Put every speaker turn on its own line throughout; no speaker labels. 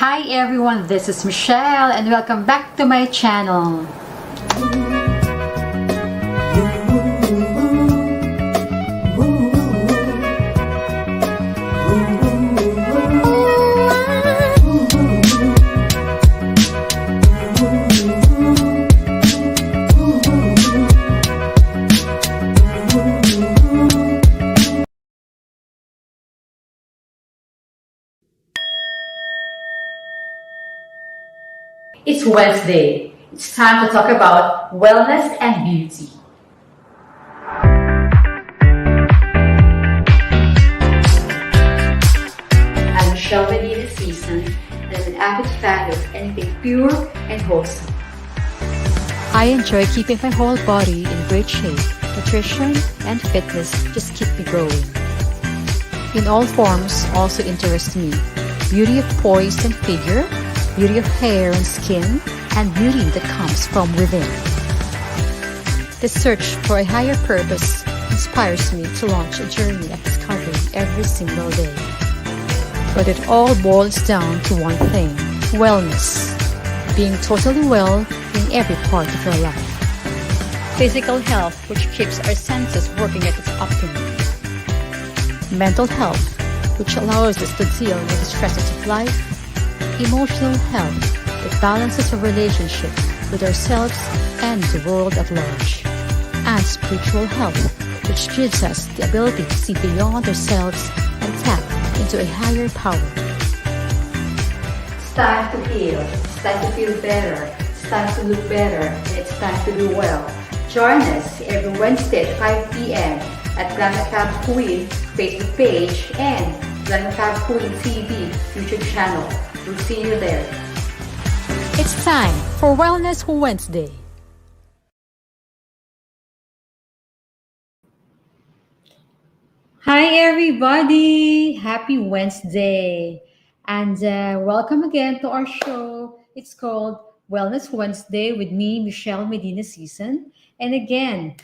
Hi everyone, this is Michelle and welcome back to my channel. It's Wednesday. It's time to talk about wellness and beauty. I'm Michelle Medina Sison and I'm an avid fan of anything pure and wholesome. I enjoy keeping my whole body in great shape. Nutrition and fitness just keep me growing. In all forms also interest me. Beauty of poise and figure, beauty of hair and skin, and beauty that comes from within. The search for a higher purpose inspires me to launch a journey of discovery every single day. But it all boils down to one thing: wellness. Being totally well in every part of your life. Physical health, which keeps our senses working at its optimum. Mental health, which allows us to deal with the stresses of life. Emotional health that balances our relationship with ourselves and the world at large. And spiritual health, which gives us the ability to see beyond ourselves and tap into a higher power. It's time to heal, it's time to feel better, it's time to look better, and it's time to do well. Join us every Wednesday at 5 p.m. at Glam and Fab Queen Facebook page and Glam and Fab Queen.TV YouTube channel. We'll see you there. It's time for Wellness Wednesday. Hi everybody! Happy Wednesday! And welcome again to our show. It's called Wellness Wednesday with me, Michelle Medina Sison. And again,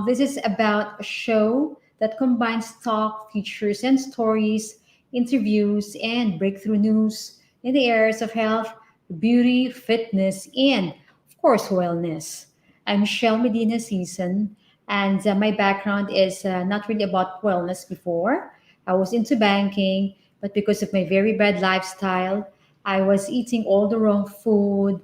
this is about a show that combines talk, features, and stories, interviews, and breakthrough news in the areas of health, beauty, fitness, and of course, wellness. I'm Michelle Medina Sison, and my background is not really about wellness before. I was into banking, but because of my very bad lifestyle, I was eating all the wrong food.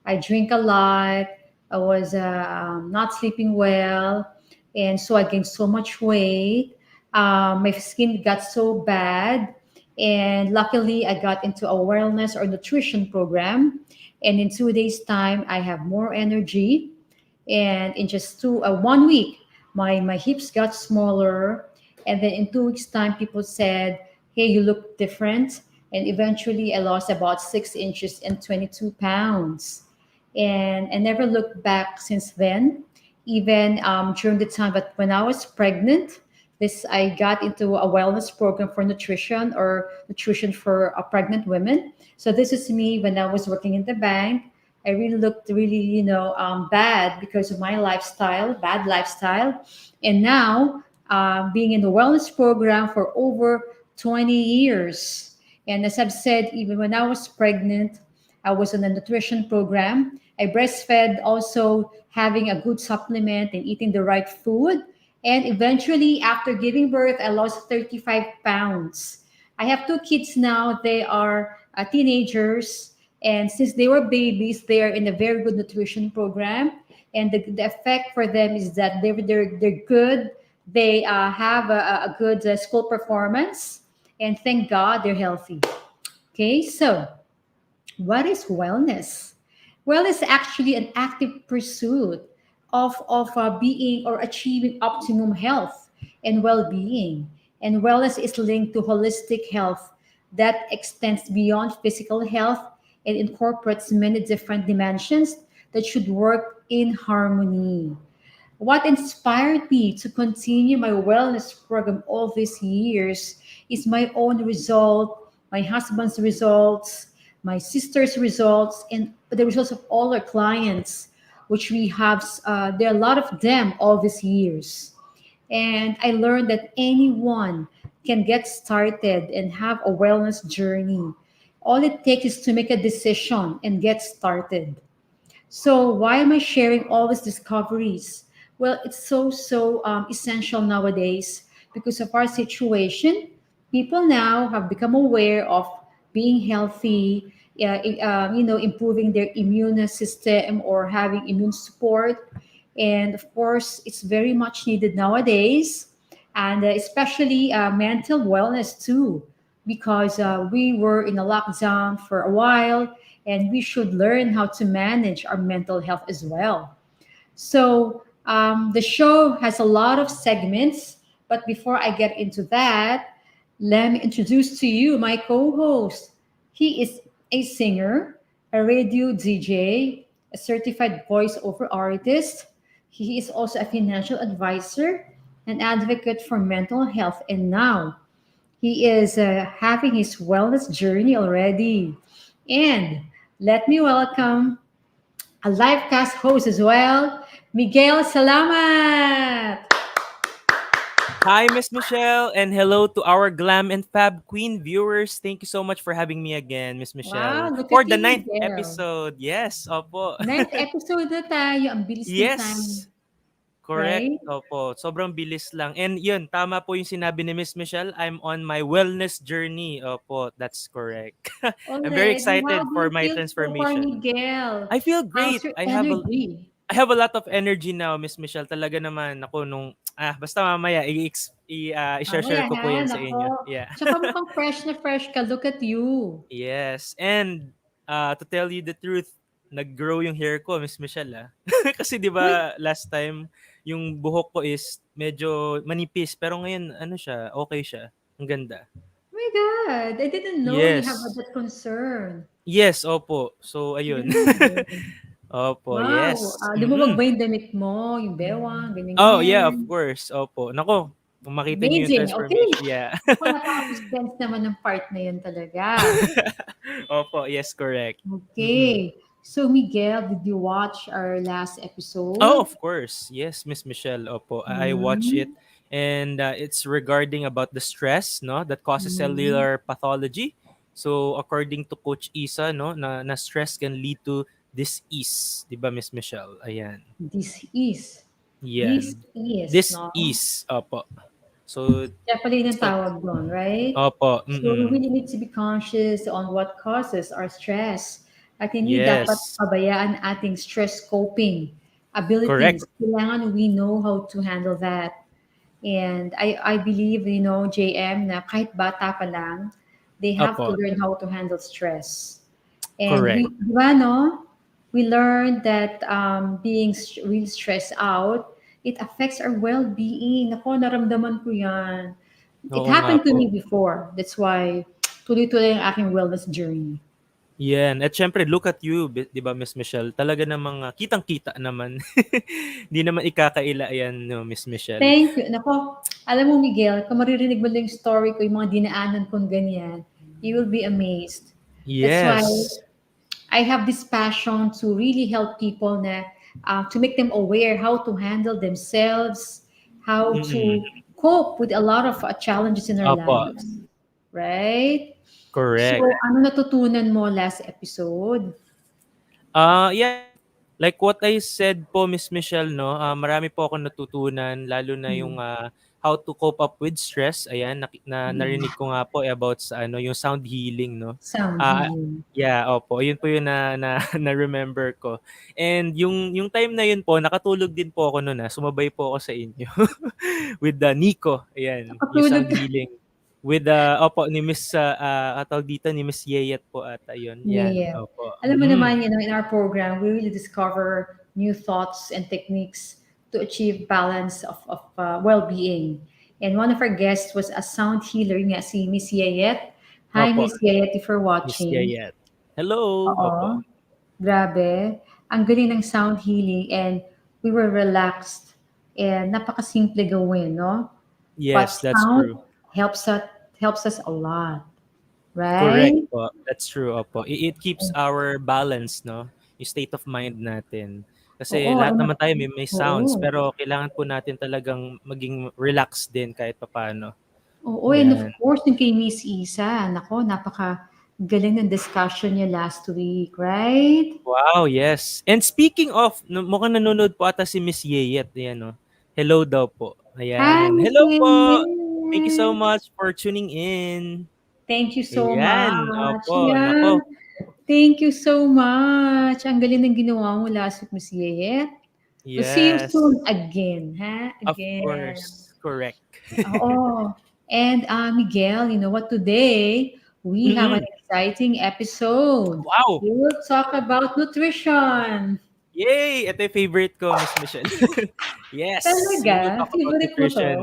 I drink a lot. I was not sleeping well, and so I gained so much weight. My skin got so bad, and luckily, I got into a wellness or nutrition program. And in 2 days' time, I have more energy. And in just 1 week, my hips got smaller. And then in 2 weeks' time, people said, "Hey, you look different." And eventually, I lost about 6 inches and 22 pounds. And I never looked back since then, even during the time. But when I was pregnant, this I got into a wellness program for nutrition or nutrition for pregnant women. So this is me when I was working in the bank. I really looked really, bad because of my lifestyle, bad lifestyle. And now, being in the wellness program for over 20 years. And as I've said, even when I was pregnant, I was on a nutrition program. I breastfed, also having a good supplement and eating the right food. And eventually, after giving birth, I lost 35 pounds. I have two kids now. They are teenagers. And since they were babies, they are in a very good nutrition program. And the effect for them is that they're good. They have a good school performance. And thank God they're healthy. Okay, so what is wellness? Wellness is actually an active pursuit of being or achieving optimum health and well-being. And wellness is linked to holistic health that extends beyond physical health and incorporates many different dimensions that should work in harmony. What inspired me to continue my wellness program all these years is my own result, my husband's results, my sister's results, and the results of all our clients, which we have. There are a lot of them all these years. And I learned that anyone can get started and have a wellness journey. All it takes is to make a decision and get started. So why am I sharing all these discoveries? Well, it's so essential nowadays because of our situation. People now have become aware of being healthy, improving their immune system or having immune support, and of course, it's very much needed nowadays, and especially mental wellness too, because we were in a lockdown for a while and we should learn how to manage our mental health as well. So the show has a lot of segments, but before I get into that, let me introduce to you my co-host. He is a singer, a radio DJ, a certified voiceover artist. He is also a financial advisor, an advocate for mental health, and now he is having his wellness journey already. And let me welcome a live cast host as well, Miguel Salamat.
Hi, Miss Michelle, and hello to our Glam and Fab Queen viewers. Thank you so much for having me again, Miss Michelle,
Wow, look
for
at
the
you,
ninth
Miguel.
episode. Yes, opo.
Ninth episode na tayo. Ang bilis ng time,
Yes, correct.
right?
Opo, sobrang bilis lang. And yun, tama po yung sinabi ni Miss Michelle. I'm on my wellness journey. Opo, that's correct. I'm very
Already, how
excited
do
for
you
my
feel so far,
transformation.
Miguel?
I feel
How's
great.
your energy?
I have a lot of energy now, Miss Michelle. Talaga naman ako basta mamaya i-share
Mamaya
ko po
ha,
'yan sa
nako.
inyo. Yeah.
Tsaka mukhang fresh na fresh ka. Look at you.
Yes, and to tell you the truth, nag-grow yung hair ko, Miss Michelle, ah. Kasi 'di
Uy,
ba last time yung buhok ko is medyo manipis pero ngayon ano siya, okay siya. Ang ganda.
my God. I didn't know you have
Yes.
that concern.
Yes, opo. So ayun.
Grabe.
Opo,
Wow.
yes.
Lumuwag ba yung damit mo? Yung bewang,
Oh, yeah, of
ganyan-ganyan.
course. Opo. Naku, kung makita niyo yung
Amazing. Okay.
transformation, yeah.
Ako, napaka-suspense naman ng part na yun talaga.
Opo, yes, correct. Mm-mm.
Okay. So, Miguel, did you watch our last
Oh,
episode?
of course. Yes, Miss Michelle. Opo, I watch it,
Mm-hmm.
and it's regarding about the stress, no, that causes
Mm-hmm.
cellular pathology. So, according to Coach Isa, no, na stress can lead to disease, 'di ba, Miss Michelle? Ayan.
This is. This
Yan.
is,
This
no?
is, opo. So,
Definitely
it's
yung
like,
tawag doon, right?
opo,
So, we
mm.
really need to be conscious on what causes our stress. At hindi dapat
Yes,
pabayaan ating stress coping
correct.
abilities. Kailangan we know how to handle that. And I believe, JM, na kahit bata pa lang, they have to
Opo,
learn how to handle stress. And
correct.
di ba, no? We learned that being really stressed out, it affects our well-being. Ako, naramdaman ko yan. It
Oo nga
happened to
po.
me before. That's why tuloy-tuloy ang aking wellness journey.
Yan. At syempre, look at you, 'di ba, Miss Michelle? Talaga namang kitang-kita naman. Hindi naman ikakaila yan, no, Miss Michelle.
Thank you. Nako, alam mo, Miguel, kung maririnig mo lang yung story ko, yung mga dinaanan kong ganyan, you will be amazed. That's why
Yes.
I have this passion to really help people to make them aware how to handle themselves, how
Mm.
to cope with a lot of challenges in our
Opo,
lives, right? So,
correct.
ano natutunan mo last episode?
Yeah, like what I said po, Miss Michelle, no, marami po akong natutunan, lalo na yung
Hmm.
how to cope up with stress. Ayan,
Mm.
narinig ko nga po about sa ano, yung sound healing, no.
Sound
Ah,
healing.
yeah, opo, yun po yung na remember ko. And yung time na yun po, nakatulog din po ako noon, sumabay po ako sa inyo with the Nico, ayan, yung
Nakatulog
sound
ka.
healing. With opo ni Miss tawag dito ni Miss Yeyet po ata yun.
Yeah,
Yan,
yeah.
opo.
Alam mo naman, in our program, we really discover new thoughts and techniques to achieve balance of well-being. And one of our guests was a sound healer nga, si Miss Yayet. Hi,
Opo,
Miss Yayet, if you're
Miss
watching.
Yayet. Hello, opo.
Oo, grabe. Ang galing ng sound healing and we were relaxed and napakasimple gawin, no? But
Yes, that's
sound
true.
helps us helps us a lot,
Correct
right?
po. That's true, opo. It keeps our balance, no? Yung state of mind natin. Kasi
Oo,
lahat naman tayo may sounds,
oo.
pero kailangan po natin talagang maging relaxed din kahit papaano.
Oo, and of
Yan.
course yung kay Miss Isa, naku, Galing ng discussion niya last week, right?
Wow, yes. And speaking of, mukhang nanonood po ata si Miss Yeyet. Ayan, no? Hello daw po.
Hi,
Ayan.
Miss
Hello po. Thank you so
Yen.
much for tuning in.
Thank you so
Ayan.
much.
Opo.
Yeah.
Nako.
Thank you so much. Ang galing ng ginawa mo last week, Miss Yeye. We'll see you
Yes.
soon again, ha?
Of
Again.
course. Correct.
Oo. And Miguel, you know what? Today, we have an
Mm-mm.
exciting episode.
Wow.
We will talk about nutrition.
Yay! Ito yung favorite ko, Miss Michelle. Yes, we will
Talaga?
talk about
Favorite mo to?
nutrition.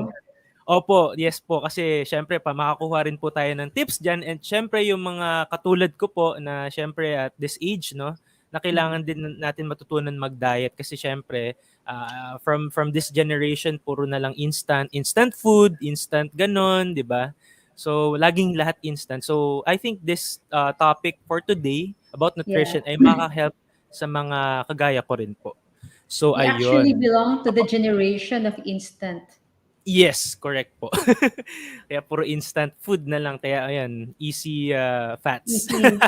Opo, yes po. Kasi syempre pa makakuha rin po tayo ng tips diyan and syempre yung mga katulad ko po na syempre at this age, no, na
Mm.
kailangan din natin matutunan mag-diet kasi syempre from this generation puro na lang instant food, instant ganon, 'di ba? So laging lahat instant. So I think this topic for today about
Yeah.
nutrition ay maka-help sa mga kagaya ko rin po. So
We actually
ayun.
belong to the generation of instant.
Yes, correct po. Kaya puro instant food na lang. Kaya ayan, easy
You
fats.
see,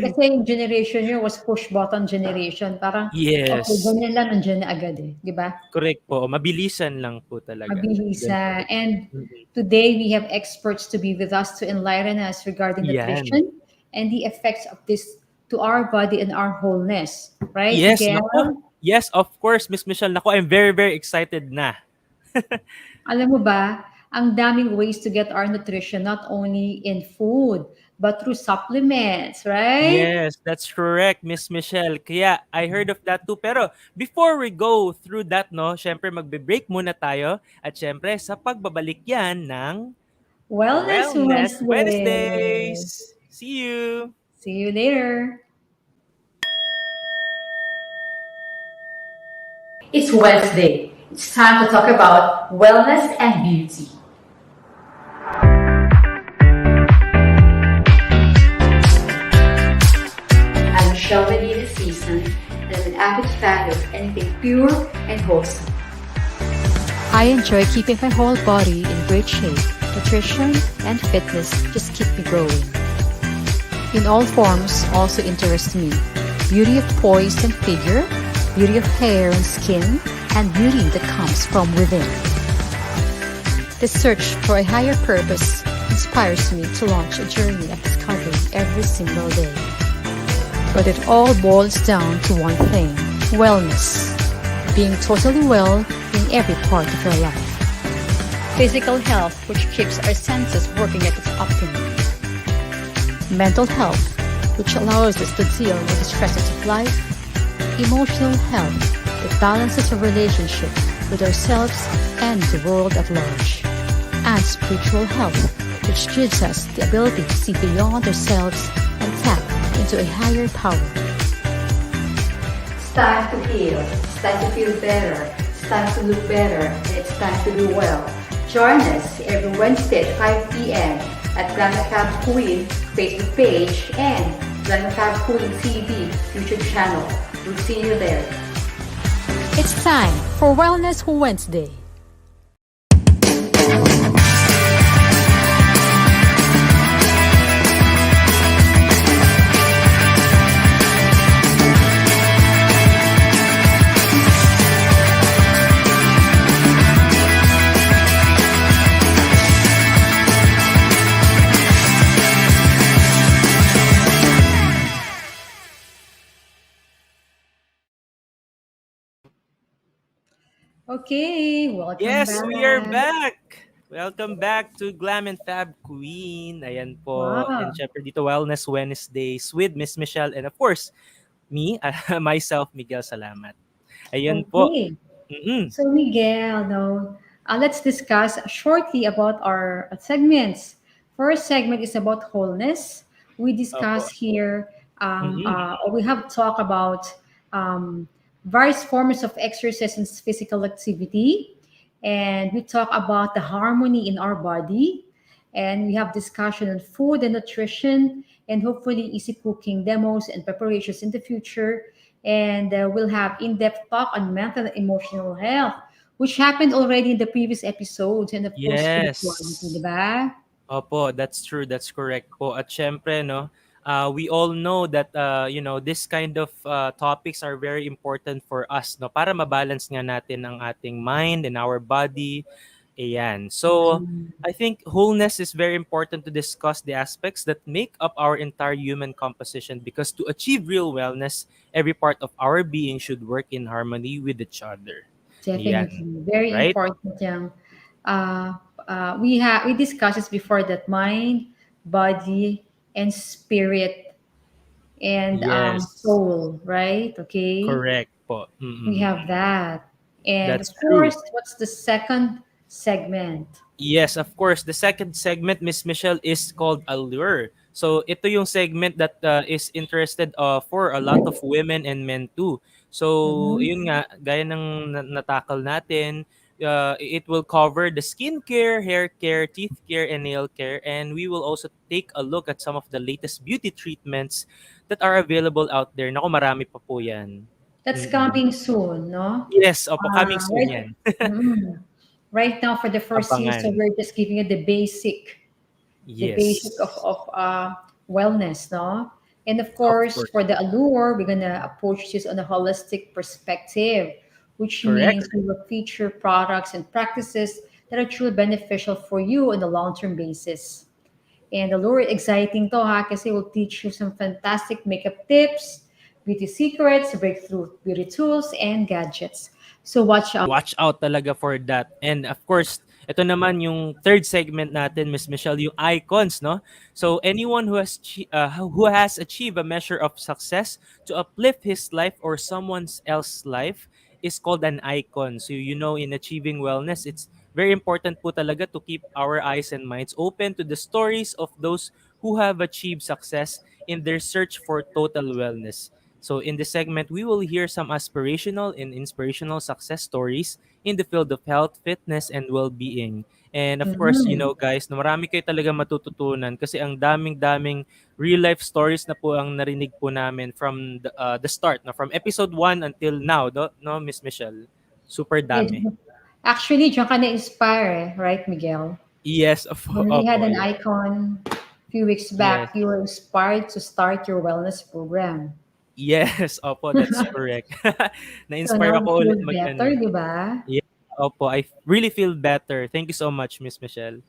kasi yung generation nyo was push button generation. Parang, okay,
Yes,
ganyan lang, nandiyan na agad eh. Di ba?
correct po. Mabilisan lang po talaga.
Mabilisa.
Ganun.
And
Mm.
today we have experts to be with us to enlighten us regarding
Yan.
nutrition and the effects of this to our body and our wholeness. Right,
Yes, nako.
Miguel?
Yes, of course, Miss Michelle. Nako, I'm very, very excited na.
Alam mo ba, ang daming ways to get our nutrition not only in food, but through supplements, right?
Yes, that's correct, Miss Michelle. Kaya I heard of that too. Pero before we go through that, no, syempre magbe-break muna tayo. At syempre sa pagbabalik yan ng
Wellness
Wellness
Wednesday.
Wednesdays. See you.
See you later. It's Wednesday. It's time to talk about wellness and beauty. I'm Michelle Medina Sison, and I'm an avid fan of anything pure and wholesome. I enjoy keeping my whole body in great shape. Nutrition and fitness just keep me growing. In all forms also interest me. Beauty of poise and figure, beauty of hair and skin, and beauty that comes from within. The search for a higher purpose inspires me to launch a journey of discovery every single day. But it all boils down to one thing: wellness. Being totally well in every part of your life. Physical health, which keeps our senses working at its optimum. Mental health, which allows us to deal with the stresses of life. Emotional health, that balances our relationship with ourselves and the world at large. And spiritual health, which gives us the ability to see beyond ourselves and tap into a higher power. It's time to heal. It's time to feel better. It's time to look better. And it's time to do well. Join us every Wednesday at 5 p.m. at Glam and Fab Queen Facebook page and Glam and Fab Queen.TV YouTube channel. We'll see you there. It's time for Wellness Wednesday. Okay, welcome
Yes, we are
back.
back. Welcome back to Glam and Fab Queen. Ayan po. And
Wow.
syempre dito Wellness Wednesdays with Miss Michelle and of course, me, myself, Miguel Salamat. Ayun po.
Okay.
Mm-mm.
So, Miguel, no, let's discuss shortly about our segments. First segment is about wholeness. We discuss
Opo.
here,
Mm-mm.
or we have talk about um, various forms of exercise and physical activity. And we talk about the harmony in our body. And we have discussion on food and nutrition, and hopefully easy cooking demos and preparations in the future. And we'll have in-depth talk on mental and emotional health, which happened already in the previous episodes, and of course spirituality,
Yes.
di ba?
Opo, that's true. That's correct po. At syempre, no, we all know that, this kind of topics are very important for us, no, para mabalance nga natin ang ating mind and our body. Ayan. So,
Mhm.
I think wholeness is very important to discuss the aspects that make up our entire human composition because to achieve real wellness, every part of our being should work in harmony with each other. Ayan.
Definitely. Very
Right?
important yung we discussed this before that mind, body, and spirit and
Yes.
soul, right? Okay.
Correct po.
We
Mm-mm.
have that. And
That's
of
true.
course, what's the second segment?
Yes, of course. The second segment, Miss Michelle, is called Allure. So ito yung segment that is interested for a lot of women and men too. So
Mhm.
yun nga, gaya ng natakal natin, it will cover the skincare, hair care, teeth care, and nail care. And we will also take a look at some of the latest beauty treatments that are available out there. Naku, marami pa po yan.
That's
Mm-mm.
coming soon, no?
Yes, opo, coming soon
Right.
yan.
Mhm. Right now, for the first season,
Abangan.
we're just giving you the basic
Yes,
of wellness, no? And of
of
course,
course.
for the allure, we're gonna approach this on a holistic perspective, which
Correct.
means we will feature products and practices that are truly beneficial for you on a long-term basis. And allure, exciting to ha, kasi will teach you some fantastic makeup tips, beauty secrets, breakthrough beauty tools, and gadgets. So watch out.
Watch out talaga for that. And of course, ito naman yung third segment natin, Miss Michelle, yung icons, no? So anyone who has achieved a measure of success to uplift his life or someone else's life is called an icon. So in achieving wellness, it's very important po talaga to keep our eyes and minds open to the stories of those who have achieved success in their search for total wellness. So, in this segment, we will hear some aspirational and inspirational success stories in the field of health, fitness, and well being. And of course,
Mhm.
guys, na marami kayo talaga matututunan kasi ang daming-daming real life stories na po ang narinig po namin from the start, no? From episode 1 until now, no, Miss Michelle? Super
Yeah,
dami.
actually, diyan ka na-inspire, right, Miguel?
Yes,
When we had
opo,
an
yes.
icon a few weeks
Yes.
back, you were inspired to start your wellness program.
Yes, opo, that's correct.
So now
Na-inspire
you
ako
feel
ulit
better,
mag-ano.
di ba?
Yeah, opo, I really feel better. Thank you so much, Miss Michelle.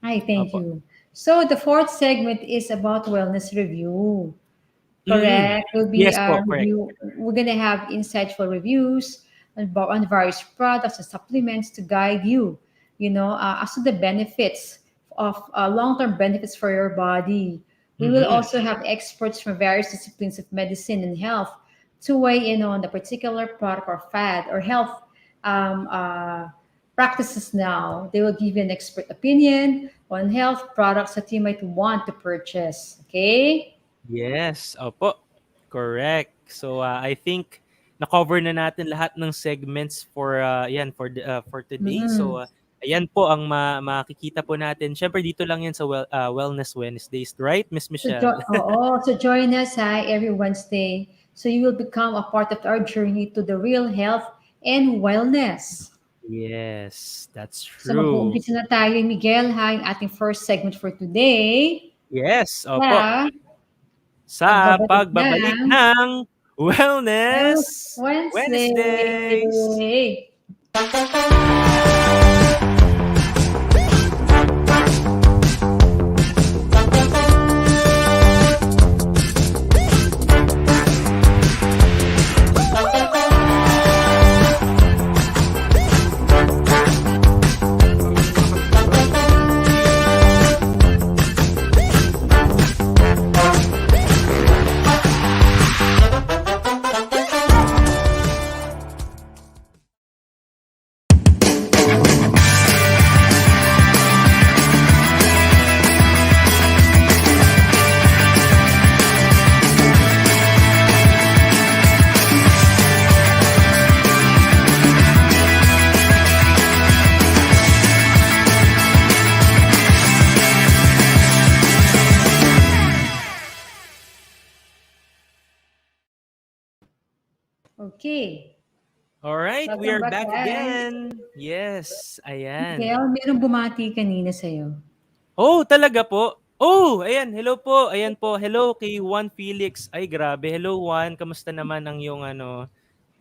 Hi, thank
Opo.
you. So the fourth segment is about wellness review.
Mm.
Correct. Will be
Yes po,
a
correct.
review. We're gonna have insightful reviews on various products and supplements to guide you. As to the benefits of long-term benefits for your body. We will
Mm.
also have experts from various disciplines of medicine and health to weigh in on the particular product or fad or health um, uh, practices. Now they will give you an expert opinion on health products that you might want to purchase. Okay.
Yes, opo. Correct. So, I think na-cover na natin lahat ng segments for, 'yan for today.
Mhm.
So, ayan po ang makikita po natin. Siyempre dito lang 'yan sa Wellness Wednesdays, right, Miss Michelle?
So join us every Wednesday so you will become a part of our journey to the real health and wellness.
Yes, that's
So
true.
mag-uumpisa na tayo, Miguel, yung ating first segment for today.
Yes, opo.
Sa
Sa
pagbabalik
pagbabalik
ng
ng
Well,
Wellness Wednesdays.
Wednesday. Okay.
All right, we
Welcome
are
back,
back
guys.
again. Yes,
Miguel,
ayan.
merong bumati kanina sa'yo.
Oh, talaga po? Oh, ayan, hello po. Ayan po, hello kay Juan Felix. Ay, grabe. Hello, Juan. Kamusta naman ang iyong ano,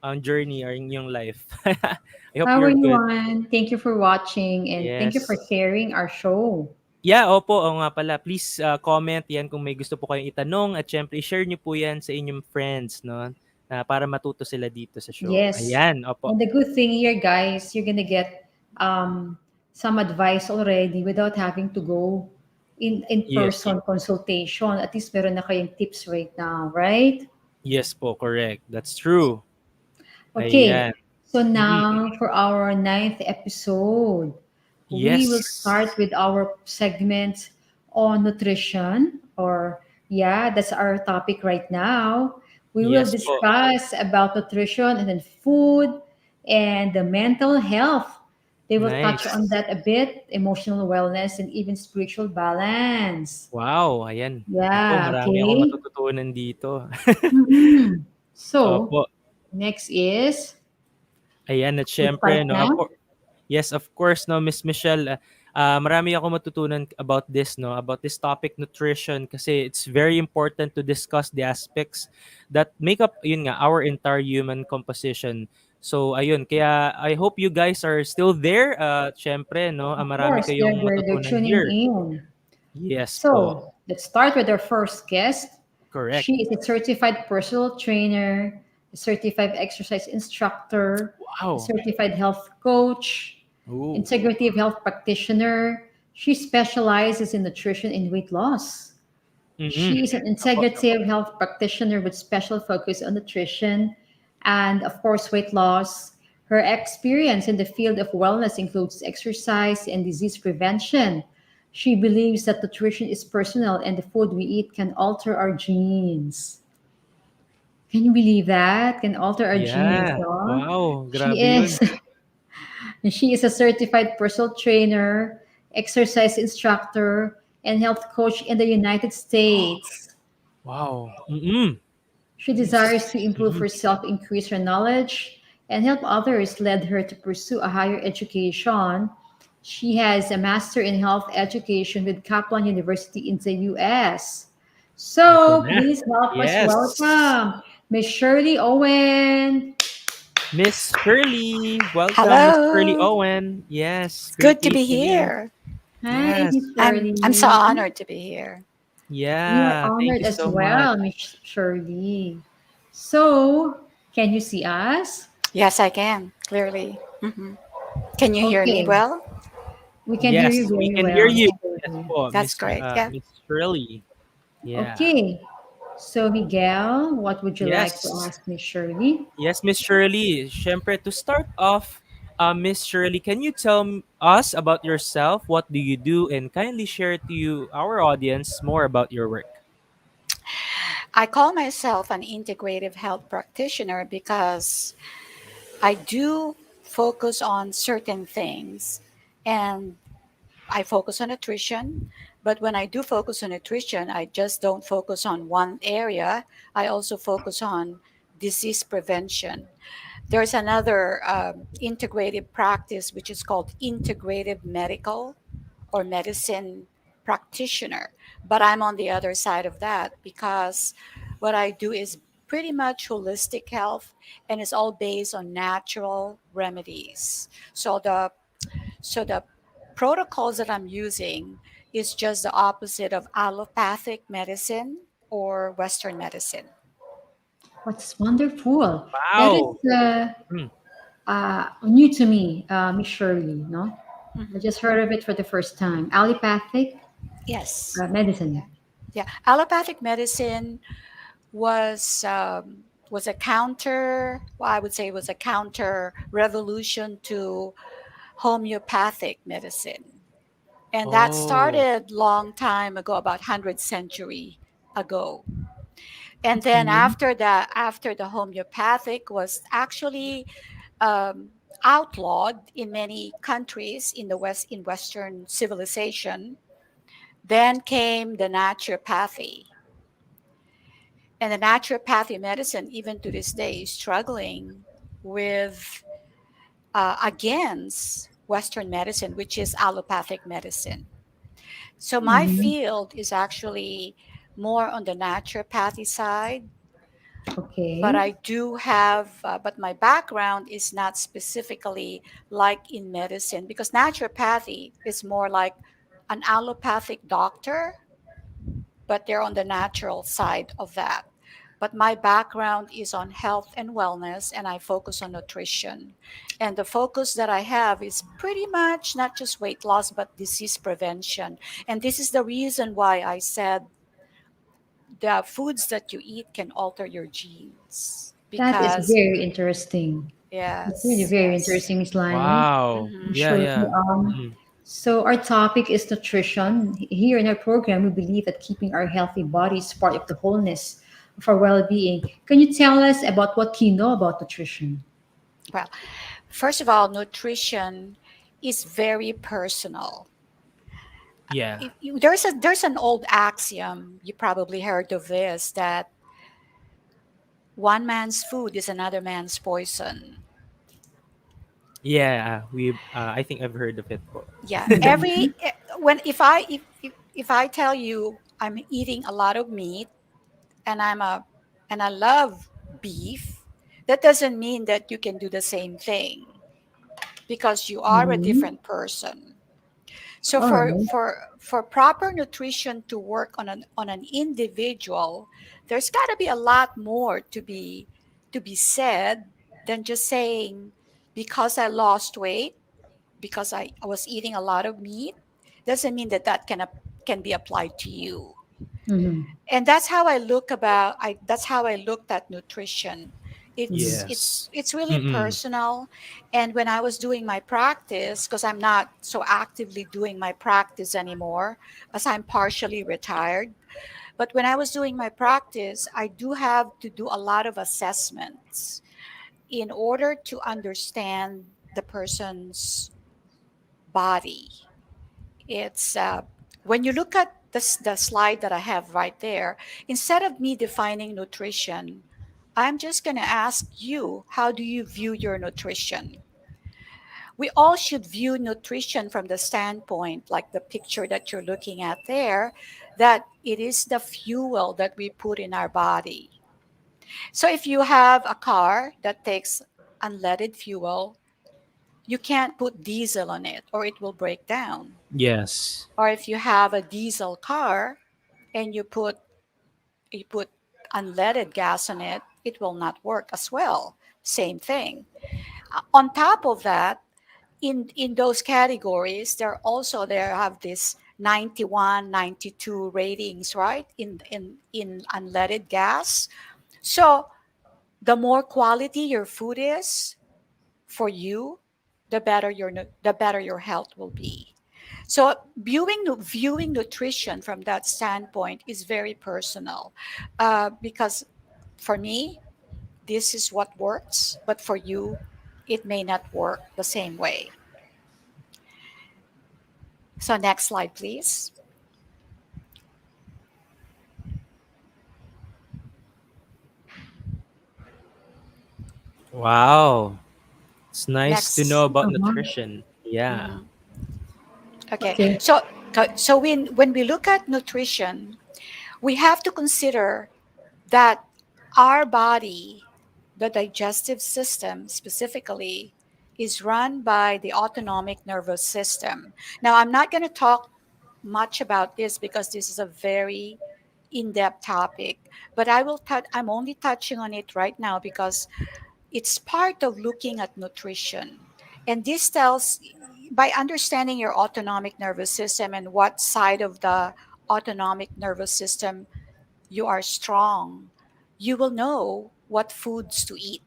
ang journey or yung life? I hope
How are
you're
you,
good.
Juan? Thank you for watching and thank you for
Yes.
sharing our show.
Yeah, opo, oo nga pala. Please comment yan kung may gusto po kayong itanong at syempre i-share niyo po yan sa inyong friends, no? Na para matuto sila dito sa show.
Yes.
Ayan, opo.
And the good thing here, guys, you're gonna get some advice already without having to go in
Yes.
person consultation. At least meron na kayong tips right now, right?
Yes po, correct. That's true.
Okay,
Ayan.
so
Mm-mm.
now for our ninth episode, we will
Yes.
start with our segment on nutrition, or yeah, that's our topic right now. We will
Yes po.
discuss about nutrition and then food and the mental health. They will touch on
Nice.
that a bit, emotional wellness and even spiritual balance.
Wow, ayan. Naku,
Yeah,
marami akong
okay.
matututunan dito.
Mhm. So,
Opo.
next is,
Ayan at
we
syempre
start
'no,
now.
yes, of course 'no, Miss Michelle, marami akong matutunan about this 'no, about this topic nutrition kasi it's very important to discuss the aspects that make up yun nga, our entire human composition. So ayun, kaya I hope you guys are still there, siyempre 'no,
Of
marami
course,
kayong
they're
matutunan
tuning
here.
in.
Yes po,
So let's start with our first guest.
correct.
She is a certified personal trainer, a certified exercise instructor, a
Wow.
certified health coach,
Ooh.
integrative health practitioner. She specializes in nutrition and weight loss.
Mm.
She is an
Opo,
integrative health practitioner with special focus on nutrition and, of course, weight loss. Her experience in the field of wellness includes exercise and disease prevention. She believes that nutrition is personal and the food we eat can alter our genes. Can you believe that? Can alter our genes,
yeah.
no?
Wow,
She
grabe yun.
is she is a certified personal trainer, exercise instructor, and health coach in the United States.
Wow. Mm.
She desires
Nice.
to improve
Mhm.
herself, increase her knowledge, and help others, led her to pursue a higher education. She has a master in health education with Kaplan University in the US.
Eto
So
na.
please help us
Yes.
welcome Miss Shirley Owen.
Miss Shirley. Welcome, Miss Shirley
Hello.
Owen. Yes,
It's
great
good
to
to be
hear you.
here.
Hi,
Yes.
Miss
I'm so
Shirley.
honored to be here.
We are
Yeah. Thank
honored
you
as
so much.
well, Miss Shirley. So, can you see us?
Yes, I can clearly. Can you hear me
Okay,
well?
we can hear you
Yes, we
very
can hear
well, Miss
you. Yes
Shirley.
po,
That's great. Yeah.
Miss Shirley. Yeah.
Okay, so Miguel, what would you like to
Yes.
ask Miss Shirley?
Yes, Miss Shirley. Siyempre, to start off, Miss Shirley, can you tell us about yourself? What do you do? And kindly share to you, our audience, more about your work.
I call myself an integrative health practitioner because I do focus on certain things and I focus on nutrition. But when I do focus on nutrition, I just don't focus on one area. I also focus on disease prevention. There's another integrative practice which is called integrative medical or medicine practitioner. But I'm on the other side of that because what I do is pretty much holistic health and it's all based on natural remedies. So the protocols that I'm using is just the opposite of allopathic medicine or Western medicine.
What's wonderful. That is
Wow. Mm.
new to me, Miss Shirley. No, I
Mhm.
just heard of it for the first time. Allopathic
Yes.
medicine.
Yeah. Allopathic medicine was a counter. Well, I would say it was a counter revolution to homeopathic medicine, and that
Oh.
started long time ago, about 100 century ago. And then
Okay.
after the homeopathic was actually outlawed in many countries in the West, in Western civilization, then came the naturopathy. And the naturopathy medicine, even to this day, is struggling with against Western medicine, which is allopathic medicine. So my
Mm-hmm.
field is actually more on the naturopathy side, but
Okay.
I do have, but my background is not specifically like in medicine because naturopathy is more like an allopathic doctor, but they're on the natural side of that. But my background is on health and wellness, and I focus on nutrition. And the focus that I have is pretty much not just weight loss, but disease prevention. And this is the reason why I said the foods that you eat can alter your genes.
That is
Because,
very interesting. It's really
yes,
very
yes.
interesting, Miss Lani.
Wow.
Hmm.
I'm
Yeah,
sure.
yeah. Mm.
So our topic is nutrition. Here in our program, we believe that keeping our healthy body is part of the wholeness of our well-being. Can you tell us about what you know about nutrition?
Well, first of all, nutrition is very personal.
Yeah.
There's an old axiom, you probably heard of this, that one man's food is another man's poison.
Yeah, we I think I've heard of it po.
Yeah,
Mhm.
when if I tell you I'm eating a lot of meat and I love beef, that doesn't mean that you can do the same thing because you are a
Mhm.
different person. So
All right.
for proper nutrition to work on an individual, there's got to be a lot more to be said than just saying because I lost weight, because I was eating a lot of meat, doesn't mean that can be applied to you.
Mhm.
And that's how I look about I that's how I looked at nutrition.
Mhm.
Yes.
It's really
Mm-mm.
personal. And when I was doing my practice, because I'm not so actively doing my practice anymore as I'm partially retired, but when I was doing my practice, I do have to do a lot of assessments in order to understand the person's body. It's when you look at the slide that I have right there, instead of me defining nutrition, I'm just going to ask you, how do you view your nutrition? We all should view nutrition from the standpoint, like the picture that you're looking at there, that it is the fuel that we put in our body. So if you have a car that takes unleaded fuel, you can't put diesel on it or it will break down.
Yes.
Or if you have a diesel car and you put unleaded gas on it, it will not work as well. Same thing. On top of that, in those categories, there have this 91, 92 ratings, right? In unleaded gas. So the more quality your food is for you, the better your health will be. So viewing nutrition from that standpoint is very personal, because for me this is what works, but for you it may not work the same way. So next slide, please.
Wow. It's nice to know
Next.
about
Uh-huh.
nutrition. Yeah.
Mhm. Okay.
Okay.
So when we look at nutrition, we have to consider that our body, the digestive system specifically, is run by the autonomic nervous system. Now, I'm not going to talk much about this because this is a very in-depth topic, but I'm only touching on it right now because it's part of looking at nutrition. And this tells, by understanding your autonomic nervous system and what side of the autonomic nervous system you are strong, you will know what foods to eat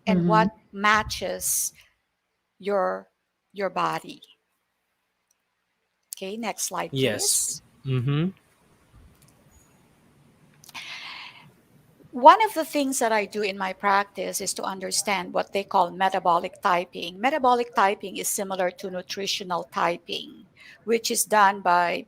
and
Mm-hmm.
what matches your your body. Okay, next slide,
Yes.
please.
Mm-hmm.
One of the things that I do in my practice is to understand what they call metabolic typing. Metabolic typing is similar to nutritional typing, which is done by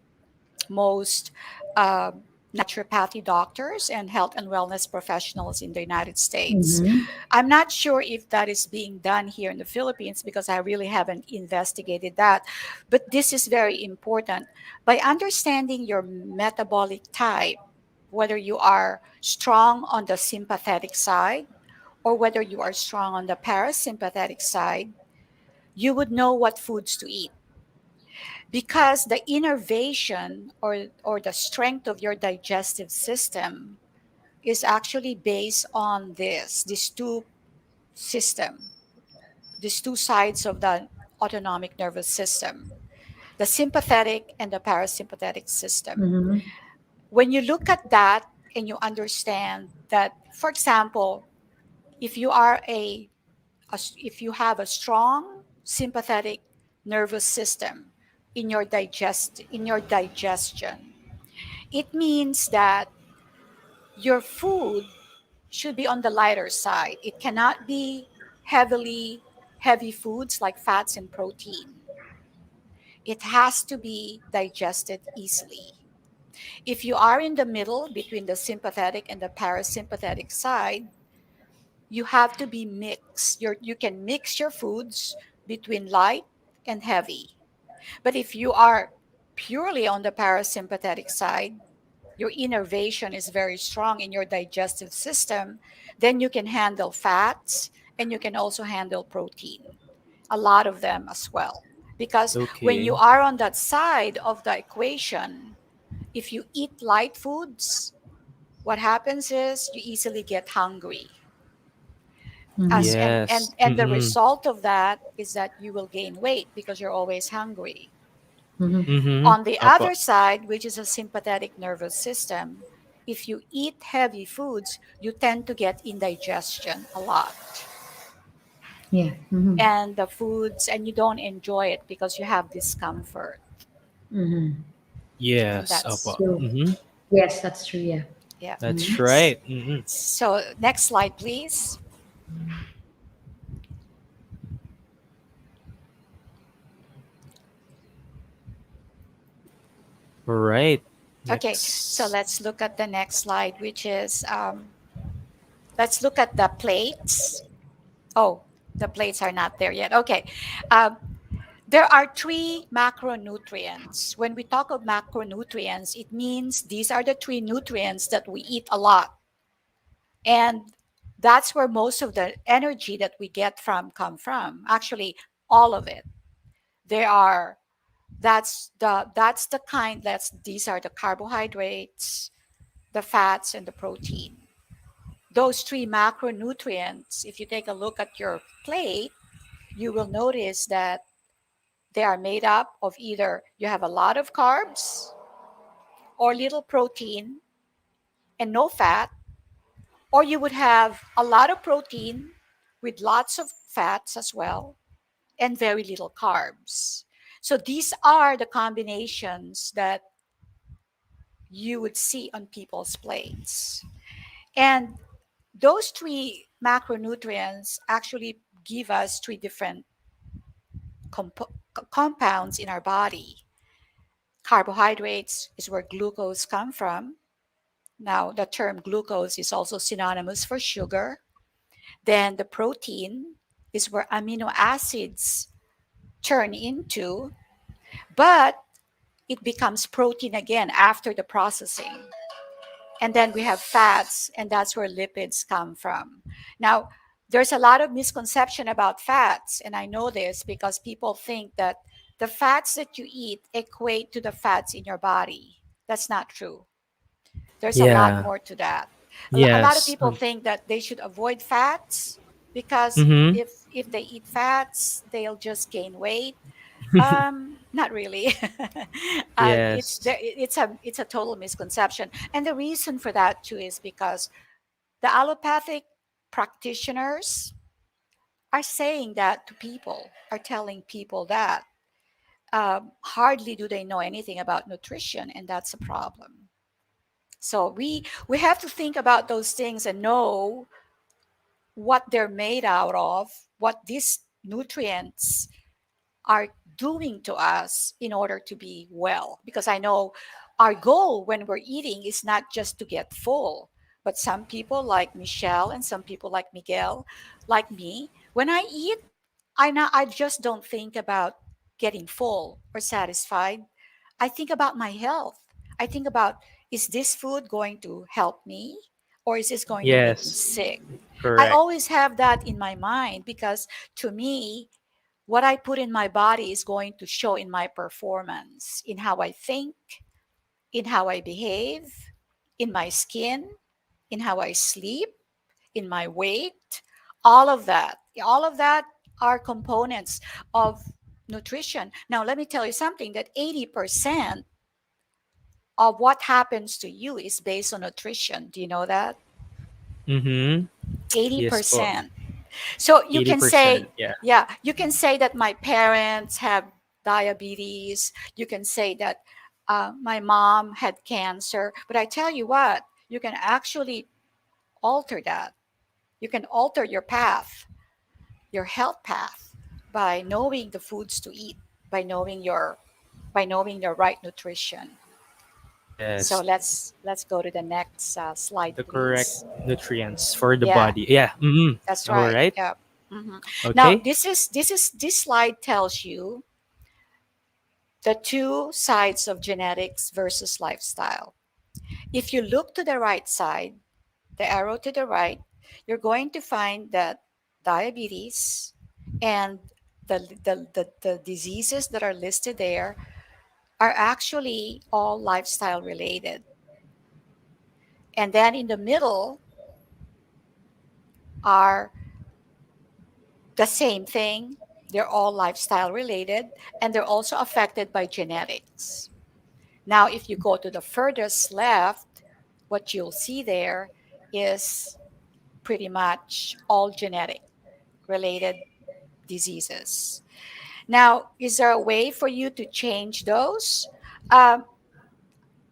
most uh, naturopathy doctors and health and wellness professionals in the United States.
Mm-hmm.
I'm not sure if that is being done here in the Philippines because I really haven't investigated that. But this is very important. By understanding your metabolic type, whether you are strong on the sympathetic side or whether you are strong on the parasympathetic side, you would know what foods to eat because the innervation or the strength of your digestive system is actually based on these two system these two sides of the autonomic nervous system, the sympathetic and the parasympathetic system.
Mm-hmm.
When you look at that and you understand that, for example, if you are if you have a strong sympathetic nervous system in your digestion, it means that your food should be on the lighter side. It cannot be heavy foods like fats and protein. It has to be digested easily. If you are in the middle between the sympathetic and the parasympathetic side, you have to be mixed. You can mix your foods between light and heavy. But if you are purely on the parasympathetic side, your innervation is very strong in your digestive system, then you can handle fats and you can also handle protein, a lot of them as well. Because when you
Okay.
are on that side of the equation, if you eat light foods, what happens is you easily get hungry.
Mm-hmm.
As
Yes.
and the
Mm-mm.
result of that is that you will gain weight because you're always hungry.
Mm-hmm.
Mhm.
On the
Opo.
other side, which is a sympathetic nervous system, if you eat heavy foods, you tend to get indigestion a lot.
Yeah. Mm-hmm.
And the foods, and you don't enjoy it because you have discomfort.
Mm-hmm.
And
Yes,
that's,
opo.
So
Mhm.
yes, that's true. Yeah.
yeah.
That's
Mm-hmm.
S-
right. Mhm.
So, next slide, please.
Right.
Okay, so
Next.
let's look at the next slide, which is let's look at the plates. Oh, the plates are not there yet. Okay. Um, There are three macronutrients. When we talk of macronutrients, it means these are the three nutrients that we eat a lot. And that's where most of the energy that we get from come from. Actually, all of it. There are that's the kind that's these are the carbohydrates, the fats and the protein. Those three macronutrients, if you take a look at your plate, you will notice that they are made up of either you have a lot of carbs or little protein and no fat, or you would have a lot of protein with lots of fats as well and very little carbs. So these are the combinations that you would see on people's plates. And those three macronutrients actually give us three different compounds in our body. Carbohydrates is where glucose come from. Now, the term glucose is also synonymous for sugar. Then the protein is where amino acids turn into, but it becomes protein again after the processing. And then we have fats, and that's where lipids come from. Now, there's a lot of misconception about fats, and I know this because people think that the fats that you eat equate to the fats in your body. That's not true. There's a lot
Yeah.
more to that. A lot of
Yes.
people think that they should avoid fats because
Mhm.
if they eat fats, they'll just gain weight. Not really.
Yes.
It's a total misconception, and the reason for that too is because the allopathic practitioners are saying that to people, are telling people that hardly do they know anything about nutrition, and that's a problem. So we have to think about those things and know what they're made out of, what these nutrients are doing to us in order to be well. Because I know our goal when we're eating is not just to get full, but some people like Michelle and some people like Miguel, like me, when I eat, I just don't think about getting full or satisfied. I think about my health. I think about, is this food going to help me or is this going to make me
Yes.
sick? I
Correct.
always have that in my mind because to me, what I put in my body is going to show in my performance, in how I think, in how I behave, in my skin, in how I sleep, in my weight, all of that. All of that are components of nutrition. Now, let me tell you something that 80% of what happens to you is based on nutrition. Do you know that?
Mm-hmm. Yes po.
80%. So you can
80%.
say,
Yeah.
yeah, you can say that my parents have diabetes. You can say that my mom had cancer. But I tell you what, you can actually alter that. You can alter your path, your health path, by knowing the foods to eat, by knowing your by knowing the right nutrition. So
Yes.
let's go to the next slide,
The correct
please.
nutrients for the
Yeah,
body. Yeah. Mm-hmm.
that's
All
right.
right.
Yeah. hmm Now
Okay.
this slide tells you the two sides of genetics versus lifestyle. If you look to the right side, the arrow to the right, you're going to find that diabetes and the diseases that are listed there are actually all lifestyle related. And then in the middle are the same thing. They're all lifestyle related and they're also affected by genetics. Now, if you go to the furthest left, what you'll see there is pretty much all genetic related diseases. Now, is there a way for you to change those? Um,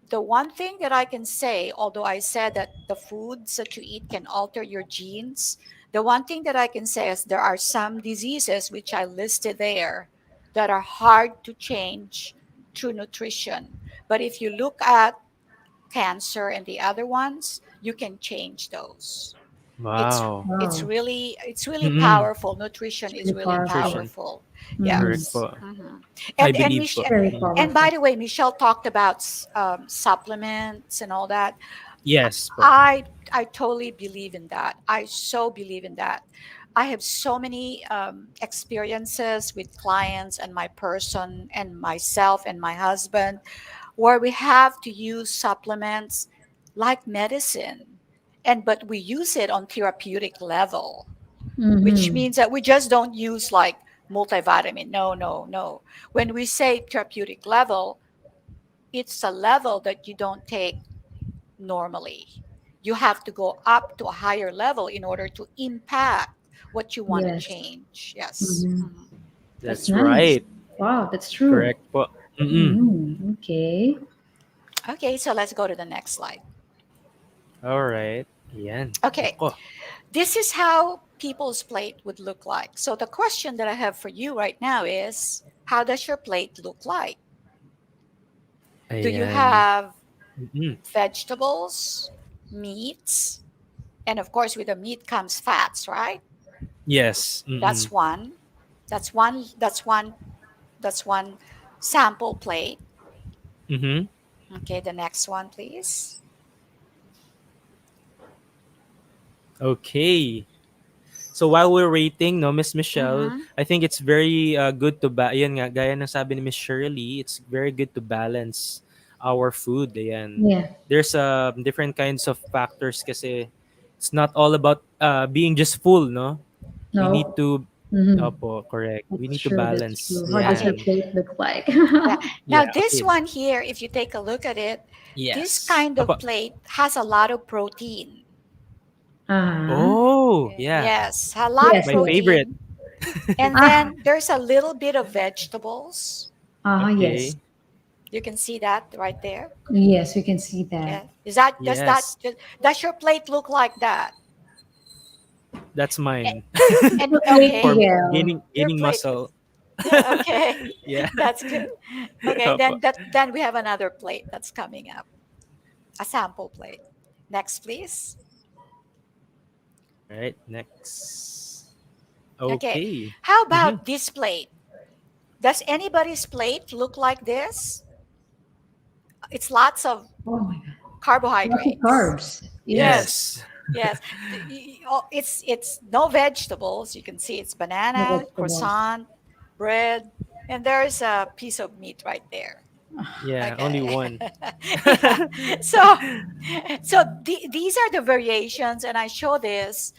the one thing that I can say, although I said that the foods that you eat can alter your genes, the one thing that I can say is there are some diseases which I listed there that are hard to change through nutrition. But if you look at cancer and the other ones, you can change those. It's
Wow.
Wow,
it's really
Mm-hmm.
powerful. Nutrition
it's
is
really
really
powerful.
Nutrition.
powerful.
Correct
Mm-hmm.
Yes.
po. I
And
believe po.
Very
Mm.
And by
powerful.
the way, Michelle talked about supplements and all that.
Yes po.
I totally believe in that. I so believe in that. I have so many experiences with clients and my person and myself and my husband where we have to use supplements like medicine, and but we use it on therapeutic level, which
Mm-hmm.
means that we just don't use like multivitamin. No, no, no. When we say therapeutic level, it's a level that you don't take normally. You have to go up to a higher level in order to impact what you want to
Yes.
change. Yes.
Mm-hmm. That's
That's
nice.
right.
Wow, that's true.
Correct po. Mm-mm.
Mm-hmm. Okay.
Okay, so let's go to the next slide.
All right. Yan.
Okay,
Nako.
this is how people's plate would look like. So the question that I have for you right now is, how does your plate look like? Do you
Ayan.
have
Mm-mm.
vegetables, meats, and of course with the meat comes fats, right?
Yes. Mm-mm.
That's one. That's one sample plate.
Mm-hmm.
Okay, the next one, please.
Okay. So while we're waiting, no, Miss Michelle,
Mm-hmm.
I think it's very good to yan nga, gaya ng sabi ni Miss Shirley, it's very good to balance our food. Ayan.
Yeah.
There's different kinds of factors kasi it's not all about being just full, no? We need
No.
to
Mm-hmm.
Opo, correct. We
That's
need to
true. That's
balance.
true. How does your
Okay.
Yan.
plate look like?
Yeah. Now
Yeah,
this
okay.
one here, if you take a look at it, this
Yes.
kind of
Opo.
plate has a lot of protein.
Uh-huh.
Oh, yeah.
Yes, a lot of
Yes,
My
yes.
favorite.
protein. And
Ah,
then there's a little bit of vegetables.
uh-huh, yes.
Okay.
You can see that right there.
Yes, we can see that.
Yeah. Is that
Yes.
does your plate look like that?
That's
A-
mine.
And
Your plate,
okay,
For
Miguel.
gaining
your
gaining
plate.
muscle.
Okay,
Yeah.
that's good. Okay,
Opo.
then we have another plate that's coming up, a sample plate. Next, please.
All right, next.
Okay,
Okay.
how
Mm-hmm.
about this plate? Does anybody's plate look like this? It's lots of
Oh my God. Lots of
carbohydrates.
carbs. Yes.
Yes,
Yes.
yes. It's no vegetables. You can see it's
No
banana,
vegetables.
croissant, bread, and there's a piece of meat right there.
Yeah, only
Okay.
one.
Yeah. So these are the variations, and I show this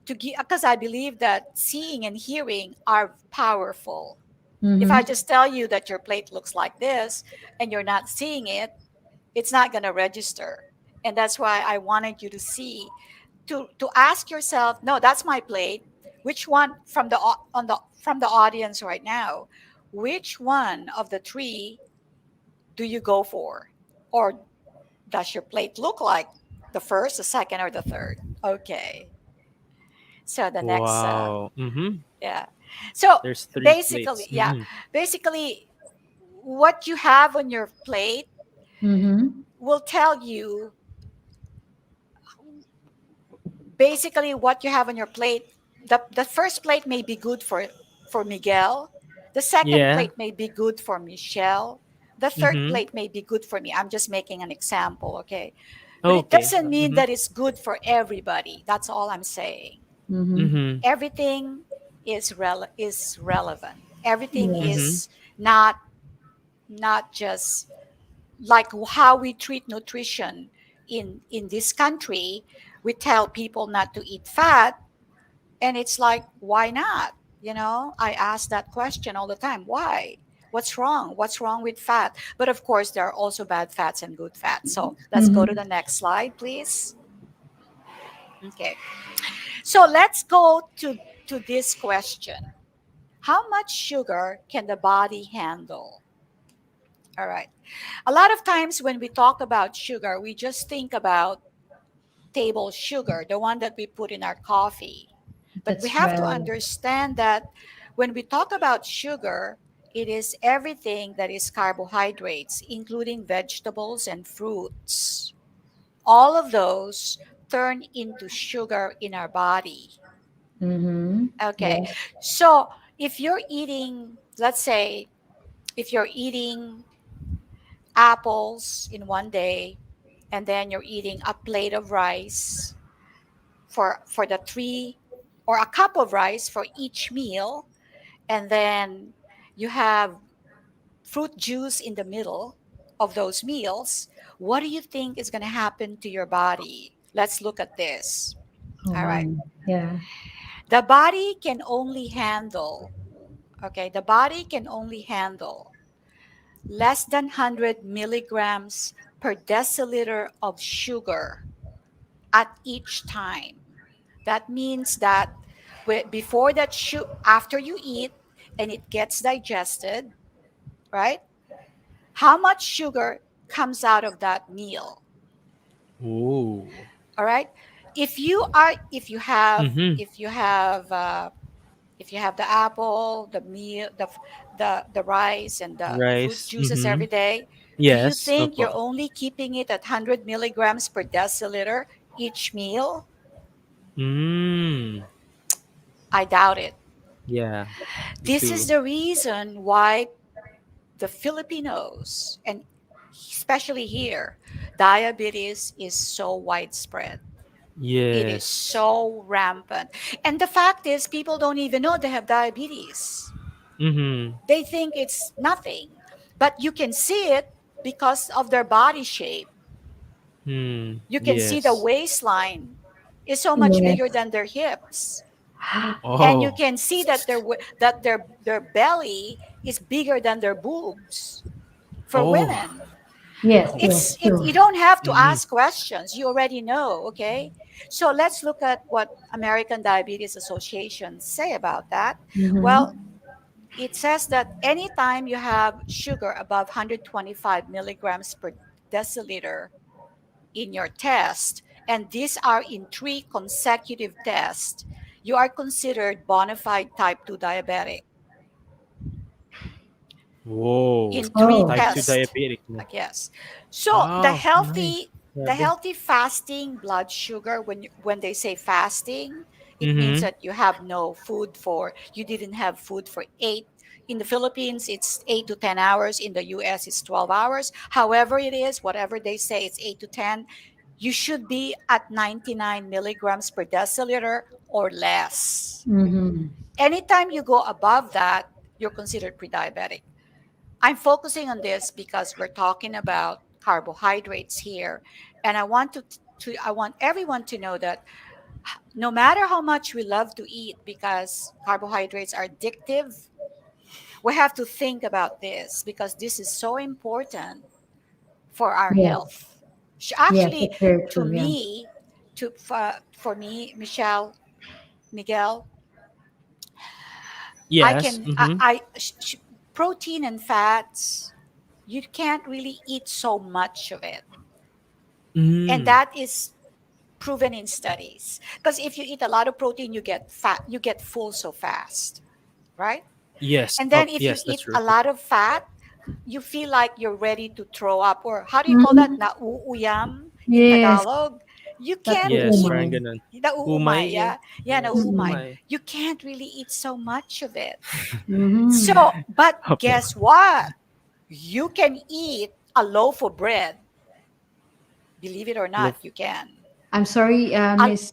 to give because I believe that seeing and hearing are powerful. If I
Mm-hmm.
just tell you that your plate looks like this and you're not seeing it, it's not going to register. And that's why I wanted you to see, to ask yourself, no, that's my plate. Which one from the audience right now? Which one of the three do you go for? Or does your plate look like the first, the second, or the third? Okay. So the next,
Wow. Mm-hmm.
yeah. So
There's three
basically,
plates.
yeah,
Mm-hmm.
basically, what you have on your plate
Mm-hmm.
will tell you basically what you have on your plate. The first plate may be good for Miguel. The second
Yeah.
plate may be good for Michelle. The third
Mm-hmm.
plate may be good for me. I'm just making an example, okay? But it
Okay.
doesn't mean
Mm-hmm.
that it's good for everybody. That's all I'm saying.
Mm-hmm.
Mm-hmm.
Everything is relevant. Everything
Mm-hmm.
Yes.
is not just like how we treat nutrition in this country. We tell people not to eat fat, and it's like, why not? I ask that question all the time. Why? What's wrong with fat? But of course there are also bad fats and good fats. So let's go to
Mm-hmm.
the next slide, please. Okay, so let's go to this question. How much sugar can the body handle? All right. A lot of times when we talk about sugar, we just think about table sugar, the one that we put in our coffee. But we
That's
have to
right.
understand that when we talk about sugar, it is everything that is carbohydrates, including vegetables and fruits. All of those turn into sugar in our body.
Mm-hmm.
Okay.
Yes.
So if you're eating, let's say, if you're eating apples in one day, and then you're eating a plate of rice for the three, or a cup of rice for each meal, and then you have fruit juice in the middle of those meals, what do you think is going to happen to your body? Let's look at this.
Oh
All right.
my. Yeah.
The body can only handle, okay, the body can only handle less than 100 milligrams per deciliter of sugar at each time. That means that before that, after you eat and it gets digested, right? How much sugar comes out of that meal?
Oh.
All right. If you are, if you have,
Mm-hmm.
if you have, if you have the apple, the meal, the rice, and the fruit
Rice.
juices
Mm-hmm.
every day, do you
Yes.
think you're
Opo.
only keeping it at 100 milligrams per deciliter each meal?
Mm.
I doubt it.
Yeah. Me
This is
too.
the reason why the Filipinos, and especially here, diabetes is so widespread. It is
Yes.
so rampant. And the fact is, people don't even know they have diabetes.
Mm-hmm.
They think it's nothing. But you can see it because of their body shape.
Hmm.
You can see the
Yes.
waistline is so much bigger
Yes.
than their hips. And you
Oh.
can see that their belly is bigger than their boobs for
Oh.
women.
Yes.
It's
Yes.
it
True.
You don't have to
Mm-hmm.
ask questions, you already know. Okay, so let's look at what American Diabetes Association say about that. Well,
Mm-hmm.
it says that anytime you have sugar above 125 milligrams per deciliter in your test, and these are in 3 consecutive tests, you are considered bona fide type 2 diabetic.
Whoa.
in three
Oh,
Type 2
tests.
diabetic na.
Yes. So
Wow, nice.
the
Grabe.
healthy fasting blood sugar, when they say fasting, it means
Mhm.
that you have no food for you didn't have food for 8. In the Philippines it's 8 to 10 hours, in the US it's 12 hours. However it is, whatever they say, it's 8 to 10. You should be at 99 milligrams per deciliter or less.
mm-hmm.
Anytime you go above that, you're considered pre-diabetic. I'm focusing on this because we're talking about carbohydrates here, and I want everyone to know that no matter how much we love to eat, because carbohydrates are addictive, we have to think about this because this is so important for our
Yes,
health.
yes,
Actually,
that's very
to
true. Yeah.
me, for me, Michelle, Miguel, I
Yes.
can
Mhm.
protein and fats. You can't really eat so much of it, and
Mm.
that is proven in studies. Because if you eat a lot of protein, you get fat, you get full so fast, right?
Yes.
And
Oh,
then if you
yes, that's
eat
true.
a lot of fat, you feel like you're ready to throw up, or how do you call that?
Mhm.
Nauuyam in
Yes,
Tagalog. You
that's
can't
the
Yes,
eat
parang
umay.
gano'n.
nauumay,
Umay, yeah.
yeah, yeah,
Yes,
Mm-mm.
nauumay.
umay.
You can't really eat so much of it.
Mm-hmm.
So, but
Opo.
guess what? You can eat a loaf of bread. Believe it or not,
Loaf
you can.
I'm sorry,
A,
Miss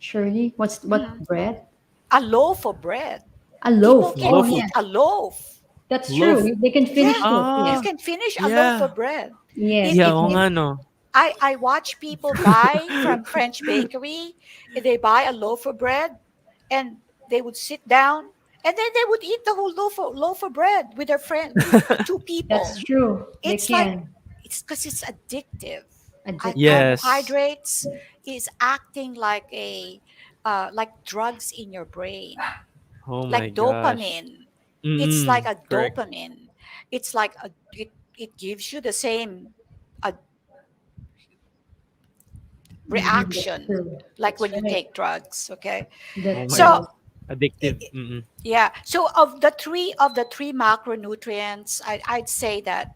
Shirley. What
mhm.
bread?
A loaf of bread.
A
People
loaf.
can
Oh,
loaf of
eat
yeah,
a loaf.
that's
loaf.
true. They can finish
Yeah,
it.
you
Yes,
Ah,
can finish a loaf
yeah.
of bread.
yes,
It
they
Yeah,
it
oo
can.
nga
it.
'no.
I watch people buy from French bakery. They buy a loaf of bread, and they would sit down, and then they would eat the whole loaf of bread with their friend, with two
That's
people.
true. They
It's like
can.
it's because it's addictive.
Addictive.
Yes.
Carbohydrates is acting like a like drugs in your brain,
Oh my
like
gosh.
dopamine. It's like
Mm,
a
correct.
dopamine. It's like it gives you the same uh,
Mm-hmm. That's
reaction
true.
like
That's
when you
right.
take drugs. Okay,
Oh
That's
my
so
right.
i-
addictive.
i-
Mm.
yeah. So of the three macronutrients, I'd say that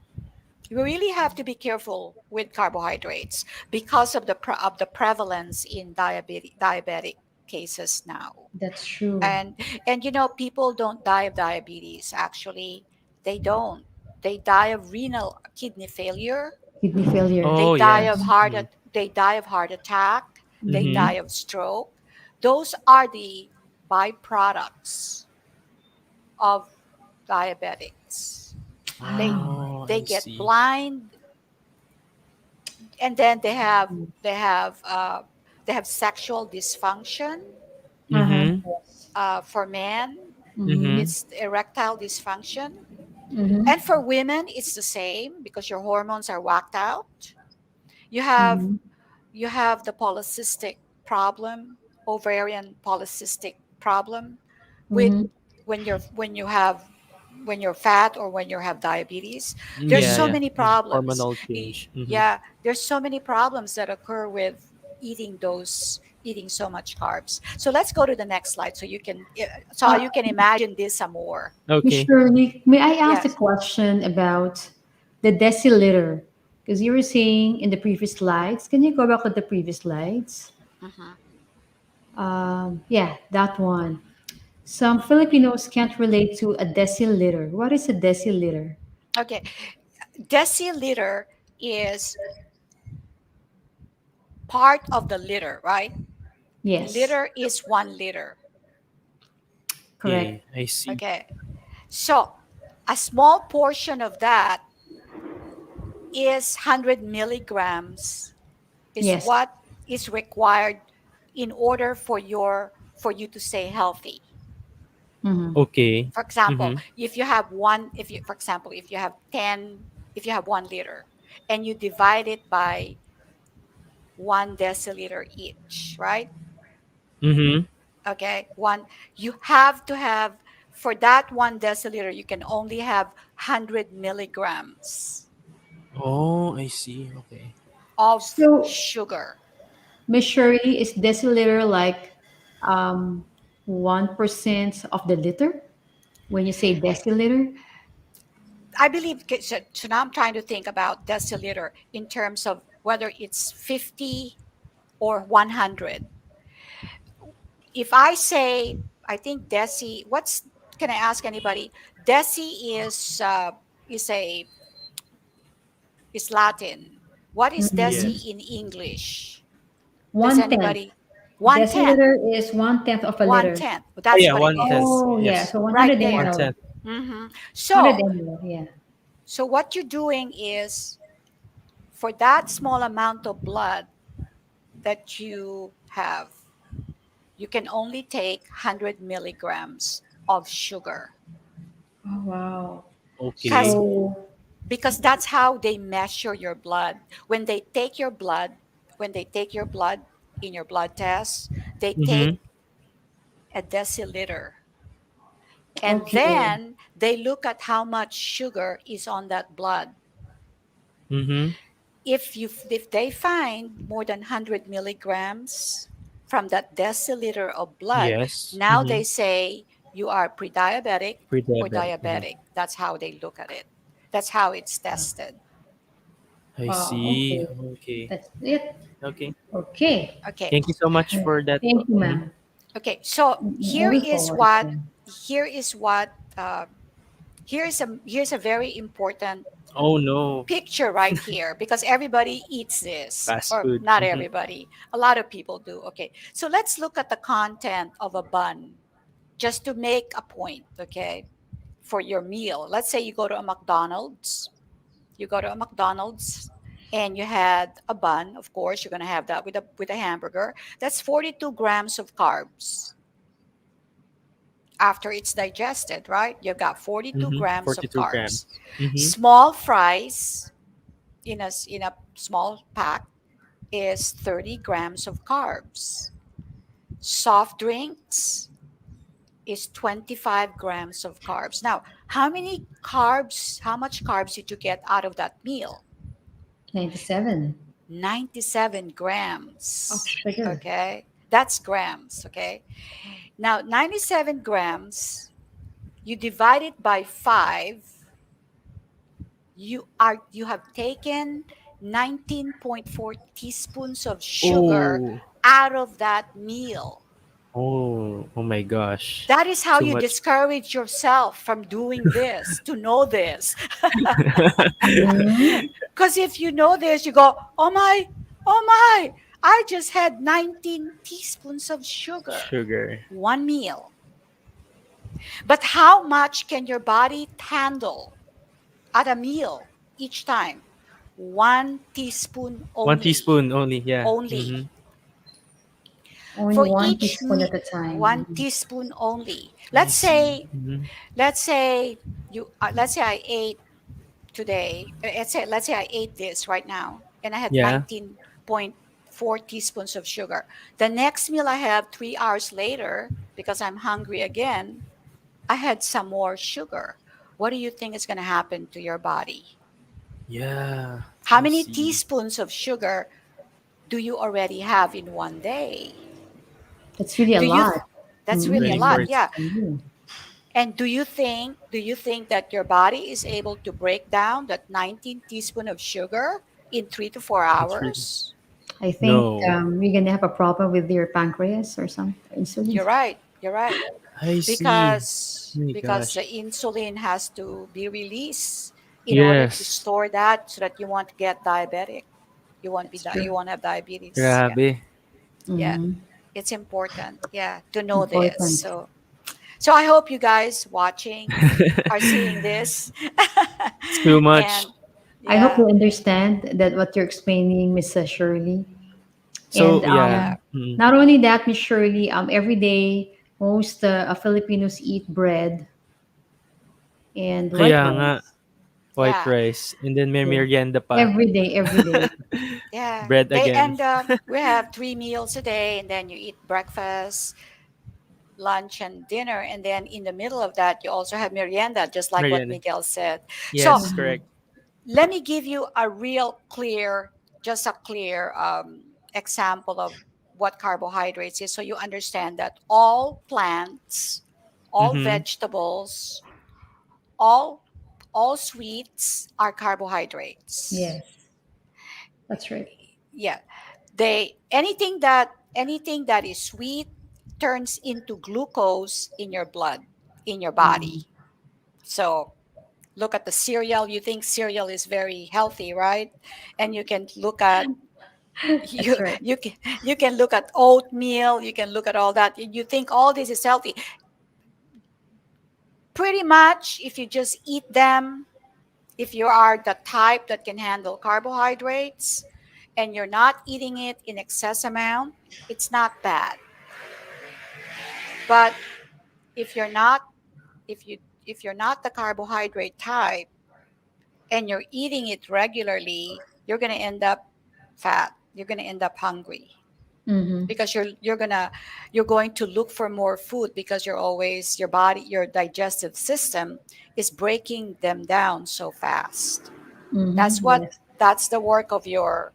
you really have to be careful with carbohydrates because of of the prevalence in diabetic cases now.
That's true.
And people don't die of diabetes. Actually, they don't. They die of renal kidney failure.
Kidney failure.
Oh, yes. Mm.
They die of heart attack. They
Mm-hmm.
die
Mhm.
of stroke. Those are the byproducts of diabetics. They
Ah.
Oh,
they
I
get
see.
blind, and then they have sexual dysfunction.
Uh-huh.
Mhm.
Yes.
For men,
Mm-hmm.
Mhm.
it's erectile dysfunction, and
Mm-hmm.
for women, it's the same because your hormones are whacked out. You have
Mm-hmm.
you have the polycystic problem, ovarian polycystic problem, with
Mm-hmm.
when you're fat or when you have diabetes. There's
Yeah,
so
Mm-hmm.
yeah.
many
Yeah.
problems.
Hormonal change. Mhm.
Yeah, there's so many problems that occur with eating so much carbs. So let's go to the next slide so
Uh,
you can imagine this some more.
Miss
Okay.
Shirley, may I ask a
Yes.
question about the deciliter? Because you were saying in the previous slides, can you go back to the previous slides?
Mhm.
Yeah, that one. Some Filipinos can't relate to a deciliter. What is a deciliter?
Okay. Deciliter is part of the liter, right?
Yes,
Liter is 1 liter.
Yeah, yeah.
correct.
I see.
Okay. So a small portion of that is 100 milligrams is
Yes.
what is required in order for you to stay healthy.
Mm-hmm.
Okay.
For example,
Mhm.
for example, if you have 1 liter and you divide it by 1 deciliter each, right?
Mhm.
Okay, you have to have for that 1 deciliter, you can only have 100 milligrams
Oh, I see. Okay.
of
So,
sugar.
Miss Shirley, is deciliter like 1% of the liter when you say deciliter?
I believe, so now I'm trying to think about deciliter in terms of whether it's 50 or 100. If I say, I think can I ask anybody? Deci is a, is Latin. What is
Mhm.
deci
Yes.
in English? Does
1/10.
anybody? One tenth.
Deciliter is 1/10 of a
One
liter.
tenth.
Oh
That's
yeah,
what it
1/10.
is.
Oh, yeah.
Yes.
So
Right
100
there.
ml.
1/10.
hmm
100
So,
ml, yeah.
so what you're doing is, for that small amount of blood that you have, you can only take 100 milligrams of sugar,
Oh, wow.
because
Okay.
So,
that's how they measure your blood. When they take your blood, when they take your blood in your blood test, they take
Mhm.
a deciliter, and
okay.
then they look at how much sugar is on that blood.
Mhm.
If they find more than 100 milligrams from that deciliter of blood,
Yes.
now they
Mhm.
say you are pre-diabetic or
Pre-diabetic. Mhm.
diabetic. That's how they look at it. That's how it's tested.
I
Wow,
see.
okay.
Okay.
That's it.
Okay.
Okay.
Okay.
Thank you so much for that.
Thank you,
Mhm.
ma'am.
Okay. So
Moving forward. Yeah.
here is what here's a very important
Oh no.
picture right here, because everybody eats this,
Fast
or
food.
not
Mhm.
everybody, a lot of people do. Okay, so let's look at the content of a bun, just to make a point. Okay, for your meal, let's say you go to a McDonald's, and you had a bun. Of course you're going to have that with a hamburger. That's 42 grams of carbs after it's digested, right? You've got 42
Mhm.
grams of
42
carbs.
grams. Mhm.
Small fries in a small pack is 30 grams of carbs. Soft drinks is 25 grams of carbs. Now, how much carbs did you get out of that meal?
97
97
of
grams.
sugar.
Okay. That's grams. Okay. Now, 97 grams, you divide it by five, you have taken 19.4 teaspoons of sugar
Oh.
out of that meal.
Oh. Oh my gosh.
That is how
Too
you
much.
discourage yourself from doing this, to know this.
Mhm.
Because if you know this, you go, oh my, I just had 19 teaspoons of sugar,
Sugar.
one meal. But how much can your body handle at a meal each time? 1 teaspoon
One
only.
teaspoon only. Yeah.
Only.
Mhm.
Only
For
one
each
teaspoon at a
one
time.
teaspoon only.
I see. Mhm.
Let's say let's say I ate today. Let's say I ate this right now, and I had
Yeah.
19.4 teaspoons of sugar. The next meal I have 3 hours later, because I'm hungry again, I had some more sugar. What do you think is going to happen to your body?
Yeah.
How
I
many
see.
teaspoons of sugar do you already have in one day?
That's really a
Do you
lot.
th- that's really a
Very
lot,
Mm-mm.
first.
yeah.
Mhm.
And do you think that your body is able to break down that 19 teaspoon of sugar in 3 to 4
It's really
hours?
I think
no.
you're gonna have a problem with your pancreas or some insulin.
You're right. You're right.
I see.
Because
Oh my
the
gosh.
insulin has to be released in order to
Yes.
store that, so that you won't get diabetic.
That's true.
You won't have diabetes. Yeah.
Grabe.
Yeah.
Mm-hmm.
It's important, yeah, to know this.
Important.
So I hope you guys watching are seeing this.
It's too much.
And
I hope you
yeah,
understand that what you're explaining, Miss Shirley. And
So yeah.
yeah,
Mm.
not only that, Miss Shirley, every day most Filipinos eat bread and white
Kaya nga.
rice.
White
yeah,
rice. And then may
Yeah.
merienda pa.
Every day.
yeah.
Bread
They
again.
and We have 3 meals a day, and then you eat breakfast, lunch, and dinner, and then in the middle of that, you also have merienda, just like what
Merienda.
Miguel said. So
Yes,
Mhm.
correct.
let me give you just a clear example of what carbohydrates is, so you understand that all plants, all
Mm-hmm.
vegetables, all all sweets are carbohydrates.
Yes, that's right.
Yeah, they anything that is sweet turns into glucose in your blood, in your
Mhm.
body. So look at the cereal. You think cereal is very healthy, right? And you can look at
That's
you
right.
you can look at oatmeal. You can look at all that. You think all this is healthy. Pretty much, if you just eat them, if you are the type that can handle carbohydrates and you're not eating it in excess amount, it's not bad. But if you're not if you if you're not the carbohydrate type and you're eating it regularly, you're going to end up fat. You're going to end up hungry
Mm-hmm.
because you're going to look for more food because your digestive system is breaking them down so fast. That's
Mm-hmm.
what
Yes.
that's the work of your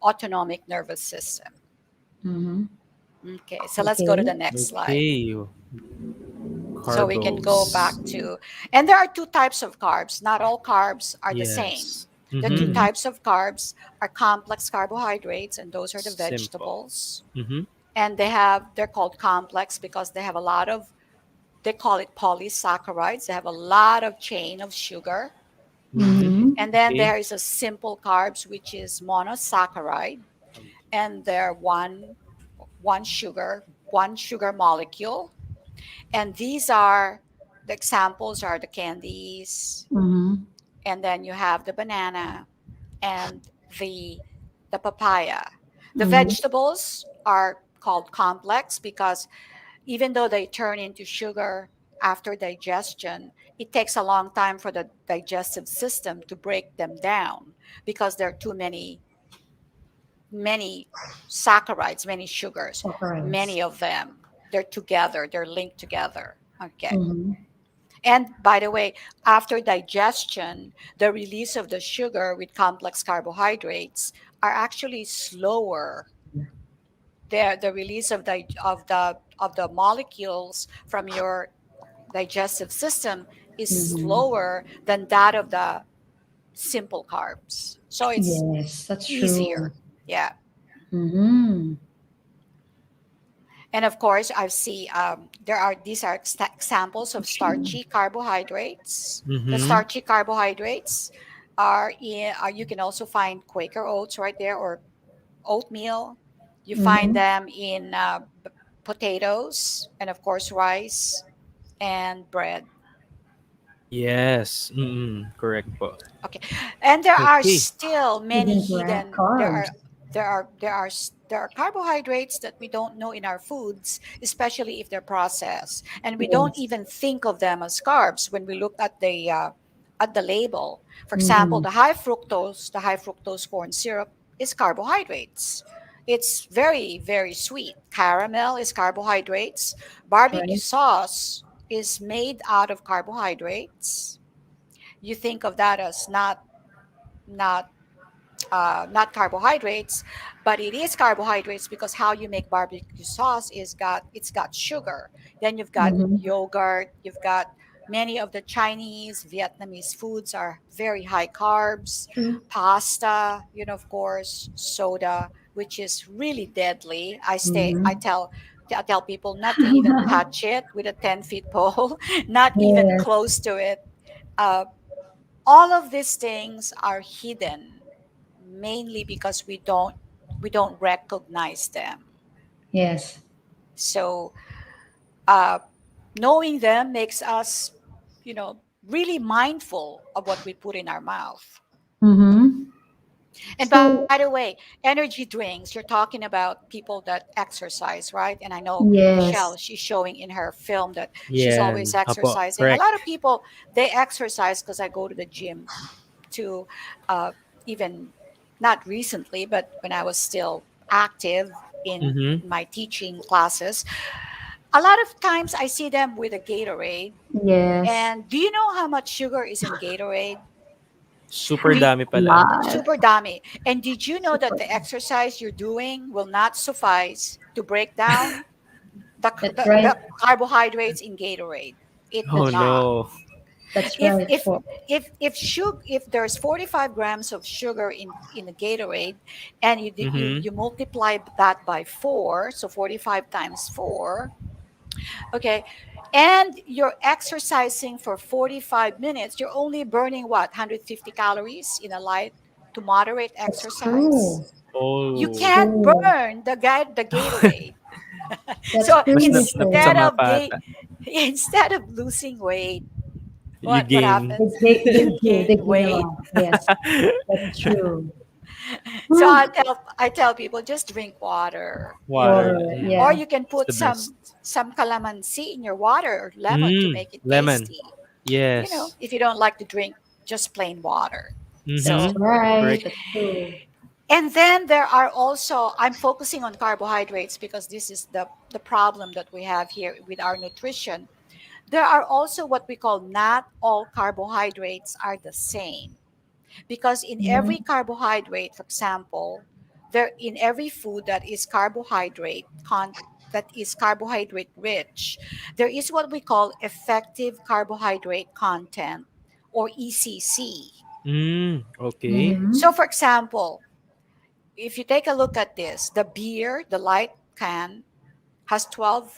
autonomic nervous system.
Mm-hmm.
Okay, so let's go to
Okay.
the next slide.
Okay.
So we can go
Carbos.
back to, and there are two types of carbs. Not all carbs are the same.
Yes.
The two
Mm-hmm.
Mm-hmm.
types of carbs are complex carbohydrates, and those are the
Simple.
vegetables.
Mm-hmm.
And they're called complex because they have a lot of, they call it polysaccharides. They have a lot of chain of sugar.
Mm-hmm.
And then
Okay.
there is a simple carbs, which is monosaccharide, and they're one sugar molecule. And these are the examples are the candies,
Mm-hmm.
and then you have the banana and the the papaya. The
Mm-hmm.
vegetables are called complex because even though they turn into sugar after digestion, it takes a long time for the digestive system to break them down because there are too many saccharides, many sugars,
Saccharides.
many of them. They're together, they're linked together. Okay.
Mm-hmm.
And by the way, after digestion, the release of the sugar with complex carbohydrates are actually slower. The release of the molecules from your digestive system is
Mm-hmm.
slower than that of the simple carbs. So it's
Yes, that's true.
easier. Yeah.
Mm-hmm.
And of course, I see these are examples of starchy carbohydrates. The
Mm-hmm.
starchy carbohydrates you can also find Quaker oats right there, or oatmeal. You find
Mm-hmm.
them in potatoes, and of course rice and bread.
Yes. Mm-mm. Correct po.
Okay, and there are
Okay.
still many
Hidden
hidden. There
carbs.
are there are carbohydrates that we don't know in our foods, especially if they're processed, and we don't
Yes.
even think of them as carbs when we look at the label. For example,
Mm-hmm.
the high fructose corn syrup is carbohydrates. It's very very sweet. Caramel is carbohydrates. Barbecue
Right.
sauce is made out of carbohydrates. You think of that as not not carbohydrates, but it is carbohydrates because how you make barbecue sauce it's got sugar. Then you've got
Mm-hmm.
yogurt, you've got many of the Chinese, Vietnamese foods are very high carbs.
True.
Pasta, of course, soda, which is really deadly.
Mm-hmm.
I tell people not to even touch it with a 10 feet pole, not even
Yes.
close to it. Uh, all of these things are hidden mainly because we don't recognize them.
Yes.
So uh, knowing them makes us really mindful of what we put in our mouth.
Mm-hmm.
And by the
So
way, energy drinks, you're talking about people that exercise, right? And I know Michelle,
yes.
she's showing in her film that she's
Yeah.
always
Apo.
exercising. A
Correct.
lot of people, they exercise because I go to the gym to even not recently, but when I was still active in
Mm-hmm.
my teaching classes, a lot of times I see them with a Gatorade.
Yes.
And do you know how much sugar is in Gatorade?
Super
Did,
dami pala.
Lot.
super dummy. And did you know that
Super.
the exercise you're doing will not suffice to break down
That's right.
the carbohydrates in Gatorade? It will
Oh
not.
no.
That's
if
right.
if if there's 45 grams of sugar in a Gatorade, and
Mm-hmm.
you multiply that by 4, so 45 times 4, okay, and you're exercising for 45 minutes, you're only burning what, 150 calories in a light to moderate
That's
exercise.
true.
You
That's
Oh.
can't
true.
burn the Gatorade.
That's
So
true, Michelle.
Napasama pa ata.
instead of losing weight,
You
what
gain.
happens?
They
You
do. They
gain
gain a
weight.
lot. Yes, that's true.
So
Huh.
I tell people, just drink water,
Water.
or
Yeah.
you can
It's
put
the best.
some calamansi in your water or lemon to make it
Lemon.
tasty.
Yes.
If you don't like to drink just plain water.
That's
So,
Mm-hmm.
right.
Correct.
That's true.
and then there are also, I'm focusing on carbohydrates because this is the problem that we have here with our nutrition. There are also what we call, not all carbohydrates are the same, because in every
Mhm.
carbohydrate, for example, there in every food that is carbohydrate rich, there is what we call effective carbohydrate content, or ECC.
Okay.
So
Mhm.
for example, if you take a look at this, the beer, the light can, has 12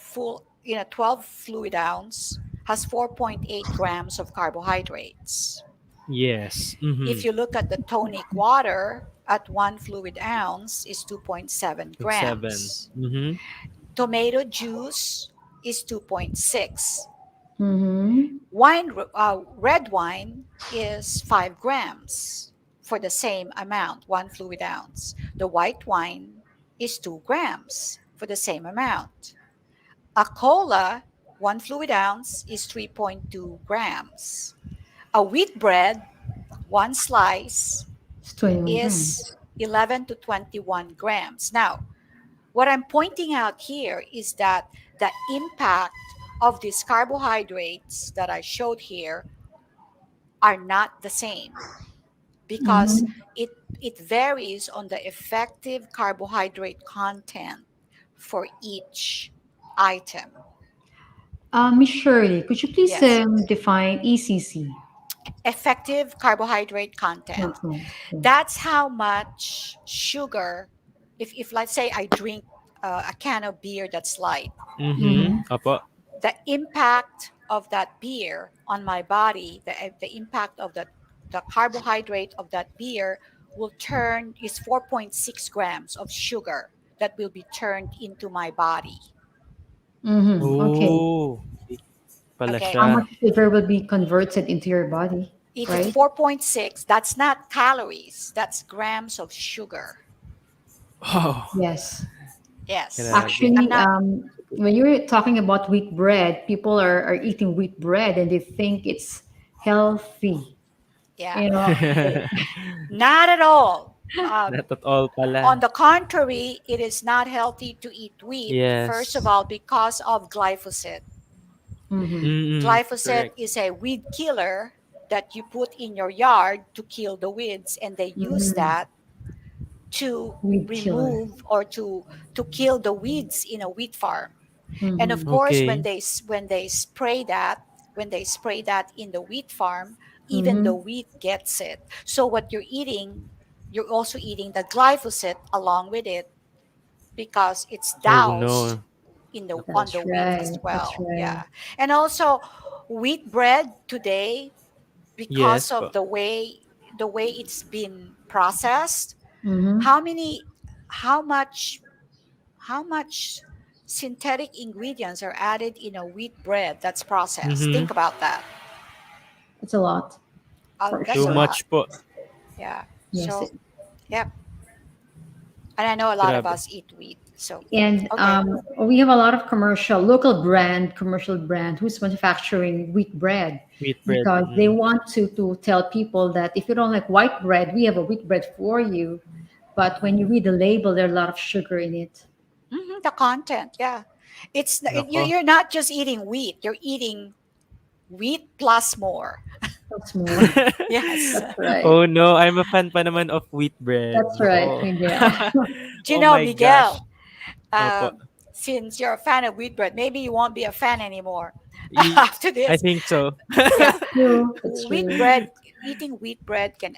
fluid ounce, has 4.8 grams of carbohydrates.
Yes. Mm-hmm.
If you look at the tonic water, at 1 fluid ounce is 2.7
Point 7.
grams.
Mm-hmm.
Tomato juice is 2.6.
Mhm.
Red wine is 5 grams for the same amount, 1 fluid ounce. The white wine is 2 grams for the same amount. A cola, 1 fluid ounce, is 3.2 grams. A wheat bread, one slice,
It's 21
is
grams.
11 to 21 grams. Now, what I'm pointing out here is that the impact of these carbohydrates that I showed here are not the same, because
Mhm.
it varies on the effective carbohydrate content for each item.
Miss Shirley, could you please
Yes.
define ECC
Effective carbohydrate content.
content? Yeah.
That's how much sugar, if let's say I drink a can of beer that's light,
Mm-hmm.
Mhm.
Apo.
the impact of that beer on my body, the impact of the carbohydrate of that beer will turn is 4.6 grams of sugar that will be turned into my body.
Mhm. Okay.
Oh. Pala
Okay.
How
siya.
much sugar will be converted into your body,
If it's
right?
4.6, that's not calories, that's grams of sugar.
Oh.
Yes.
Yes.
Grabe.
I'm
Actually,
not,
when you're talking about wheat bread, people are eating wheat bread and they think it's healthy.
yeah,
You know,
not at all.
Not at all
On
pala.
the contrary, it is not healthy to eat wheat, first of
Yes.
all, because of glyphosate.
mm-hmm.
Mm-mm.
Glyphosate
Correct.
is a weed killer that you put in your yard to kill the weeds, and they use
Mm-hmm.
that to
Weed killer.
remove or to kill the weeds in a wheat farm. And of
Mm-hmm.
course,
Okay.
when they spray that in the wheat farm, even the
Mm-hmm.
wheat gets it. So what you're eating, you're also eating the glyphosate along with it, because it's
Oh
doused
no.
in the on
That's
the wheat as
right. That's
well.
right.
Yeah. And also, wheat bread today, because
Yes
of
po.
the way it's been processed,
Mm-hmm.
how many how much how much synthetic ingredients are added in a wheat bread that's processed?
Mm-hmm.
Think about that.
It's a lot for
That's
Too
a
sure.
lot.
much po.
Yeah.
Yes.
So, yep. And I know a lot of
Grabe.
us eat wheat. So,
And
okay.
we have a lot of commercial brand who's manufacturing wheat bread
Wheat bread.
because they
Mm.
want to tell people that if you don't like white bread, we have a wheat bread for you. But when you read the label, there's a lot of sugar in it.
The content, yeah.
Nako.
You're not just eating wheat, you're eating wheat plus more.
That's more.
Yes.
That's right.
Oh no, I'm a fan pa naman of wheat bread.
That's right,
Nako.
Miguel.
Do you
Oh
know,
my gosh.
Miguel?
Opo.
Since you're a fan of wheat bread, maybe you won't be a fan anymore.
Y-
after
I
this.
think so.
Yeah,
True. That's
wheat
true.
bread, eating wheat bread can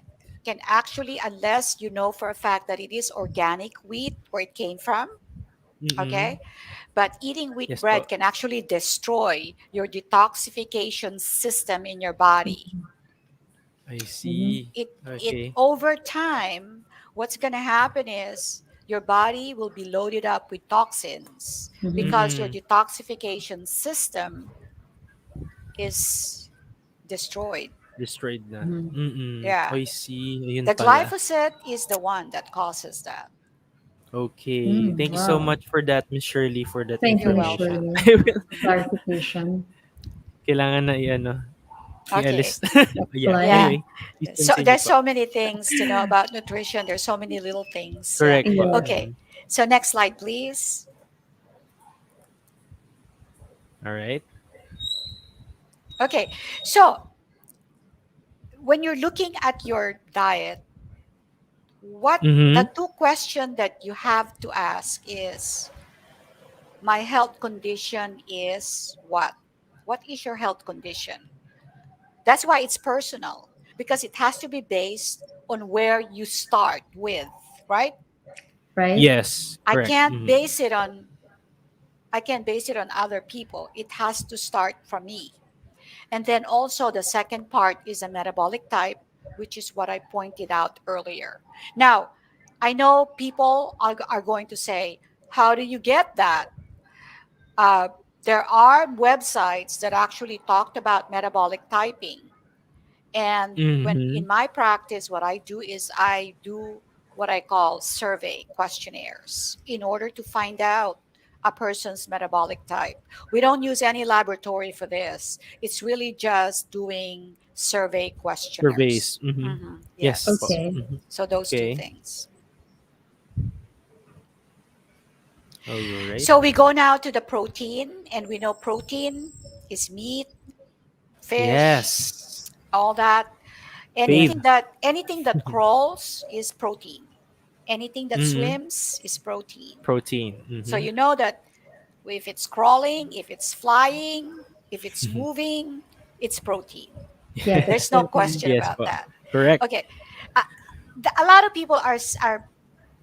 actually, unless you know for a fact that it is organic wheat where it came from,
Mm-mm.
okay? But eating wheat
Yes
bread
po.
can actually destroy your detoxification system in your body.
I
Mm-hmm.
see.
It
Okay.
over time, what's going to happen is your body will be loaded up with toxins
Mm-hmm.
because your
Mm-mm.
detoxification system is destroyed.
Destroyed na.
Mm-hmm.
Mm-mm.
Yeah.
I see. Ayun
The
pala.
glyphosate is the one that causes that.
Okay.
Mm,
Thank you so
wow.
much for that, Miss Shirley, for that
Thank you,
You're
Miss
information.
welcome.
Shirley.
I will,
Clarification.
kailangan na i-ano,
Okay.
i-alis. Yeah.
Yeah.
Apply.
Anyway, please
So
continue
there's
po.
so many things to know about nutrition. There's so many little things. Yeah.
Correct po.
Yes.
Okay.
Mhm.
So next slide, please.
All right.
Okay. So when you're looking at your diet, what the
Mm-hmm.
two questions that you have to ask is, my health condition is what? What is your health condition? That's why it's personal, because it has to be based on where you start with, right?
Right?
Yes.
I
Correct.
can't
Mm-hmm.
base it on I can't base it on other people. It has to start from me. And then also the second part is a metabolic type, which is what I pointed out earlier. Now, I know people are going to say, how do you get that? Uh, there are websites that actually talked about metabolic typing. And when
Mm-hmm.
in my practice, what I do is I do what I call survey questionnaires in order to find out a person's metabolic type. We don't use any laboratory for this. It's really just doing survey questionnaires.
Surveys. Mm-hmm. Yes po.
Yes.
Okay.
Mm-hmm.
So those two
Okay.
things.
All right.
So we go now to the protein, and we know protein is meat, fish,
Yes.
all that.
Fave.
Anything that crawls is protein. Anything that
Mm-hmm.
swims is protein.
Protein.
So
Mm-hmm.
you know that if it's crawling, if it's flying, if it's moving, it's protein.
Yes, it's
There's no
protein.
question
Yes
about
po.
that.
Correct.
Okay. Uh, a lot of people are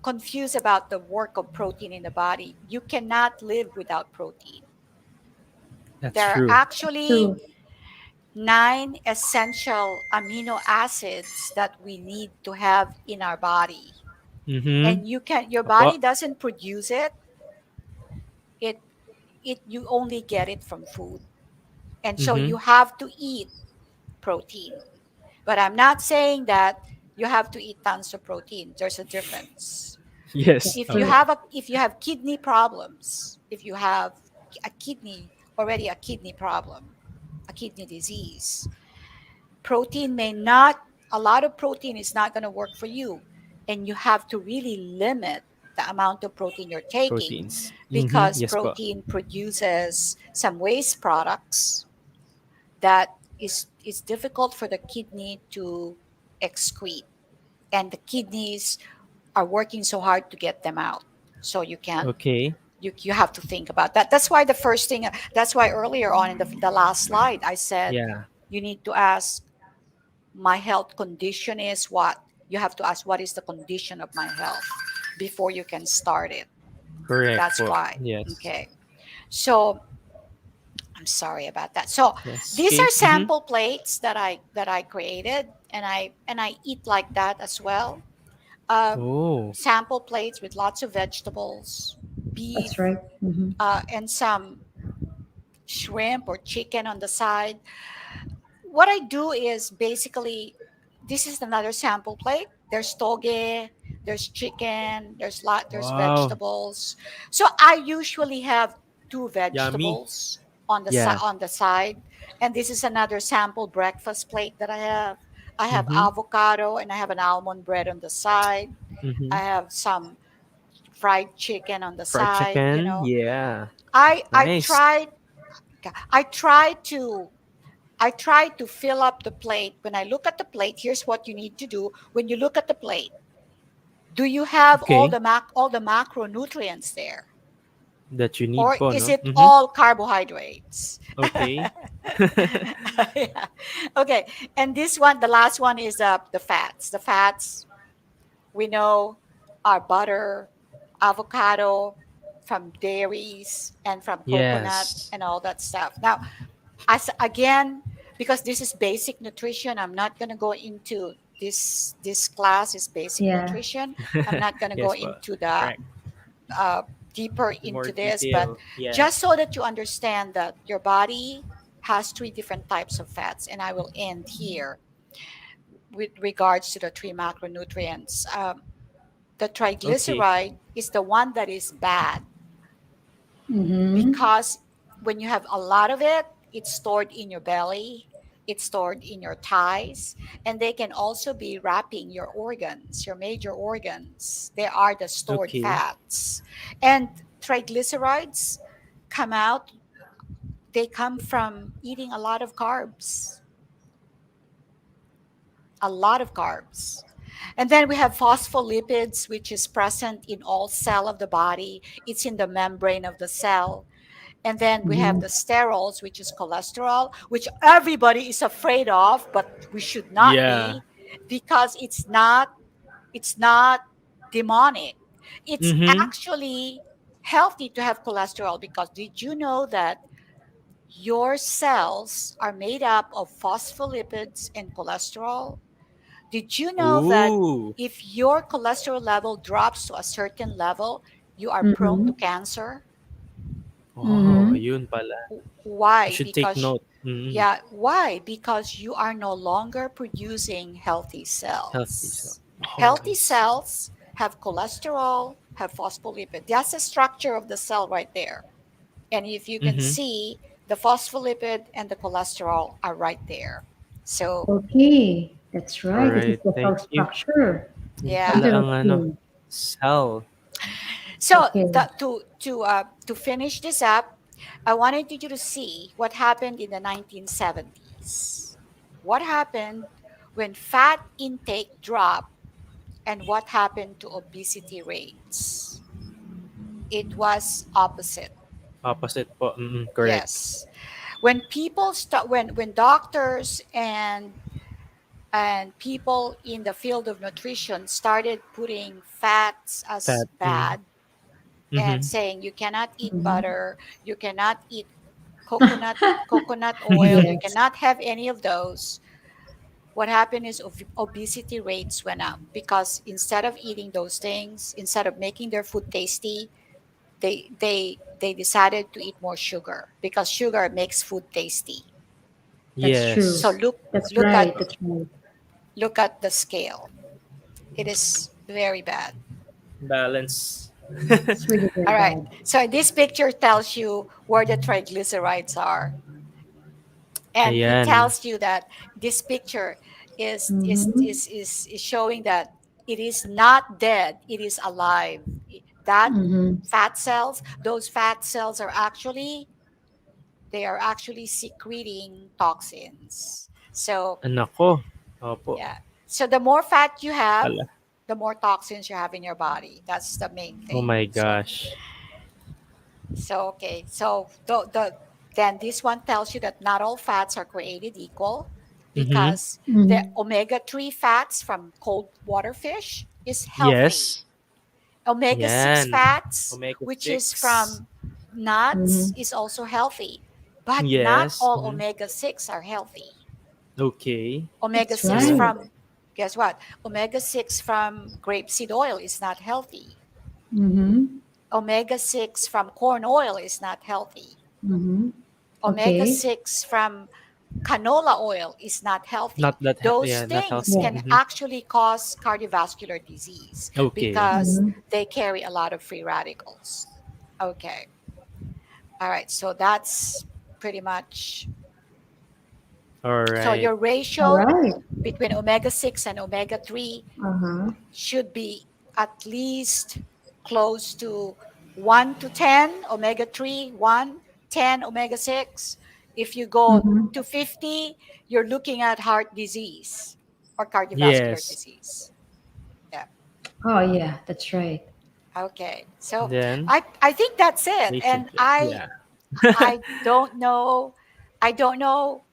confused about the work of protein in the body. You cannot live without protein.
That's
There are
true.
actually
True.
9 essential amino acids that we need to have in our body.
Mm-hmm.
And your
Apo.
body doesn't produce it. It you only get it from food. And so
Mm-hmm.
you have to eat protein. But I'm not saying that you have to eat tons of protein. There's a difference.
Yes.
If you
True.
Apo.
have kidney problems, if you have a kidney already a kidney problem, a kidney disease, protein may not a lot of protein is not going to work for you, and you have to really limit the amount of protein you're taking,
Proteins. Mm-hmm.
because
Yes po.
protein produces some waste products that is difficult for the kidney to excrete, and the kidneys are working so hard to get them out. So you can't
Okay.
you have to think about that. That's why the first thing that's why earlier on in the last slide I said
Yeah.
you need to ask, my health condition is what? You have to ask, what is the condition of my health before you can start it.
Correct
That's
po.
why.
Yes.
Okay. So I'm sorry about that. So
Yes.
these
Okay.
are
Mm-hmm.
sample plates that I created, and I eat like that as well. Uh,
Oh.
Sample plates with lots of vegetables,
That's
beef,
right. Mm-hmm.
and some shrimp or chicken on the side. What I do is basically, this is another sample plate. There's toge, there's chicken, there's
Wow.
vegetables. So I usually have two
Yummy.
vegetables
Yeah.
on the side, and this is another sample breakfast plate that I have. I have
Mm-hmm.
avocado and I have an almond bread on the side.
Mm-hmm.
I have some fried chicken on the
Fried
side.
chicken. Yeah.
I
Nice.
tried I try to I try to fill up the plate. When I look at the plate, here's what you need to do. When you look at the plate, do you have
Okay.
all the macronutrients there?
That you need
Or
po,
is
no?
it all carbohydrates?
Okay.
Yeah. Okay. And this one, the last one is the fats. The fats we know are butter, avocado, from dairies, and from coconut
Yes.
and all that stuff. Now, as again, because this is basic nutrition, I'm not going to go into this class is basic
Yeah.
nutrition. I'm not going to go
Yes po.
into the
Correct.
uh, deeper
More
into this, but
detail. Yeah.
just so that you understand that your body has three different types of fats, and I will end here with regards to the three macronutrients. The
Okay.
triglyceride is the one that is bad
Mm-hmm.
because when you have a lot of it, it's stored in your belly, it's stored in your thighs, and they can also be wrapping your organs, your major organs. They are the stored
Okay.
fats. And triglycerides come out, they come from eating a lot of carbs, a lot of carbs. And then we have phospholipids, which is present in all cell of the body. It's in the membrane of the cell. And then we have
Mm-hmm.
the sterols, which is cholesterol, which everybody is afraid of, but we should not
Yeah.
be because it's not demonic. It's
Mm-hmm.
actually healthy to have cholesterol because did you know that your cells are made up of phospholipids and cholesterol? Did you know that
Ooh.
if your cholesterol level drops to a certain level, you are prone
Mm-hmm.
to cancer?
Oh,
Mm-hmm.
ayun pala. I
Why?
should take
Because
note. Mm-hmm.
yeah, why? Because you are no longer producing healthy
Healthy. So.
cells.
Oh, I
Healthy
see.
cells have cholesterol, have phospholipid. That's the structure of the cell right there. And if you can
Mm-hmm.
see, the phospholipid and the cholesterol are right there. So,
Okay, that's
All
right. This is
right.
the
Thank
cell
you.
structure.
Yun
yeah.
pala ang ano,
Interesting.
cell.
So
Okay.
to finish this up, I wanted you to see what happened in the 1970s. What happened when fat intake dropped and what happened to obesity rates? It was opposite.
Opposite po. Mm-mm, correct.
Yes. When people start when doctors and people in the field of nutrition started putting fats as
Fat. Mm.
bad and
Mm-hmm.
saying you cannot eat
Mm-hmm.
butter, you cannot eat coconut oil, you
Yes,
cannot have any of those. What happened is obesity rates went up because instead of eating those things, instead of making their food tasty, they decided to eat more sugar because sugar makes food tasty.
that's true.
So
Yes.
That's
look at
right. That's right.
look at the scale. It is very bad.
Balance.
It's really very
All right.
bad.
So this picture tells you where the triglycerides are. And it
Ayan.
tells you that this picture is is
Mm-hmm.
is is, is showing that it is not dead, it is alive. That
Mm-hmm.
fat cells, those fat cells are actually they are actually secreting toxins. So
Nako. Opo.
yeah, so the more fat you have,
Pala.
the more toxins you have in your body. That's the main
Oh
thing.
my
So
gosh.
okay, so then this one tells you that not all fats are created equal
Mm-hmm.
because the
Mm-hmm.
omega-3 fats from cold water fish is healthy.
Yes.
Omega-6
Yan.
fats,
Omega
which is
6.
from nuts,
Mm-hmm.
is also healthy. But not
Yes.
all
Mm-hmm.
omega-6 are healthy.
Okay.
That's
Omega-6
Yun.
right.
from, guess what? Omega-6 from grapeseed oil is not healthy.
Mm-hmm.
Omega-6 from corn oil is not healthy.
Mm-hmm. Okay.
Omega-6 from canola oil is not healthy.
Not that,
Those
yeah, not
things
healthy.
Yeah.
can
Mm-hmm.
actually cause cardiovascular disease
Okay.
because
Mm-hmm.
they carry a lot of free radicals. Okay. All right. So that's pretty much.
All
So
right.
your
All
ratio
right.
between omega-6 and omega-3
Uh-huh.
should be at least close to 1 to 10 omega-3, 1, 10 omega-6. If you go
Mm-hmm.
to 50, you're looking at heart disease or cardiovascular
Yes.
disease. Yeah.
Oh yeah, that's right.
Okay. So
Then
I think that's it. And
relationship. Yeah.
I don't know, I don't know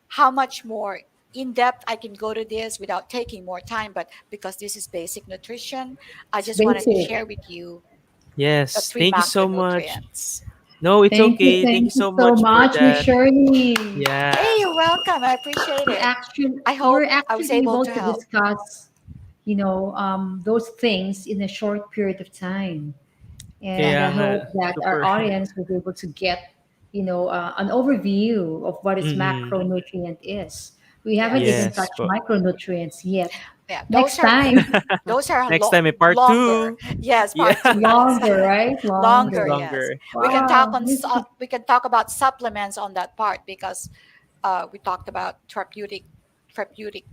how much more in depth I can go to this without taking more time, but because this is basic nutrition, I
It's
just wanted to
basic.
share with you the
Yes.
three
Thank you so much.
macronutrients.
No, it's okay. Thank you
Thank you
so
so
much for
much, Miss
that.
Shirley.
Yeah.
Hey, you're welcome. I appreciate
We
it.
actually
I
we're
hope I was
actually
able
able
to
to
help.
discuss, those things in a short period of time. And
Kaya
I
nga,
hope that our
super.
audience will be able to get, an overview of what is
Mm-mm.
macronutrient is. We haven't
Yes.
even
Yes
touched
po.
micronutrients yet.
Yeah,
Next time,
those are
Next time, may part
longer.
two.
Yes,
Yeah.
part two. Yes,
longer, right?
It's
longer.
Longer.
Yes,
longer.
we can talk
Wow,
on we can talk about supplements on that part because we talked about therapeutic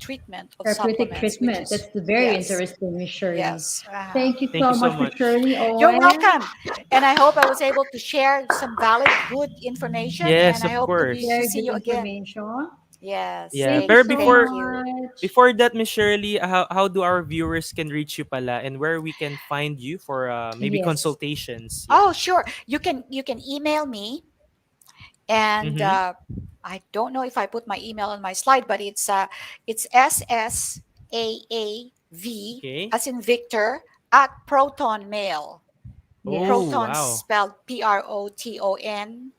treatment of
therapeutic
supplements, which
treatment.
is
That's very
yes,
interesting, Miss Shirley.
yes.
Thank you
Thank
so
you so
much for
much.
Shirley
You're
Owen.
welcome, and I hope I was able to share some valid, good information, and
Yes,
I
of
hope to
Very
course.
see
good
you again.
information.
Yes,
Yeah.
Thank you
Pero
so
thank
before
you.
much.
before that, Miss Shirley, how do our viewers can reach you pala and where we can find you for maybe
Yes.
consultations? Yeah.
Oh, sure. You can email me, and
Mm-hmm.
I don't know if I put my email on my slide, but it's SSAAV
Okay.
as in Victor at Proton Mail.
Oh,
Yes.
Proton
wow.
spelled Proton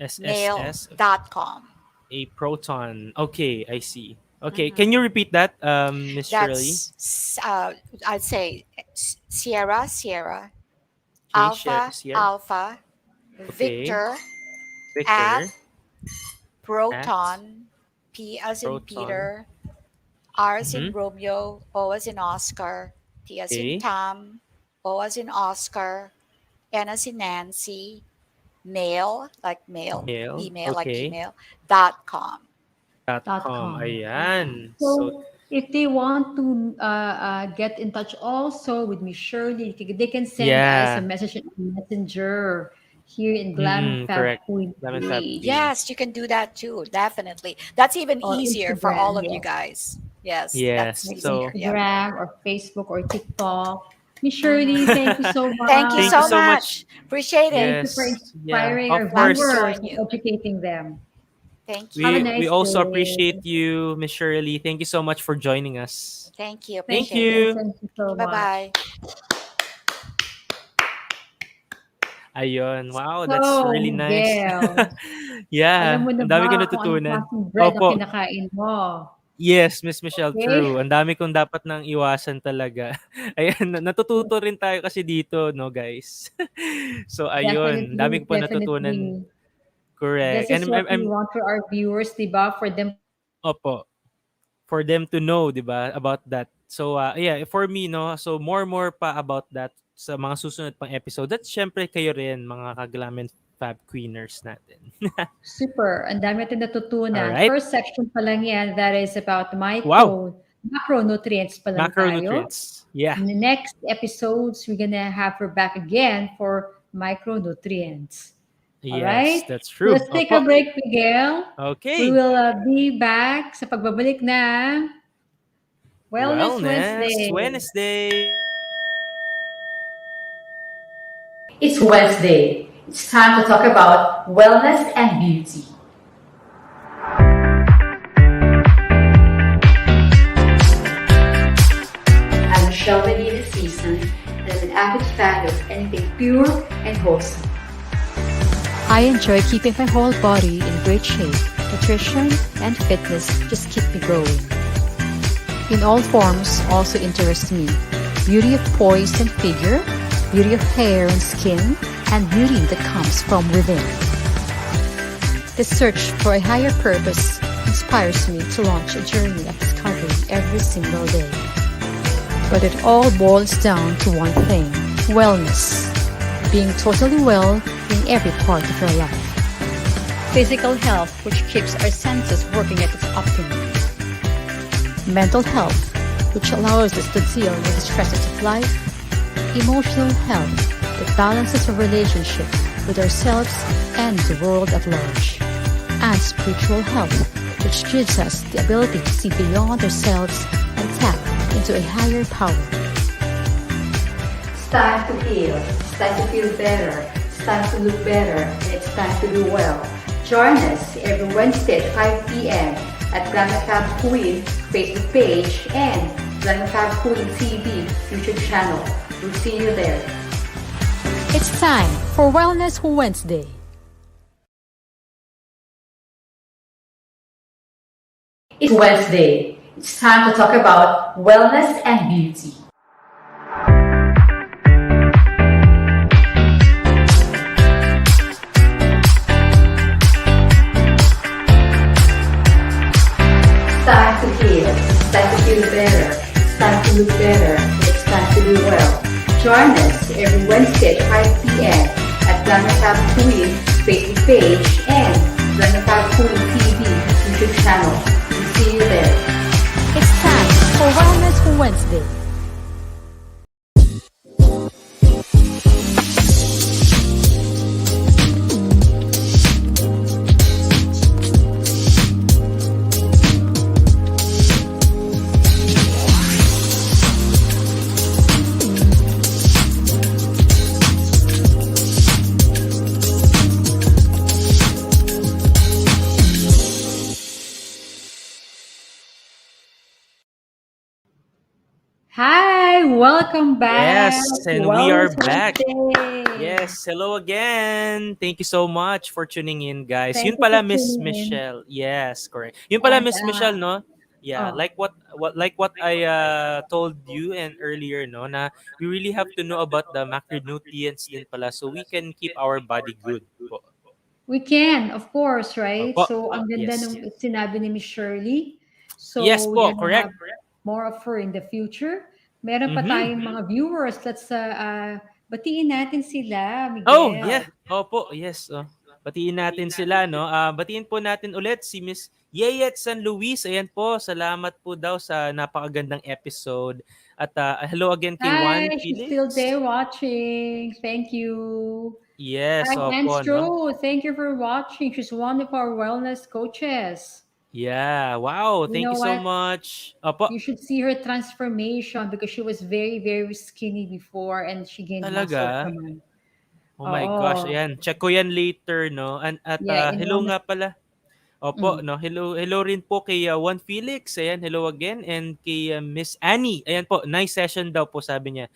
SSS.
mail.com.
A proton. Okay, I see. Okay, can
Mhm.
you repeat that, Miss Shirley?
That's I'd say Sierra Sierra
Okay,
Alpha
Sierra.
Alpha
Okay,
Victor at
Victor at
Proton, P as in
proton.
Peter, R as in
Mm-hmm.
Romeo, O as in Oscar, T as in
Okay,
Tom, O as in Oscar, N as in Nancy, mail like mail,
mail.
email like
Okay,
email.com.
dot
Dot
com.
com.
Mm-hmm.
Ayan. So,
So if they want to get in touch also with Miss Shirley, they can send us a
yeah.
message in Messenger here in Glam and
Mm-mm,
Fab
correct.
Queen
Lemon Fab Queen.
page
Yes, you can do that too. Definitely. That's even
or
easier for all
Instagram.
of you
Yes.
guys. Yes, that's
Yes.
Like
easier.
So,
Yep.
Instagram or Facebook or TikTok. Miss Shirley,
Hmm.
thank you so
Thank you
thank you
so
much.
so much.
much. Appreciate it.
Thank you for
Yes. Yeah.
inspiring
Of
our
Glad to
course,
viewers
join
and
you.
educating them.
Thank
Have a
you.
we
nice
also
day.
appreciate you, Miss Shirley. Thank you so much for joining us.
Thank you.
Thank
Appreciate it.
you.
Thank you so
Bye
much.
bye.
Ayun, wow, that's
So,
really nice.
Miguel, alam
Yeah,
mo na
ang
ba
dami ko
kung anong
natutunan.
klaseng bread ang
Opo,
kinakain mo?
yes, Miss Michelle,
Okay?
true. Ang dami kong dapat nang iwasan talaga. Ayan, natututo rin tayo kasi dito, no, guys. So, ayun, dami
Definitely,
ko pa natutunan.
definitely. This
Correct.
is
And
what we
I'm
want for our viewers, di ba? For them.
opo, for them to know, 'di ba, about that. So, yeah, for me, no, so more pa about that sa mga susunod pang episode. That's syempre kayo rin, mga ka-Glam and Fab Queeners natin.
Super. Ang dami natin
All
natutunan.
right.
First section pa lang yan, that is about
Wow,
macronutrients pa lang tayo.
macronutrients. Yeah.
In the next episodes, we're gonna have her back again for micronutrients. All
Yes,
right?
that's
So
true.
let's take a
Opo.
break, Miguel. We
Okay.
will be back sa pagbabalik na Wellness
Wellness
Wednesday.
Wednesday.
It's Wednesday. It's time to talk about wellness and beauty. I'm Michelle Medina Sison, and I'm an avid fan of anything pure and wholesome. I enjoy keeping my whole body in great shape. Nutrition and fitness just keep me going. In all forms also interest me. Beauty of poise and figure, beauty of hair and skin, and beauty that comes from within. The search for a higher purpose inspires me to launch a journey of discovery every single day. But it all boils down to one thing: wellness. Being totally well in every part of your life. Physical health, which keeps our senses working at its optimum. Mental health, which allows us to deal with the stresses of life. Emotional health, that balances our relationship with ourselves and the world at large. And spiritual health, which gives us the ability to see beyond ourselves and tap into a higher power. time to heal. It's time to feel better. It's time to look better. And it's time to do well. Join us every Wednesday at 5 p.m. at Glam and Fab Queen Facebook page and Glam and Fab Queen.TV YouTube channel. We'll see you there. It's time for Wellness Wednesday. It's Wednesday. It's time to talk about wellness and beauty. It's time to heal. It's time to feel better. It's time to look better. It's time to do well. Join us every Wednesday at 5 p.m. at Glam and Fab Queen Facebook page and Glam and Fab Queen.TV YouTube channel. We'll see you there. It's time for Wellness Wednesday. Hi, welcome back
Yes,
to
and we are
Wellness
back.
Wednesday.
Yes, hello again. Thank you so much for tuning in, guys.
Thank
Yun
you for
pala, Miss
tuning in.
Michelle. Yes, correct. Yun pala,
And
Miss Michelle, no? Yeah,
oh,
like what I told you and earlier, no, na we really have to know about the macronutrients din pala so we can keep our body good po.
we can, of course, right?
Opo.
So, ang ganda
Yes.
ng sinabi ni Miss Shirley.
Yes
So, we're
po,
gonna have
correct.
more of her in the future. Meron pa
Mhm.
tayong mga viewers. Batiin natin sila,
Oh,
Miguel.
yeah. Opo, yes. Oh. Batiin natin sila, no? Batiin po natin ulit si Miss Yeyet San Luis. Ayan po, salamat po daw sa napakagandang episode. At hello again kay Juan
Hi, she's still
Felix.
there watching. Thank you.
Yes,
Hi,
opo, no?
Anstro. Thank you for watching. She's one of our wellness coaches.
Yeah, wow.
You
Thank
know
you so
what?
much. Opo,
You should see her transformation because she was very, very skinny before and she gained muscles
talaga?
naman.
Oh my gosh,
Oo.
ayan. Check ko yan later, no? At
Yeah,
hello
enormous.
nga pala. Opo,
Mm.
no. Hello rin po kay Juan Felix. Ayan, hello again and kay Miss Annie. Ayan po, nice session daw po sabi niya.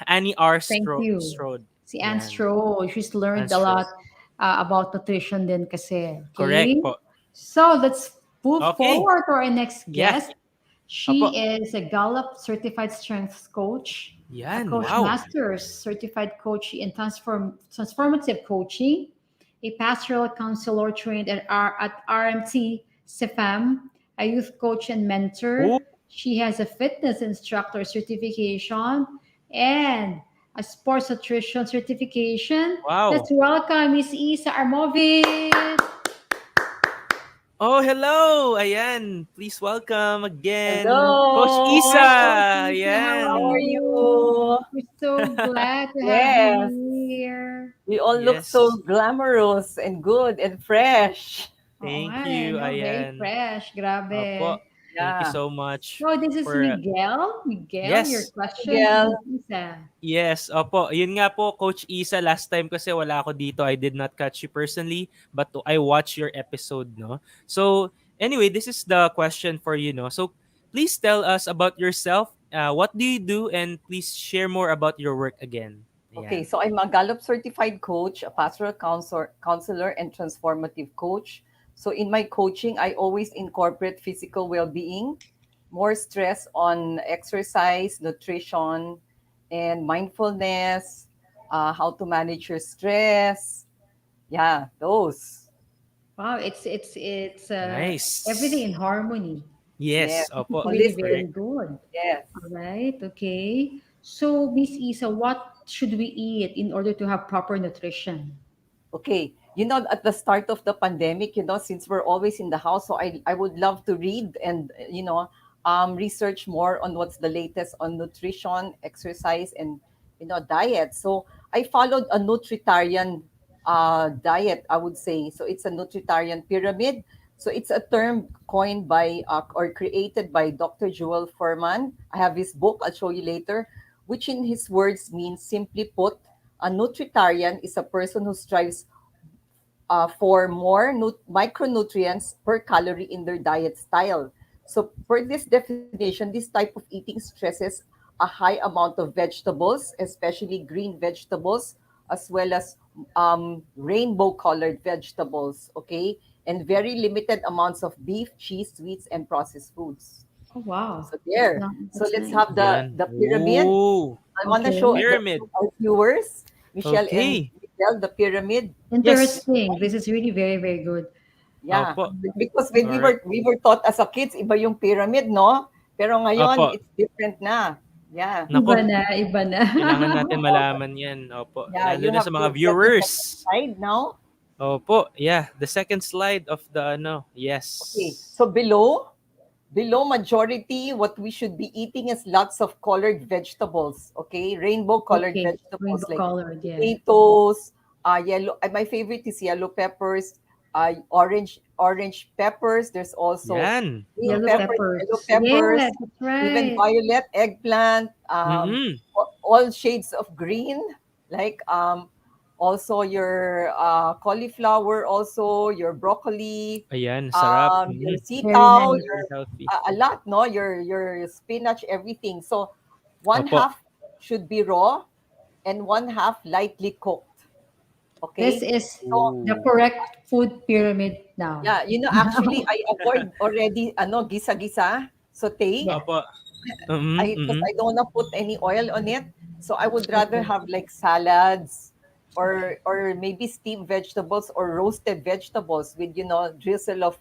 Annie R.
Thank you.
Strode.
Si
Yan,
Anstro, she's learned a
Anstro.
lot about nutrition din kasi.
Correct
Okay?
po.
So, let's move
Okay.
forward to our next
Yeah.
guest. She
Opo.
is a Gallup certified strength coach, a
Yan,
coach
wow.
master's certified coach in transformative coaching, a pastoral counselor trained at RMT CFAM, a youth coach and mentor.
Oh,
She has a fitness instructor certification and a sports nutrition certification.
wow.
Let's welcome Miss Isa Armovit.
Oh, hello. Ayan, please welcome again Coach
Hi, Coach
Isa.
Isa. How are
How are
Ayan.
you?
you?
We're so glad to have
Yes,
you here.
we all look so
Yes.
glamorous and good and fresh.
Oo nga
Thank
eh,
you.
no? Very
Ayan.
fresh. Grabe.
Opo. Thank you
Yeah.
so much
So, this is
for
Miguel. Miguel, your
yes.
question to
Miguel,
Miss Isa.
Yes, opo. Yun nga po, Coach Isa, last time kasi wala ako dito. I did not catch you personally, but I watched your episode, no? So, anyway, this is the question for you, no? So, please tell us about yourself. What do you do? And please share more about your work again.
okay,
Ayan.
so I'm a Gallup certified coach, a pastoral counselor, and transformative coach. So in my coaching, I always incorporate physical well-being, more stress on exercise, nutrition, and mindfulness, how to manage your stress. Yeah, those.
Wow, it's everything in
Nice.
harmony.
Yes,
Yes,
It's
opo.
really
That's
holistic.
very
correct.
good.
Yes.
All right, okay. So, Miss Isa, what should we eat in order to have proper nutrition?
Okay, at the start of the pandemic, since we're always in the house, so I would love to read and research more on what's the latest on nutrition, exercise, and diet. So I followed a nutritarian diet, I would say. So it's a nutritarian pyramid. So it's a term coined by or created by Dr. Joel Furman. I have his book. I'll show you later, which in his words means, simply put, a nutritarian is a person who strives for more micronutrients per calorie in their diet style. So, per this definition, this type of eating stresses a high amount of vegetables, especially green vegetables, as well as rainbow colored vegetables, okay? And very limited amounts of beef, cheese, sweets, and processed foods.
Oh, wow.
So there. So
That's
let's
nice.
have
Yan.
the pyramid.
Oh,
I want to show
Okay.
pyramid.
our viewers, Michelle and
Okay.
Miguel, the pyramid.
Yes.
Interesting. This is really very, very good.
Yeah,
Opo.
because when
All right.
we were taught as a kids, iba yung pyramid, no? Pero ngayon,
Opo.
it's different na. Yeah.
Iba
Nako,
na, iba na.
kailangan natin malaman 'yan. Opo.
Yeah,
Lalo
you
na sa
have
mga
to get the
viewers.
second slide now.
Opo. Yeah, the second slide of the ano.
Okay.
Yes.
So below majority, what we should be eating is lots of colored vegetables. Okay, rainbow colored
Okay.
vegetables
Rainbow
like
colored, yeah.
potatoes, yellow. My favorite is yellow peppers, orange peppers. There's also
Yan.
green
Yellow
Opo.
peppers, yellow
peppers.
peppers,
Yes, that's
even
right.
violet, eggplant,
Mm.
all shades of green, like also your cauliflower, also your broccoli,
Ayan, sarap.
your
Very
sitaw,
nice.
Very
your
healthy.
a lot, no, your spinach, everything. So one
Opo.
half should be raw and one half lightly cooked.
This
Okay,
is
so
the
Ooh.
correct food pyramid now.
yeah, actually I avoid already gisa-gisa, saute.
Yeah.
Opo.
I Because
Mm.
I don't want to put any oil on it. So I would rather
Okay.
have like salads or maybe steamed vegetables or roasted vegetables with drizzle of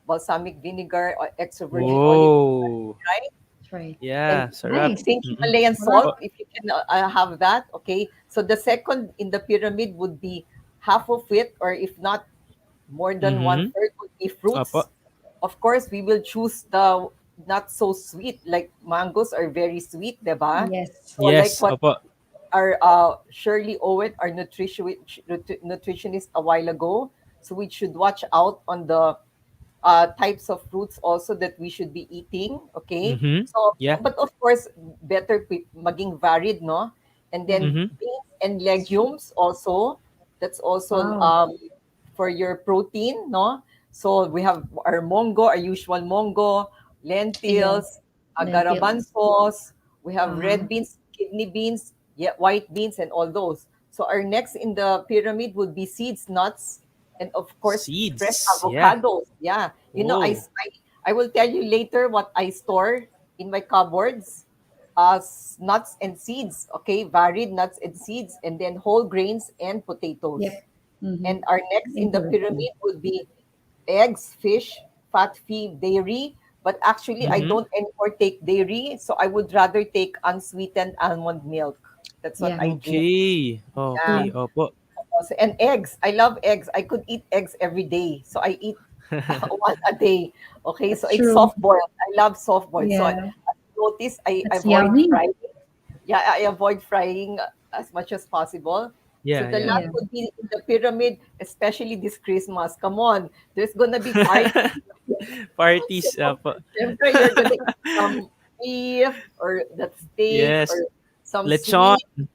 balsamic vinegar or extra virgin olive,
Wow.
right?
That's right.
And
Yeah, sarap.
Nice.
pink
Mm.
Himalayan
All right.
salt,
Opo.
if you can have that. Okay. So the second in the pyramid would be half of it, or if not more than one
Mhm.
third, would be
Opo.
fruits. Of course, we will choose the not so sweet, like mangoes are very sweet, diba?
Yes.
So like
Yes,
what
opo.
our Shirley Owen, our nutritionist a while ago. So we should watch out on the types of fruits also that we should be eating. Okay.
Mhm.
So,
Yeah.
but of course, better maging varied, no? And then
Mhm.
beans and legumes also. That's also
Wow.
for your protein, no? So we have our mongo, our usual mongo,
Yes.
lentils,
Lentils.
garbanzos. We have
Uh-huh.
red beans, kidney beans, yeah, white beans, and all those. So our next in the pyramid would be seeds, nuts, and of course fresh
Seeds. Yeah.
avocados. Yeah,
Oh.
I will tell you later what I store in my cupboards. Nuts and seeds. Okay, varied nuts and seeds, and then whole grains and
Yep.
potatoes.
Mm-hmm.
And our next in the
Interesting.
pyramid would be eggs, fish, fat free dairy. But actually, I
Mhm.
don't anymore take dairy, so I would rather take unsweetened almond milk. That's what
Yeah.
I drink.
Okay.
Yeah.
Okay, opo.
Also, and eggs. I love eggs. I could eat eggs every day. So I eat one a day. Okay, so
That's
it's
true.
soft boiled. I love soft boiled. So
Yeah.
notice I
That's
avoid
yummy.
frying. Yeah, I avoid frying as much as possible. So
Yeah,
the
yeah.
last
Yeah.
would be in the pyramid, especially this Christmas. Come on, there's gonna be party.
Parties,
So,
opo.
syempre, you're gonna eat some beef or that steak
Yes.
or some
Lechon.
sweet.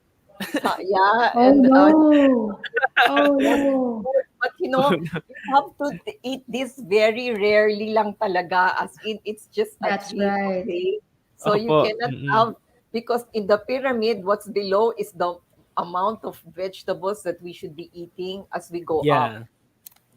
Yeah,
Oh
and
no. Oh
yes,
no.
food. But you have to eat this very rarely lang talaga, as in it's just a
That's
treat,
right.
okay? So you
Opo.
cannot
Mm.
have, because in the pyramid, what's below is the amount of vegetables that we should be eating as we go up.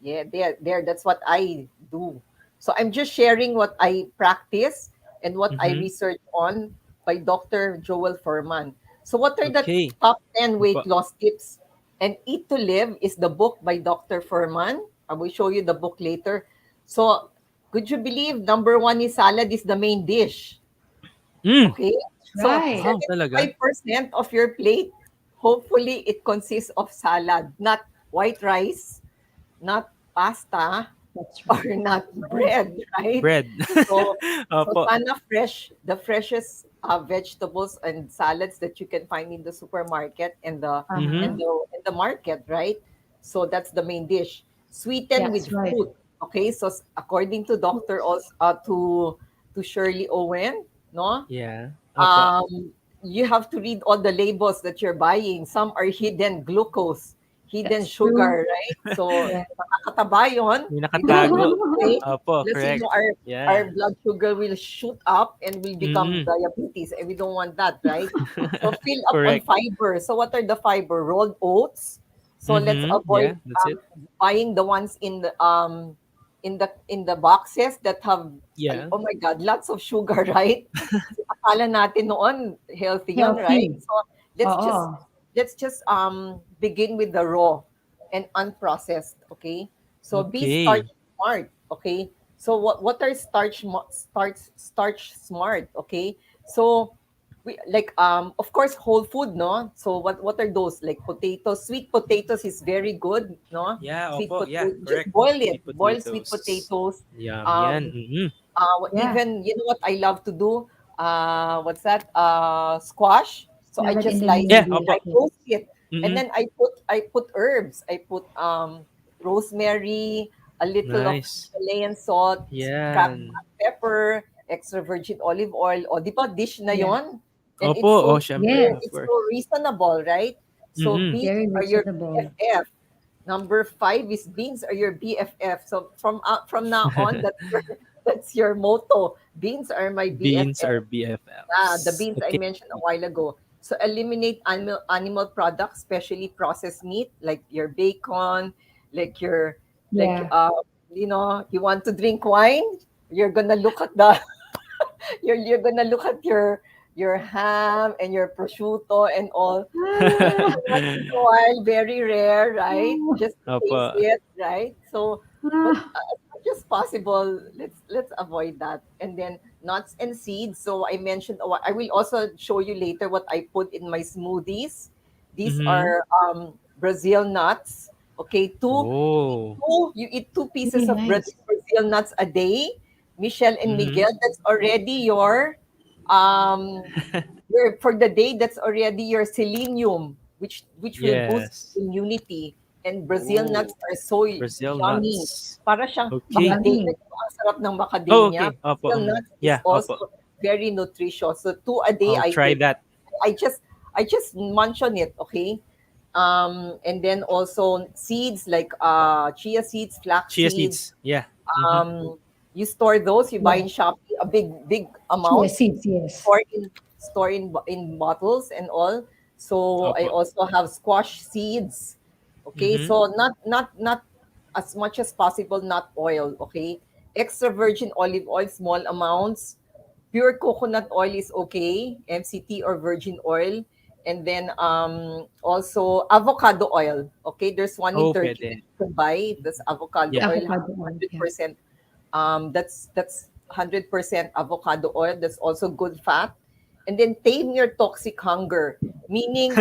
Yeah.
Yeah, there. That's what I do. So I'm just sharing what I practice and what I
Mhm.
research on by Dr. Joel Furman. So what are the
Okay.
top 10 weight
Opo.
loss tips? And Eat to Live is the book by Dr. Furman. I will show you the book later. So could you believe number one is salad is the main dish?
Hmm.
Okay. So
Right.
Wow, talaga?
75% of your plate, hopefully it consists of salad, not white rice, not pasta,
That's
or
right.
not bread, right?
Bread.
So, so
Opo.
sana the freshest vegetables and salads that you can find in the supermarket and
Mhm.
Uh-huh.
the market, right? So that's the main dish. Sweeten with
That's right.
fruit. Okay, so according to Doctor also to Shirley Owen, no,
Yeah. Opo.
um, you have to read all the labels that you're buying. Some are hidden glucose, hidden
That's true.
sugar, right? So
Yeah.
nakakataba yun.
May
We don't
nakatago.
want to take.
Opo,
Plus,
correct.
our
Yeah.
blood sugar will shoot up and will become
Mm.
diabetes, and we don't want that, right? So fill up on
Correct.
fiber. So what are the fiber? Rolled oats. So let's
Mhm.
avoid
Yeah, that's it.
buying the ones in the boxes that have, ay,
Yeah.
oh my God, lots of sugar, right? So, akala natin noon healthy yun, right?
Healthy.
So let's just
Oo.
begin with the raw and unprocessed, okay? So be starch
Okay.
smart, okay? So what are starch smart, okay? So we like of course whole food, no? So what are those? Like potatoes, sweet potatoes is very good, no?
Yeah,
Sweet
opo. Yeah,
potato, just
correct.
boil it,
Sweet
boil sweet
potatoes.
potatoes.
Yum yan.
um
Mhm.
Yeah.
Even, you know what I love to do? What's that? Squash. So I
Have it in
just
the
slice
Yeah,
it,
immediate.
opo.
I roast it, and
Mhm.
then I put herbs. I put rosemary, a little of
Nice.
Himalayan salt, black
Yan.
pepper, extra virgin olive oil. O, di ba dish na
Yeah.
yon? And
Opo,
it's
oh,
so
siyempre,
cheap,
Yes.
of
it's so
course.
reasonable, right? So
Mhm.
beans
Very
are your
reasonable.
BFF. Number five is beans are your BFF. So from now on, that's your motto. Beans are my
Beans
BFF.
are
The
BFFs.
beans I
Okay.
mentioned a while ago. So eliminate animal products, especially processed meat, like your bacon, like your like
Yeah.
you want to drink wine, you're gonna look at the you're gonna look at your ham and your prosciutto and all.
Ah,
Once in a while, very rare, right? Just to
Opo.
taste it, right? So, but
ah,
as much as possible, let's avoid that. And then nuts and seeds. So I mentioned, I will also show you later what I put in my smoothies. These
Mhm.
are Brazil nuts. Okay,
Oh.
you eat two
really
pieces of
nice.
Brazil nuts a day. Michelle and
Mhm.
Miguel, that's already um for the day, that's already your selenium, which will boost
Yes.
immunity. And Brazil nuts
Oh,
are so
Brazil
yummy.
nuts.
Para siyang
Okay.
macadamia.
Yummy.
Ang sarap ng
Oh,
macadamia.
okay. Opo.
Brazil nuts is
Yeah,
also
opo.
very nutritious. So two a day
I'll
I
try
take.
that.
I just munch on it, okay? And then also seeds like chia seeds, flax
Chia
seeds.
seeds. Yeah. Mhm.
Um, you store those. You buy
Yeah.
in Shopee a big
Chia
amount,
seeds, yes.
store in bottles and all. So I
Opo.
also have squash seeds. Okay,
Mhm.
so not as much as possible, not oil. Okay, extra virgin olive oil, small amounts. Pure coconut oil is okay, MCT or virgin oil. And then also avocado oil. Okay, there's one in
Oh,
Turkey that
pwede.
you can buy. That's avocado
Yeah.
oil,
Avocado oil. Yeah.
100%. That's 100% avocado oil. That's also good fat. And then tame your toxic hunger. Meaning,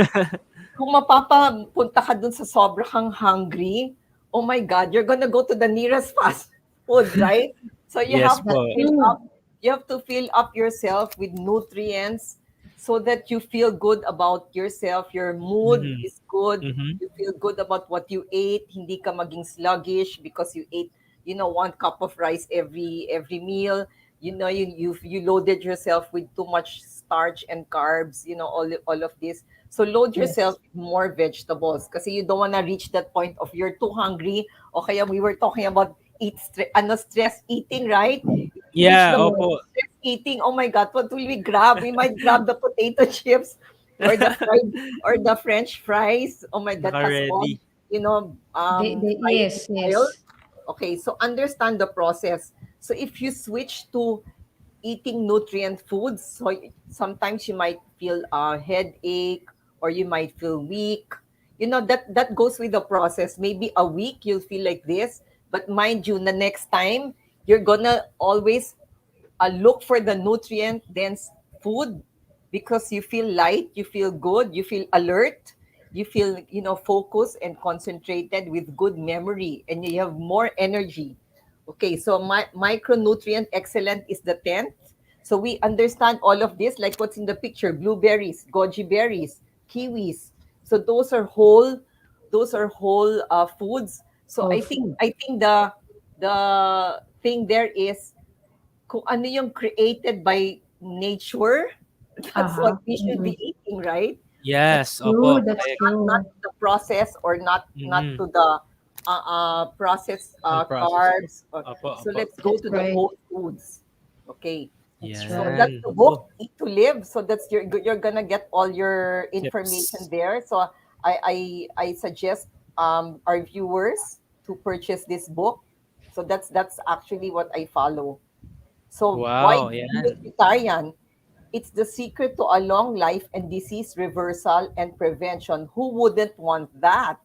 kung mapapapunta ka dun sa sobra kang hungry, oh my God, you're gonna go to the nearest fast food, right? So you
Yes
have to
That's
po.
fill
true.
up, you have to fill up yourself with nutrients so that you feel good about yourself. Your mood
Mhm.
is good.
Mhm.
You feel good about what you ate. Hindi ka maging sluggish because you ate, 1 cup of rice every meal. You loaded yourself with too much starch and carbs. All of this. So load yourself
Yes.
with more vegetables kasi you don't wanna reach that point of you're too hungry. O kaya we were talking about stress eating, right? If we reach
Yeah,
the
Yes.
point
opo.
of stress eating, oh my God, what will we grab? We might grab the potato chips or the French fries. Oh my, that has all,
Naka-ready.
fried
Yes,
oil.
yes.
Okay, so understand the process. So if you switch to eating nutrient foods, so sometimes you might feel a headache or you might feel weak. That goes with the process. Maybe a week you'll feel like this, but mind you, the next time you're gonna always look for the nutrient dense food because you feel light, you feel good, you feel alert, you feel focused and concentrated with good memory, and you have more energy. Okay, so micronutrient excellent is the 10th. So we understand all of this, like what's in the picture: blueberries, goji berries, kiwis. So those are whole foods. So
Whole
I think
food.
I think the thing there is kung ano yung created by nature, That's what
Uh-huh.
we should be
Mm-mm.
eating, right?
That's
Yes,
true.
opo.
That's
Not
true.
the process, or not
Mm.
to the processed
Unprocessed.
carbs.
Opo,
So
opo.
let's go
That's
to the
right.
whole foods. Okay.
That's
So
right.
that's
Yan,
the book,
opo.
Eat to Live. So that's you're gonna get all your information
Tips.
there. So I suggest our viewers to purchase this book. So that's actually what I follow. So why
Wow,
be
yan.
vegetarian? It's the secret to a long life and disease reversal and prevention. Who wouldn't want that?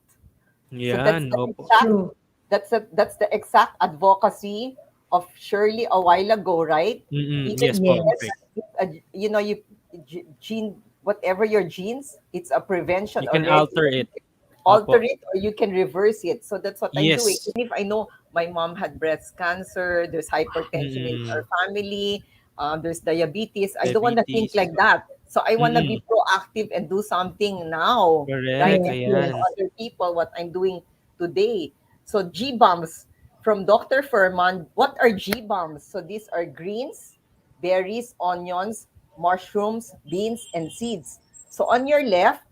So
Yan, opo.
True.
that's the exact advocacy of Shirley a while ago, right?
Mm.
Even
Yes po,
Yes.
correct.
you know, you gene, whatever your genes, it's a prevention
You can
already.
alter it.
Alter
Opo.
it, or you can reverse it. So that's what I'm doing.
Yes.
Even if I know my mom had breast cancer, there's hypertension in our
Mm.
family, there's diabetes, I don't want to think
Diabetes.
like that. So I want to be
Mm.
proactive and do something now, right?
Correct,
Yes.
And teach
Yes.
ayan.
other people what I'm doing today. So G bombs from Dr. Furman. What are G bombs? So these are greens, berries, onions, mushrooms, beans, and seeds. So on your left,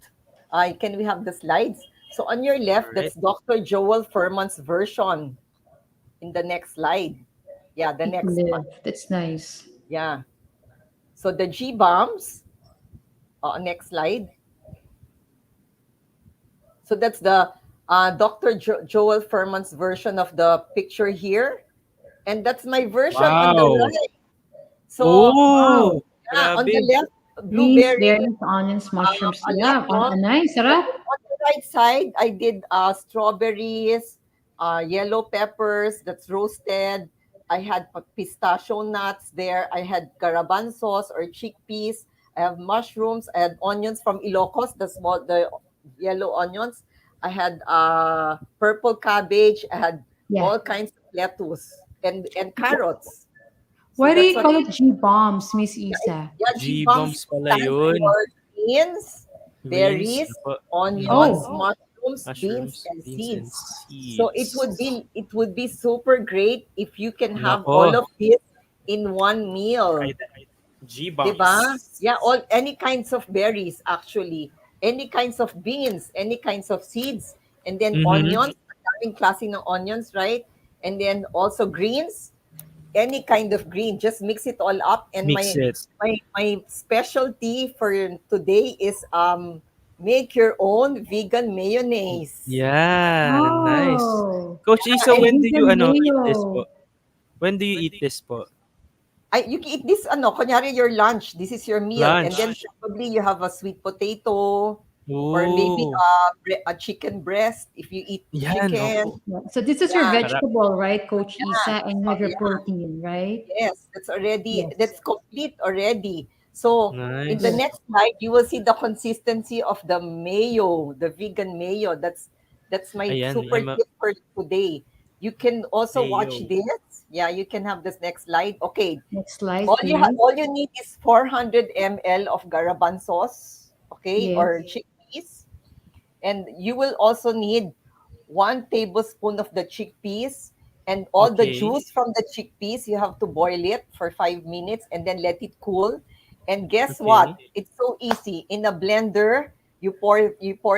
can we have the slides? So on your left,
Alright.
that's Dr. Joel Furman's version. In the next slide. Yeah, the
Eat to
next one.
live. That's nice.
Yeah. So the G bombs, next slide. So that's the Dr. Joel Furman's version of the picture here. And that's my version on the
Wow!
right. So,
Wow.
Oh!
yeah, on the
Grabe.
left,
Greens,
blueberry,
berries, onions, mushrooms. Yeah.
lemon.
Nice.
And
Sarap.
then on the right side, I did strawberries, yellow peppers that's roasted. I had pistachio nuts there. I had garbanzos or chickpeas. I have mushrooms. I had onions from Ilocos, the yellow onions. I had purple cabbage. I had
Yeah.
all kinds of lettuce and carrots. So
Why do
that's
you
what.
call it G bombs, Miss
Yeah,
Isa?
yeah, G-bombs
G-bombs pala
stands
yun.
for beans,
Greens,
berries,
opo.
onions,
Mm.
Oh,
mushrooms, beans,
Mushrooms,
and
beans, and
seeds. So
seeds.
it would be super great if you can have
Nako,
all of this in one
try
meal.
that.
'Di ba?
G-bombs.
Yeah, all any kinds of berries actually, any kinds of beans, any kinds of seeds, and then
Mhm.
onions, daming klase ng onions, right? And then also greens, any kind of green, just mix it all up. And
Mix it.
my specialty for today is make your own vegan mayonnaise.
Yan, nice.
oh,
Coach Isa,
And
when do you
vegan
eat this
mayo.
po? When do you eat this po?
you can eat this, kunyari your lunch, this is your meal, and then
Lunch.
probably you have a sweet potato, or maybe
Oh,
a chicken breast if you eat
yan,
chicken.
opo.
Yeah. So this is your
Yeah,
Sarap.
vegetable, right, Coach Isa, and you
oh,
have your
yeah.
protein, right?
Yes,
Yes.
that's complete already. So in the
Nice.
Yes.
next slide, you will see the consistency of the mayo, the vegan mayo. That's my
Ayan,
super tip for today. You can also watch
mayo.
this. Yeah, you can have this next slide. Okay,
Next slide, please.
all you need is 400 ml of garbanzos, okay, or
Yes.
chickpeas, and you will also need 1 tablespoon of the chickpeas, and all the
Okay.
juice from the chickpeas. You have to boil it for 5 minutes and then let it cool. And guess what?
Okay.
It's so easy. In a blender, you pour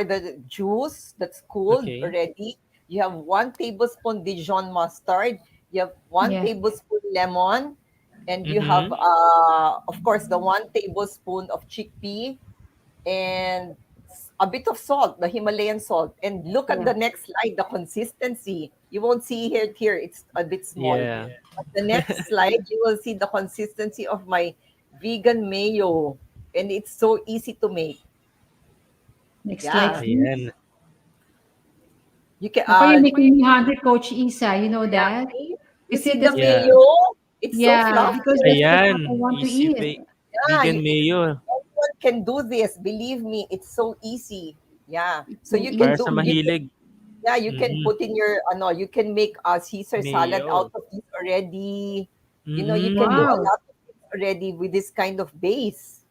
the juice that's cooled
Okay.
already. You have 1 tablespoon Dijon mustard. You have one
Yeah.
tablespoon lemon, and you have
Mhm.
of course the 1 tablespoon of chickpea, and a bit of salt, the Himalayan salt. And look at
Yeah.
the next slide, the consistency. You won't see it here, it's a bit small.
Yeah.
But the next slide, you will see the consistency of my vegan mayo. And it's so easy to make.
Next slide,
Yeah.
please.
Ayan.
You can,
Ako, you're making me hungry, Coach Isa. You know
yeah,
that?
see? You
Kasi
see the
that's,
Yeah.
mayo? It's so
yeah,
fluffy,
because that's
right?
what I
Ayan,
want to
easy
eat.
Yeah,
vegan mayo.
everyone can do this. Believe me, it's so easy. Yeah.
It's
So
so
you can
Para sa
easy.
mahilig.
yeah, you can
Mhm.
put in your you can make a Caesar salad out
Mayo.
of this already. You can do a
Wow,
Mm.
lot of things already with this kind of base.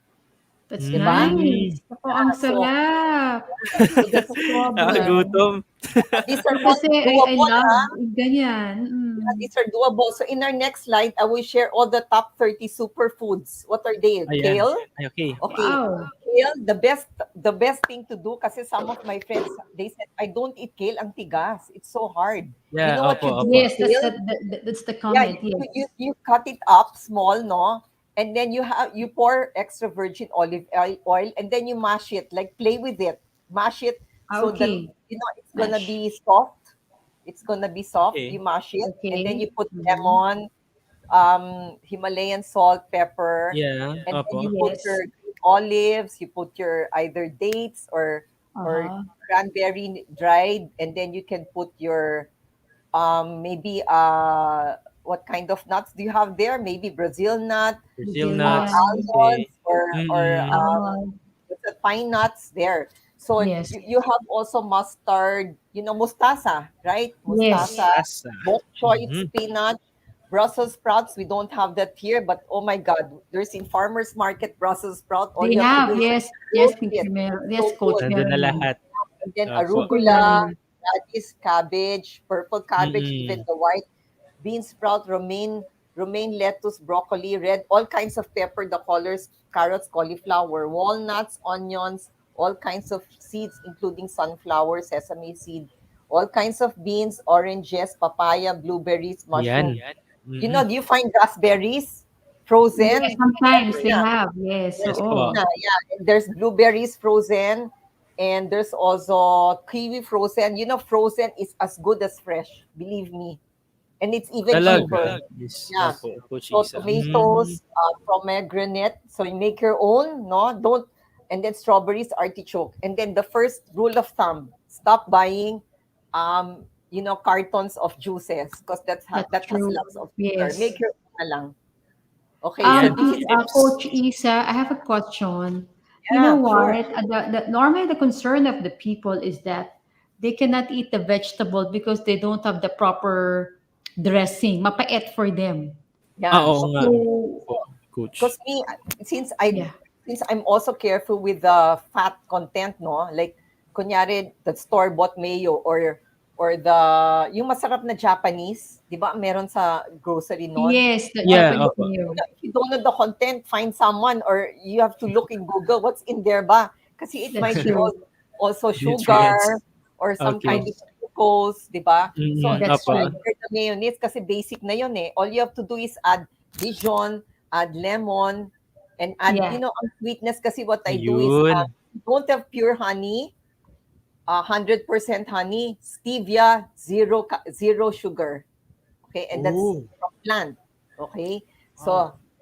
that's
'Di ba?
Mm.
nice. Ako, ang
So
sarap.
so that's
Sa sobra.
Nakagutom.
these are all
Kasi I
doable,
love
ha?
ganyan.
Yeah, these are doable. So in our next slide, I will share all the top 30 superfoods. What are they?
Ayan.
Kale?
Ay, okay.
Okay.
Wow.
Kale, the best thing to do kasi some of my friends, they said, I don't eat kale, ang tigas. It's so hard. You
Yeah,
know what
opo,
you do
opo.
with
Yes,
kale?
that's the
Yeah,
comment.
you cut it up small, no? And then you pour extra virgin olive oil and then you mash it, like play with it. Mash it so that
Okay.
it's gonna
Mash.
be soft. It's gonna be soft. You
Okay.
mash it and then
Okay.
you put
Mhm.
lemon, Himalayan salt, pepper,
Yeah,
and then you
opo.
put
Yes.
your green olives, you put your either dates or
Uh-huh.
cranberry dried, and then you can put your maybe what kind of nuts do you have there? Maybe Brazil nut,
Brazil nuts.
Brazilian
Okay.
almonds, or
Mm-mm.
almond.
what's the pine nuts there. So
Yes.
you have also mustard, mustasa, right?
Yes.
Mustasa,
Mustasa.
bok choy,
Mhm.
spinach, Brussels sprouts. We don't have that here, but oh my God, there's in farmers market Brussels sprout. All
They
you have to do
have.
is
Yes. Yes,
roast
Coach
it. It's
Yes,
so
Coach
good.
Nandun na
Melanie.
lahat.
And then
Opo.
Super
arugula,
yummy.
radish, cabbage, purple cabbage, even
Mm-mm.
the white bean sprout, romaine lettuce, broccoli, red, all kinds of pepper, the colors, carrots, cauliflower, walnuts, onions, all kinds of seeds, including sunflower, sesame seed, all kinds of beans, oranges, papaya, blueberries, mushroom.
Ayan. Mm-mm.
Do you find raspberries
Yes,
frozen?
sometimes
Meron
they
na.
have. Yes.
Yes
Meron
po.
Oo.
na, yeah. And there's blueberries frozen, and there's also kiwi frozen. Frozen is as good as fresh, believe me. And it's even cheaper.
Talaga. Yes.
Yeah.
Opo, Coach
So
Isa. Mm.
tomatoes, pomegranate. So you make your own, no? Don't. And then strawberries, artichoke. And then the first rule of thumb: stop buying, cartons of juices because
That's
that has
true.
lots of sugar.
Yes.
Make your own na lang. Okay. So this
Yan.
is
Tips.
Coach Isa, I have a question. You know
yeah, sure.
what? Normally, the concern of the people is that they cannot eat the vegetable because they don't have the proper dressing. Mapait for them.
Ah,
Yeah.
oo nga.
So,
Po, Coach.
Because me, since I
yeah.
since I'm also careful with the fat content, no, like kunyari the store bought mayo or yung masarap na Japanese, 'di ba? Meron sa grocery noon.
Yes, the
Yeah,
Japanese
opo.
meal.
If you don't know the content, find someone or you have to look in Google what's in there ba? Kasi it
That's
might be
true.
also
Nutrients.
sugar or some kind
Okay.
of glucose, di ba? So
Mm,
That's
that's why
opo.
true.
the mayonnaise kasi basic na yun eh. All you have to do is add Dijon, add lemon, and add,
Yeah.
ang sweetness kasi what I do is,
Ayun.
don't have pure honey, 100% honey, stevia, zero sugar. Okay, and that's
Oh.
from plant. Okay,
Wow.
so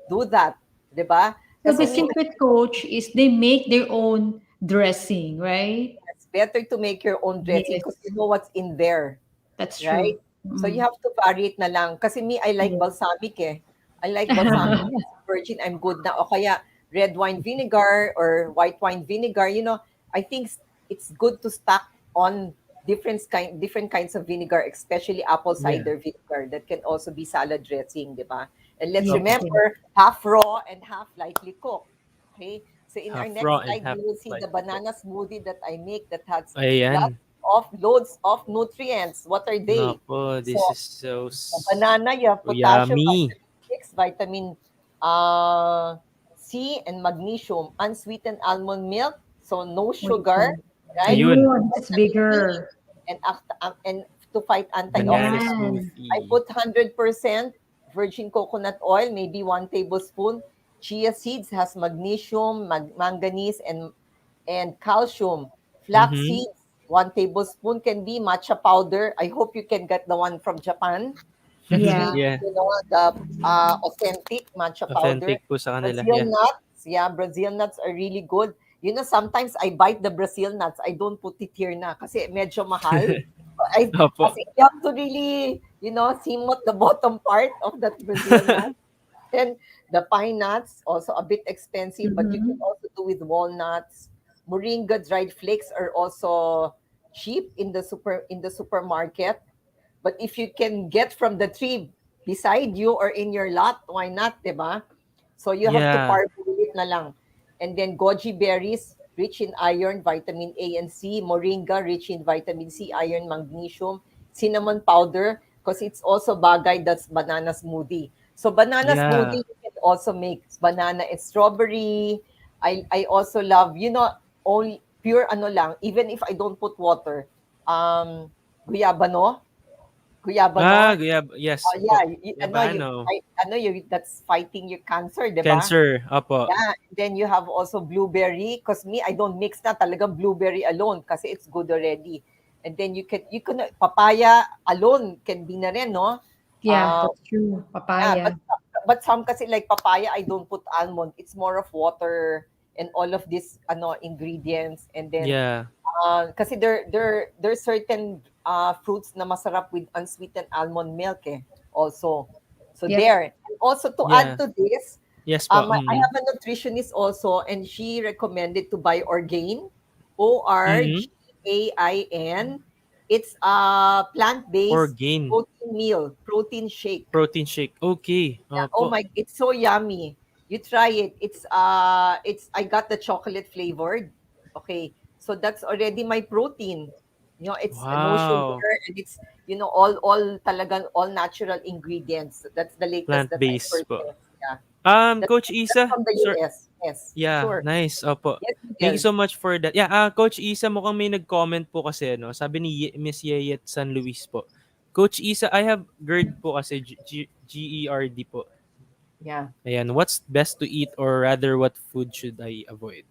do that, 'di ba?
So the
Kasi me,
secret, coach, is they make their own dressing, right?
it's better to make your own dressing
Yes,
because you know what's in there,
that's true.
right? So you have to vary it na lang. Kasi me, I like
Yes.
balsamic eh. I like balsamic. Virgin, I'm good na. O kaya red wine vinegar or white wine vinegar. I think it's good to stack on different kinds of vinegar, especially apple
Yeah.
cider vinegar that can also be salad dressing, di ba? And let's
Yes,
Opo.
yes.
remember, half raw and half lightly cooked. Okay? So in our
Half raw
next
and
slide,
half
you will see
light
the
cook.
banana smoothie that I make that has
Ayan.
loads of nutrients. What are they?
Napo,
So
this is so
the banana, you have potassium,
yummy.
vitamin 6, vitamin uh, C, and magnesium. Unsweetened almond milk, so no sugar,
Okay.
right?
Ayun.
Ayun, this is
Vitamin E,
bigger.
and to fight
Banana
antioxidants.
Yan.
I
smoothie.
put 100% virgin coconut oil, maybe 1 tablespoon. Chia seeds has magnesium, manganese, and calcium. Flax
Mhm.
seeds, 1 tablespoon can be matcha powder. I hope you can get the one from Japan. That's
Yeah.
really,
Yeah.
the authentic matcha powder.
Authentic po sa kanila.
Brazil
Yeah.
nuts, yeah, Brazil nuts are really good. Sometimes I bite the Brazil nuts. I don't put it here na kasi medyo mahal.
Opo.
Kasi you have to really, simot the bottom part of that Brazil nut. And the pine nuts, also a bit expensive, but you can
Mm-hmm.
also do with walnuts. Moringa dried flakes are also cheap in the supermarket. But if you can get from the tree beside you or in your lot, why not, 'di ba? So you have to
Yeah.
parboil it na lang. And then goji berries, rich in iron, vitamin A and C. Moringa, rich in vitamin C, iron, magnesium. Cinnamon powder, because it's also bagay that's banana smoothie. So banana
Yeah.
smoothie you can also make banana and strawberry. I also love, only pure ano lang, even if I don't put water. Um Guyabano,
Ah,
guyabano.
yes
Oh
po.
yeah,
Yabano.
that's fighting your cancer, 'di ba?
Cancer, opo.
Yeah, then you have also blueberry. Cause me, I don't mix na talagang blueberry alone kasi it's good already. And then you can papaya alone can be na rin, no?
Yeah,
Uh,
that's true.
yeah,
Papaya.
but some kasi like papaya, I don't put almond. It's more of water and all of these ingredients. And then
Yeah.
kasi there's certain fruits na masarap with unsweetened almond milk also. So
Yep.
there. And also to add
Yeah.
to this,
Yes po.
I have a nutritionist also, and she recommended to buy Orgain,
Mm-hmm.
Orgain. It's a plant-based
Orgain.
protein meal, protein shake.
Protein shake. Okay.
Yeah. Oh
Opo.
my, it's so yummy. You try it. It's I got the chocolate flavored. Okay. So that's already my protein. It's no
Wow.
sugar, and it's all talagang all natural ingredients. That's the latest that I
Plant-based po.
purchased. Yeah.
Coach
That's
Isa,
from the
sir.
US. Yes.
Yeah,
Sure.
nice. Opo.
Yes,
Thank you
Miguel.
so much for that. Yeah, Coach Isa, mukhang may nag-comment po kasi, no? Sabi ni Miss Yeyet San Luis po. Coach Isa, I have GERD po kasi, GERD po.
Yeah.
Ayan, what's best to eat or rather what food should I avoid?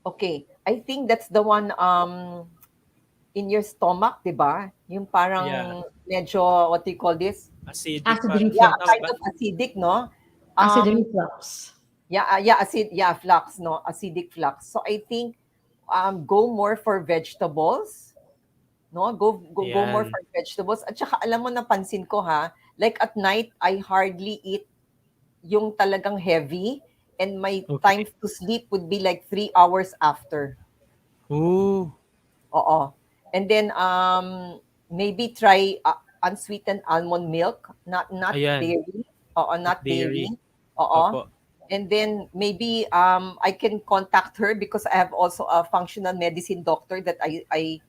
Okay. I think that's the one in your stomach, 'di ba? Yung
Yeah,
parang medyo what do you call this?
acidic
Acid
parang
Yeah,
ganun. Tama
reflux.
ba?
kind of acidic, no?
Acid
Um,
reflux.
flux, no? Acidic flux. So I think go more for vegetables, no? Go more
Ayan.
for vegetables. At saka alam mo napansin ko ha, like at night I hardly eat yung talagang heavy, and my time
Okay.
to sleep would be like 3 hours after.
Ooh,
Oo. And then maybe try unsweetened almond milk, not
ayan.
dairy. Oo,
Not
not dairy.
dairy.
Oo.
Opo.
And then maybe I can contact her because I have also a functional medicine doctor that I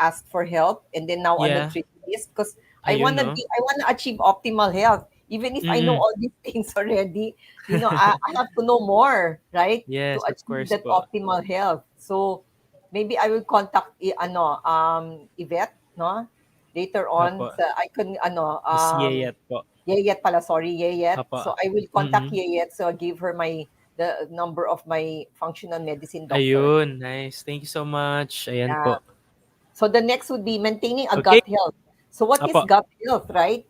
asked for help, and then now a
Yeah.
nutritionist because
Ayun, no?
I wanna achieve optimal health. Even if I know
Mm-mm.
all these things already, I have to know more, right? To
Yes, of
achieve
course
that
po.
optimal health. So maybe I will contact Yvette, no? Later on,
Opo.
I can
Miss Yeyet po.
Yeyet pala, sorry, Yeyet.
Opo.
So I will contact
Mm-mm.
Yeyet. So I'll give her the number of my functional medicine doctor.
Ayun, nice. Thank you so much. Ayan
Yeah.
po.
So the next would be maintaining a
Okay.
gut health. So what is
Opo.
gut health, right?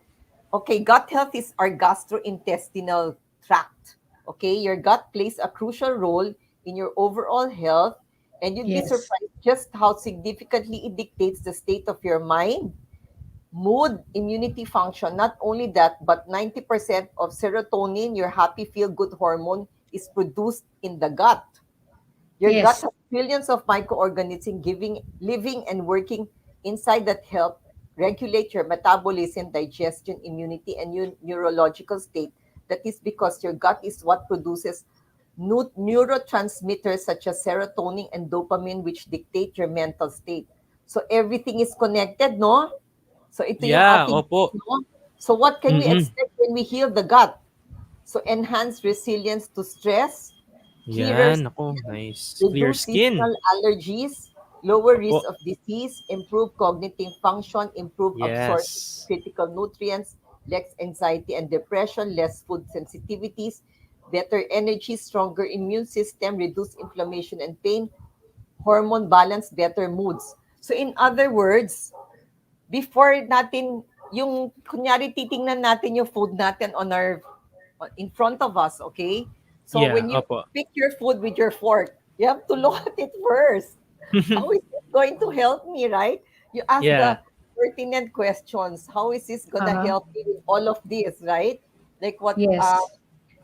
Okay, gut health is our gastrointestinal tract. Okay, your gut plays a crucial role in your overall health, and you'd be
Yes.
surprised just how significantly it dictates the state of your mind, mood, immunity function. Not only that, but 90% of serotonin, your happy feel good hormone, is produced in the gut. Your gut
Yes.
has billions of microorganisms living and working inside that help regulate your metabolism, digestion, immunity, and neurological state. That is because your gut is what produces neurotransmitters such as serotonin and dopamine, which dictate your mental state. So everything is connected, no? So ito yung
Yeah,
ating,
opo.
no? So what can we
Mm-mm.
expect when we heal the gut? So enhance resilience to stress, clearer
Yan, ako,
skin,
nice. Clear
reduce
skin.
seasonal allergies, lower risk
Opo.
of disease, improve cognitive function, improve absorption of
Yes.
critical nutrients, less anxiety and depression, less food sensitivities, better energy, stronger immune system, reduce inflammation and pain, hormone balance, better moods. So in other words, before natin yung kunyari titingnan natin yung food natin in front of us, okay? So
Yeah,
when you
opo.
pick your food with your fork, you have to look at it first. How is it going to help me, right? You ask
Yeah.
the pertinent questions. How is this gonna
Uh-huh.
help me with all of this, right? Like what
Yes.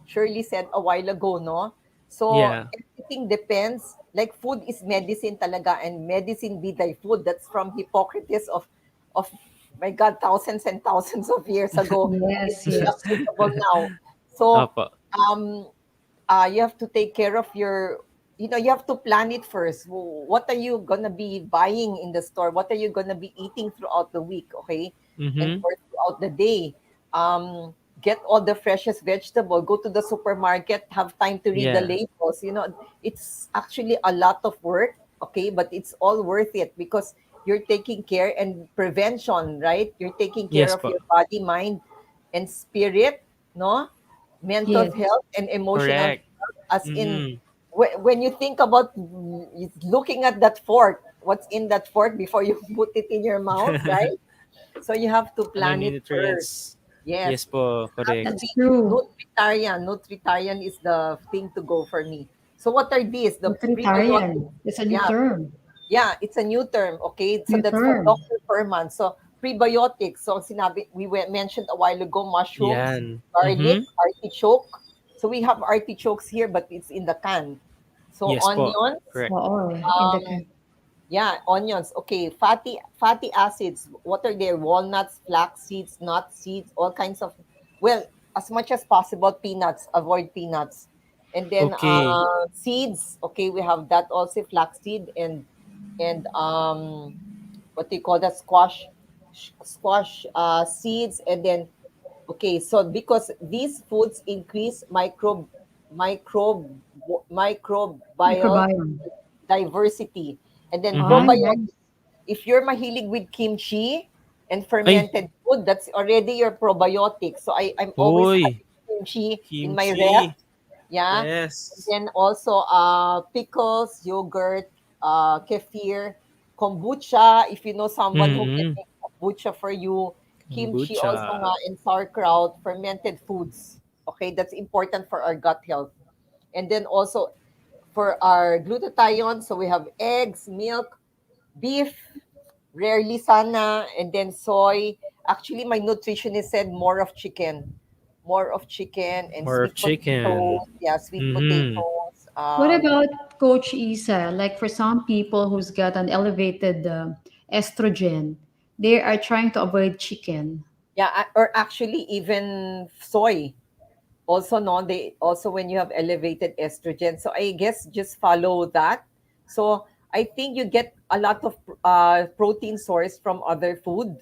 Shirley said a while ago, no? So
Yeah.
everything depends. Like food is medicine talaga, and medicine be thy food. That's from Hippocrates of my God, thousands and thousands of years ago. It's
Yes.
still
Yes.
applicable now. So
Opo.
um you have to take care of you have to plan it first. What are you gonna be buying in the store? What are you gonna be eating throughout the week? Okay, and
Mm-hmm.
for throughout the day. Get all the freshest vegetable. Go to the supermarket. Have time to read the
Yeah.
labels. It's actually a lot of work. Okay, but it's all worth it because you're taking care and prevention, right? You're taking care
Yes
of
po.
your body, mind, and spirit. No, mental
Yes.
health and emotional
Correct.
health. As in,
Mhm.
when you think about looking at that fork, what's in that fork before you put it in your mouth, right? So you have to
Ano
plan
ni
it first.
nutrients.
Yes,
Yes po,
have to
correct.
That's
be
true.
nutritarian. Nutritarian is the thing to go for me. So what are these? The prebiotics.
Utilitarian. It's a new
Yeah,
term.
yeah, it's a new term. Okay, so
New
that's from
term.
Dr. Furman. So prebiotics. So sinabi mentioned a while ago mushrooms,
Yan.
garlic,
Mhm.
artichoke. So we have artichokes here, but it's in the can. So
Yes po.
onions,
Correct.
Oo, in the
um, yeah, onions. Okay, fatty acids. What are there? Walnuts, flax seeds, nut seeds, all kinds of. Well, as much as possible, peanuts. Avoid peanuts. And then
Okay.
seeds. Okay, we have that also flaxseed and what do you call that? Squash seeds. And then okay, so because these foods increase microbial
microbiome.
diversity. And then
Ah,
Mhm.
probiotics.
nice.
If you're mahilig with kimchi and
Ay,
fermented food, that's already your probiotic. So I'm always
hoy,
having kimchi in my ref.
kimchi.
Yeah. And
Yes.
then also pickles, yogurt, kefir, kombucha. If you know someone who can
Mm.
make kombucha for you, kimchi
Kombucha.
also nga, and sauerkraut, fermented foods. Okay, that's important for our gut health. And then also for our glutathione, so we have eggs, milk, beef, rarely sana, and then soy. Actually, my nutritionist said more of chicken and
More of
sweet
chicken.
potatoes. Yeah, sweet
Mhm.
potatoes.
What about Coach Isa? Like for some people who's got an elevated estrogen, they are trying to avoid chicken.
Yeah, or actually even soy. Also, no, they also when you have elevated estrogen. So I guess just follow that. So I think you get a lot of protein source from other food.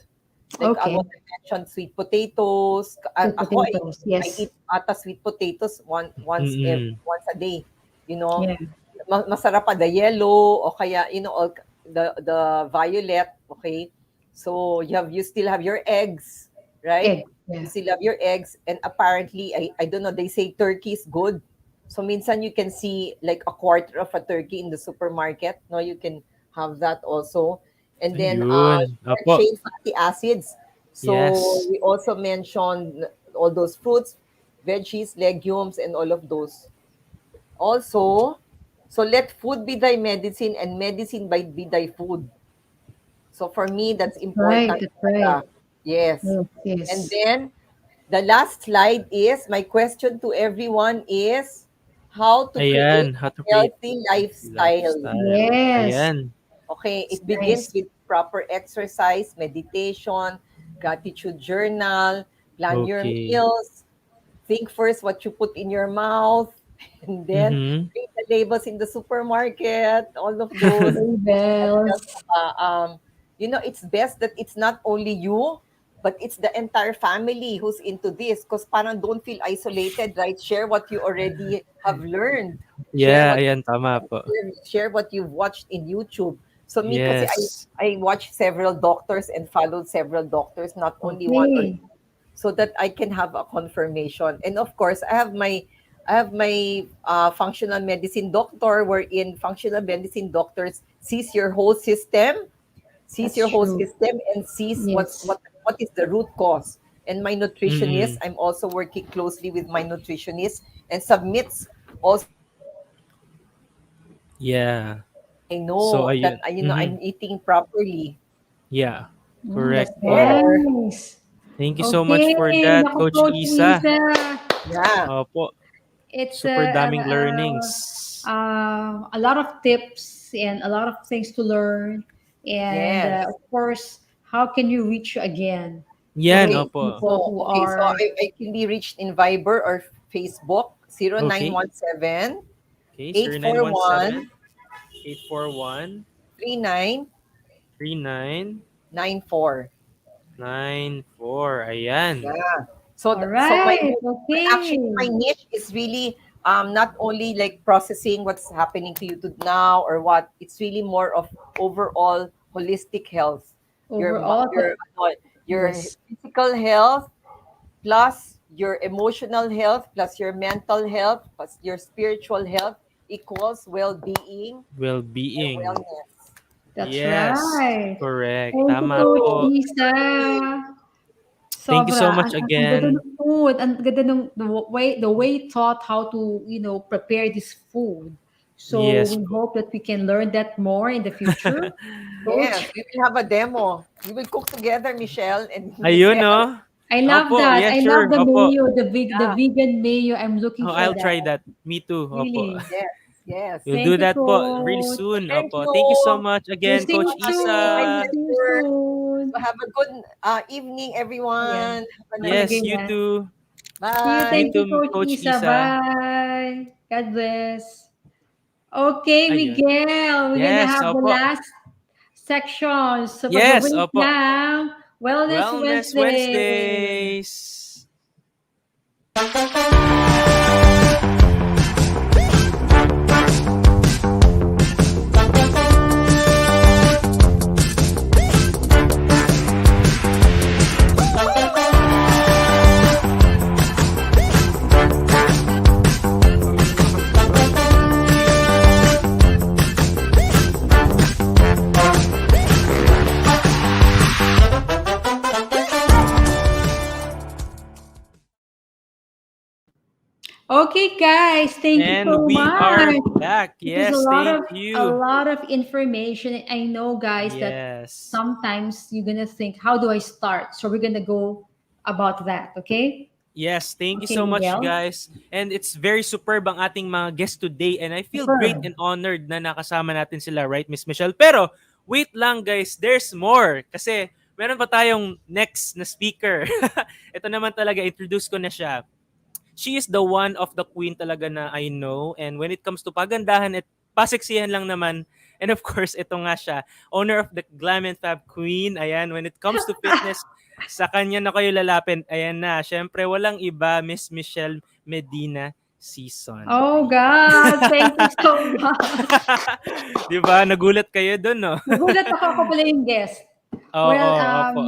Like
Okay,
what I mentioned, sweet potatoes.
sweet
Ako,
potatoes.
I
Yes.
eat ata sweet potatoes
Mm.
once a day. You know,
Yeah.
masarap pa the yellow o kaya all, the violet. Okay, so you still have your eggs, right?
Egg.
You
Yeah.
still have your eggs, and apparently I don't know. They say turkey is good. So minsan you can see like a quarter of a turkey in the supermarket. No, you can have that also. And then
Ayun.
short
Opo.
chain fatty acids. So
Yes.
we also mentioned all those fruits, veggies, legumes, and all of those. Also, so let food be thy medicine and medicine be thy food. So for me, that's
Right.
important
That's right.
talaga. Yes.
Yes.
And
Yes.
then the last slide is my question to everyone is how to create
Ayan, how
a
to create
healthy
healthy
lifestyle.
lifestyle.
Yes.
Ayan.
Okay,
It's
it begins
nice.
with proper exercise, meditation, gratitude journal, plan your
Okay.
meals, think first what you put in your mouth, and then
Mhm.
read the labels in the supermarket, all of those. What else?
Labels.
It's best that it's not only you, but it's the entire family who's into this. Because parang don't feel isolated, right? Share what you already have learned. Share
Yeah,
what
ayan, tama po.
share what you've watched in YouTube. So me kasi
Yes.
I watched several doctors and followed several doctors, not only one or
Okay.
two, so that I can have a confirmation. And of course, I have my functional medicine doctor, wherein functional medicine doctors sees
That's
your whole
true.
system and sees
Yes.
what is the root cause. And my nutritionist,
Mm.
I'm also working closely with my nutritionist and submits also
Yeah.
I
So
know that
ayun.
I'm
Mhm.
eating properly.
Yeah.
That's
Correct po.
There.
nice.
Thank you so much
Okay.
for that,
Naku,
Coach
Coach
Isa.
Isa.
Yeah.
Opo.
It's
Super daming learnings.
a lot of tips and a lot of things to learn. And
Yes.
of course, how can you reach you again for
Yan,
those
Okay.
opo.
people
So
who
okay. So
are
I can be reached in Viber or Facebook
Okay.
0917
Okay,
eight four one
0917-841-3994.
3994.
9-4. Ayan.
Yeah. So
All
so
right.
actually
Okay.
my niche is really not only like processing what's happening to you to now or what. It's really more of overall holistic health.
Overall,
Your
yes,
physical health plus your emotional health plus your mental health plus your spiritual health equals well-being and
Well-being.
wellness.
that's
Yes.
right.
Correct.
Thank you,
Tama
Coach
po.
Isa.
Thank you so
Sobra.
much
Ang ganda
again.
ng food. Ang ganda ng the way taught how to, prepare this food. So
Yes
we
po.
hope that we can learn that more in the future.
Yes,
Coach,
we will have a demo. We will cook together, Michelle and
Ayun,
Giselle.
oh.
I love
Opo,
that.
yes,
I love
sure.
the
Opo.
mayo, the
Yeah,
vegan mayo. I'm looking
Oh,
for
I'll try
that.
that. Me too. Opo.
Really.
yes, yes.
We'll
Thank
do
you,
that po really
Coach.
soon.
Thank
Opo.
you.
Thank you so much
You
again,
see
Coach
you soon.
Isa.
See you
Network.
soon.
So have a good evening,
Ayan.
everyone. Have a nice
Yes,
Palagay
you
yan.
day.
too.
See you.
You
Bye.
Thank you,
too,
Coach
Coach
Isa.
Isa.
Bye. God bless. Okay,
Ayun.
Miguel, we're gonna
Yes,
have the
opo.
last section. So
Yes,
pag-wait
opo.
lang. Wellness
Wellness
Wednesday.
Wednesdays.
Okay, guys, thank you
And
so
we are
much.
back.
It was a
Yes,
lot
thank
of a
you.
lot of information. I know, guys, that
Yes.
sometimes you're gonna think, how do I start? So we're gonna go about that. Okay.
Yes, thank you
Okay,
so much,
Miguel.
guys. And it's very superb ang ating mga guests today. And I feel great
Superb.
and honored na nakasama natin sila, right, Miss Michelle? Pero, wait lang, guys. There's more. Kasi, meron pa tayong next na speaker. Ito naman talaga, introduce ko na siya. She is the one of the queen talaga na I know. And when it comes to pagandahan at paseksihan lang naman, and of course, ito nga siya, owner of the Glam and Fab Queen. Ayan, when it comes to fitness, sa kanya na kayo lalapin. Ayan na, syempre, walang iba, Miss Michelle Medina Sison.
Oh
Ayan.
God, thank you so much.
Di ba? Nagulat kayo dun, no?
Nagulat ako pala yung guest.
Oo,
Well,
opo.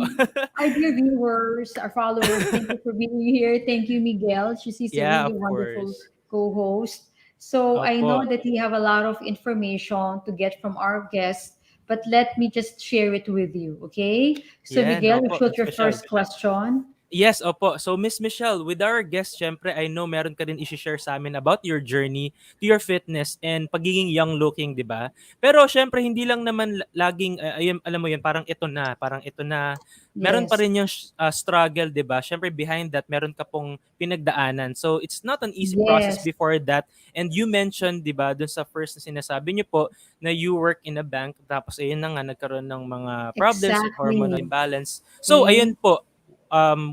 our dear viewers, our followers, thank you for being here. Thank you, Miguel. She's a
Yeah,
really
of
wonderful
course.
co-host. So I know
Opo.
that you have a lot of information to get from our guests, but let me just share it with you, okay? So
Yan,
Miguel, you
opo,
shoot
Miss
your
Michelle.
first question.
Yes, opo. So, Miss Michelle, with our guest, syempre, I know meron ka din i-share sa amin about your journey to your fitness and pagiging young looking, di ba? Pero, syempre, hindi lang naman laging, ayun, alam mo yun, parang ito na. Meron pa
Yes,
rin yung struggle, di ba? Syempre, behind that, meron ka pong pinagdaanan. So, it's not an easy process
yes,
before that. And you mentioned, di ba, dun sa first na sinasabi niyo po, na you work in a bank, tapos ayun na nga, nagkaroon ng mga problems with hormonal
exactly.
imbalance. So,
Okay.
ayun po,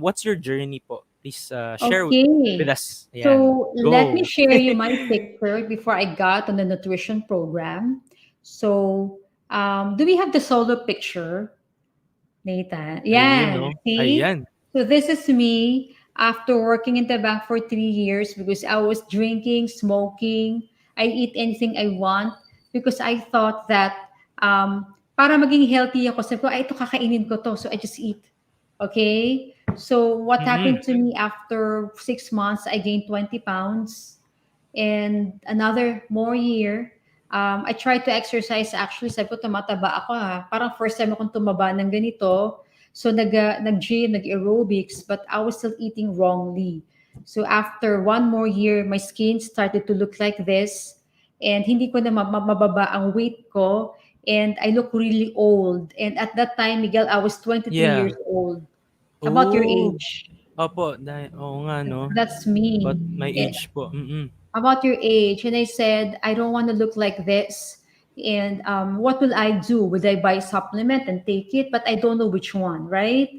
what's your journey po? Please share with
Okay.
us. Ayan.
So let me
Go.
share you my picture before I got on the nutrition program. So do we have the solo picture, Nathan?
Ayun,
Yeah.
no?
See?
Ayan.
So this is me after working in the bank for 3 years because I was drinking, smoking. I eat anything I want because I thought that para maging healthy ako, sabi ko, ay, ito kakainin ko to. So I just eat. Okay. So what
Mm-mm.
happened to me after 6 months, I gained 20 pounds. And another more year, I tried to exercise. Actually, sabi ko, tumataba ako ha. Parang first time akong tumaba ng ganito. So nag-gym, nag-aerobics, but I was still eating wrongly. So after one more year, my skin started to look like this. And hindi ko na mababa ang weight ko. And I look really old. And at that time, Miguel, I was 23
Yeah.
years old. About your
Oh.
age.
Opo. Oo nga, no?
That's
But
me.
my
Eh,
age po. Mm-mm.
about your age. And I said, I don't want to look like this. And what will I do? Would I buy supplement and take it? But I don't know which one, right?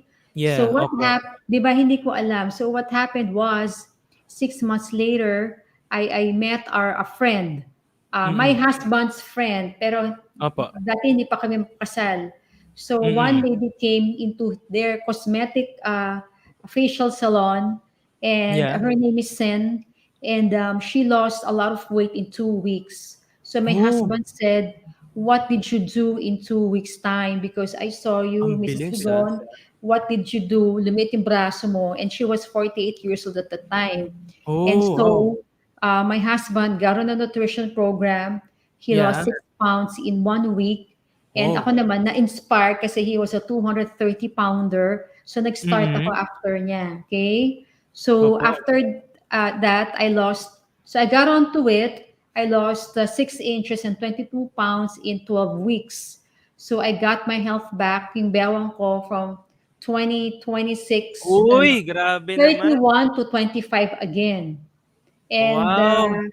So
Yeah,
what
opo.
happened? Di ba hindi ko alam. So what happened was 6 months later, I met a friend, my
Mm-mm.
husband's friend. Pero
Opo.
dati hindi pa kami kasal. So one
Mm.
lady came into their cosmetic facial salon, and
Yeah.
her name is Sen, and she lost a lot of weight in 2 weeks. So my
Oh,
husband said, "What did you do in 2 weeks' time? Because I saw
ang
you, Mrs.
bilis, ah.
Ligon. What did you do? Lumit yung braso mo." And she was 48 years old at the time. And
Oh, wow.
so my husband got on a nutrition program. He lost
Yeah.
6 pounds in 1 week. And
Oh.
ako naman, na-inspire kasi he was a 230-pounder. So, nag-start ako
Mm.
after niya. Okay? So,
Opo.
after that, so I got onto it. I lost 6 inches and 22 pounds in 12 weeks. So, I got my health back. Yung bewang ko from 2026,
Uy, grabe naman.
31 to 25 again. And
Wow.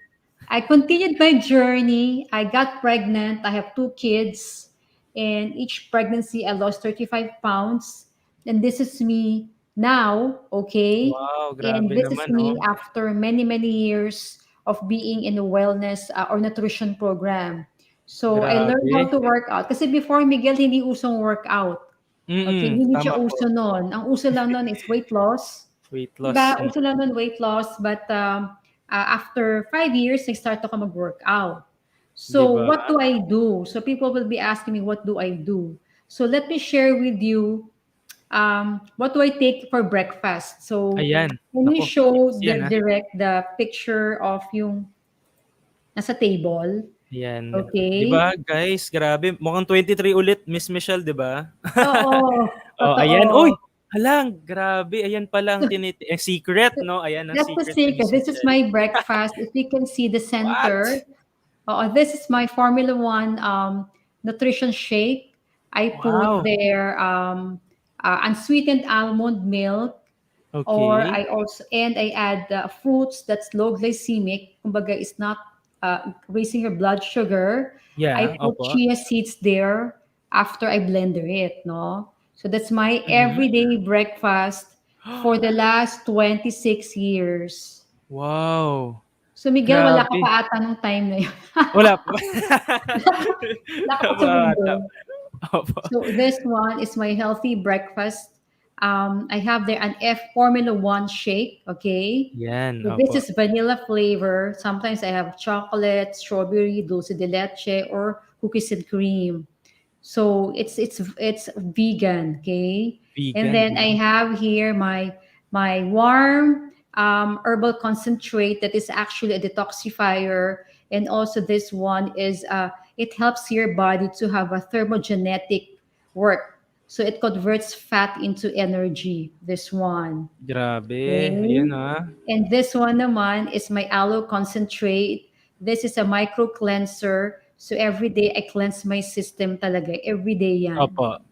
I continued my journey. I got pregnant. I have 2 kids. And each pregnancy, I lost 35 pounds. And this is me now, okay?
Wow,
And
grabe
this is
naman,
me
oh.
after many, many years of being in a wellness or nutrition program. So I learned how
Grabe.
to work out. Kasi before, Miguel, hindi usong workout. Okay,
Mm,
hindi siya
tama po.
uso nun. Ang uso lang nun is weight loss.
Weight loss,
Diba? Uso lang nun weight loss. But after 5 years, nag-start ako mag-workout.
'di
So,
ba?
what do I do? So, people will be asking me, what do I do? So, let me share with you what do I take for breakfast. So,
Ayan,
can you
naku, tips
show
'yan,
the
ah.
direct the picture of yung nasa table?
Ayan. 'Di ba,
Okay?
guys, grabe mukhang 23 ulit, Miss Michelle, 'di ba?
Oo,
Oh, ayan.
totoo.
Uy, hala, grabe, ayan pala ang secret, 'no? Ayan ang
That's the
secret ni
secret.
Miss
This is
Michelle.
my breakfast. If you can see the center,
What?
this is my Formula One nutrition shake. I put
Wow,
there unsweetened almond milk, or
okay.
I add fruits that's low glycemic. Kumbaga, it's not raising your blood sugar. I
Yeah,
put
opo.
chia seeds there after I blender it. No, so that's my
Mhm.
everyday breakfast for the last 26 years.
Wow,
So Miguel, wala ka
grabe.
pa ata nung time na yun.
Wala pa.
Wala ka pa sa
Bata.
mundo.
Opo.
So this one is my healthy breakfast. I have there an F Formula One shake. Okay,
'Yan,
so this
opo.
is vanilla flavor. Sometimes I have chocolate, strawberry, dulce de leche, or cookies and cream. So it's vegan. Okay, and
Vegan,
then I
mhm.
have here my warm herbal concentrate that is actually a detoxifier, and also this one is it helps your body to have a thermogenetic work, so it converts fat into energy, this one.
Grabe,
Okay,
ayan, ah.
and this one naman is my aloe concentrate. This is a micro cleanser, so every day I cleanse my system talaga, every day yan.
Opo,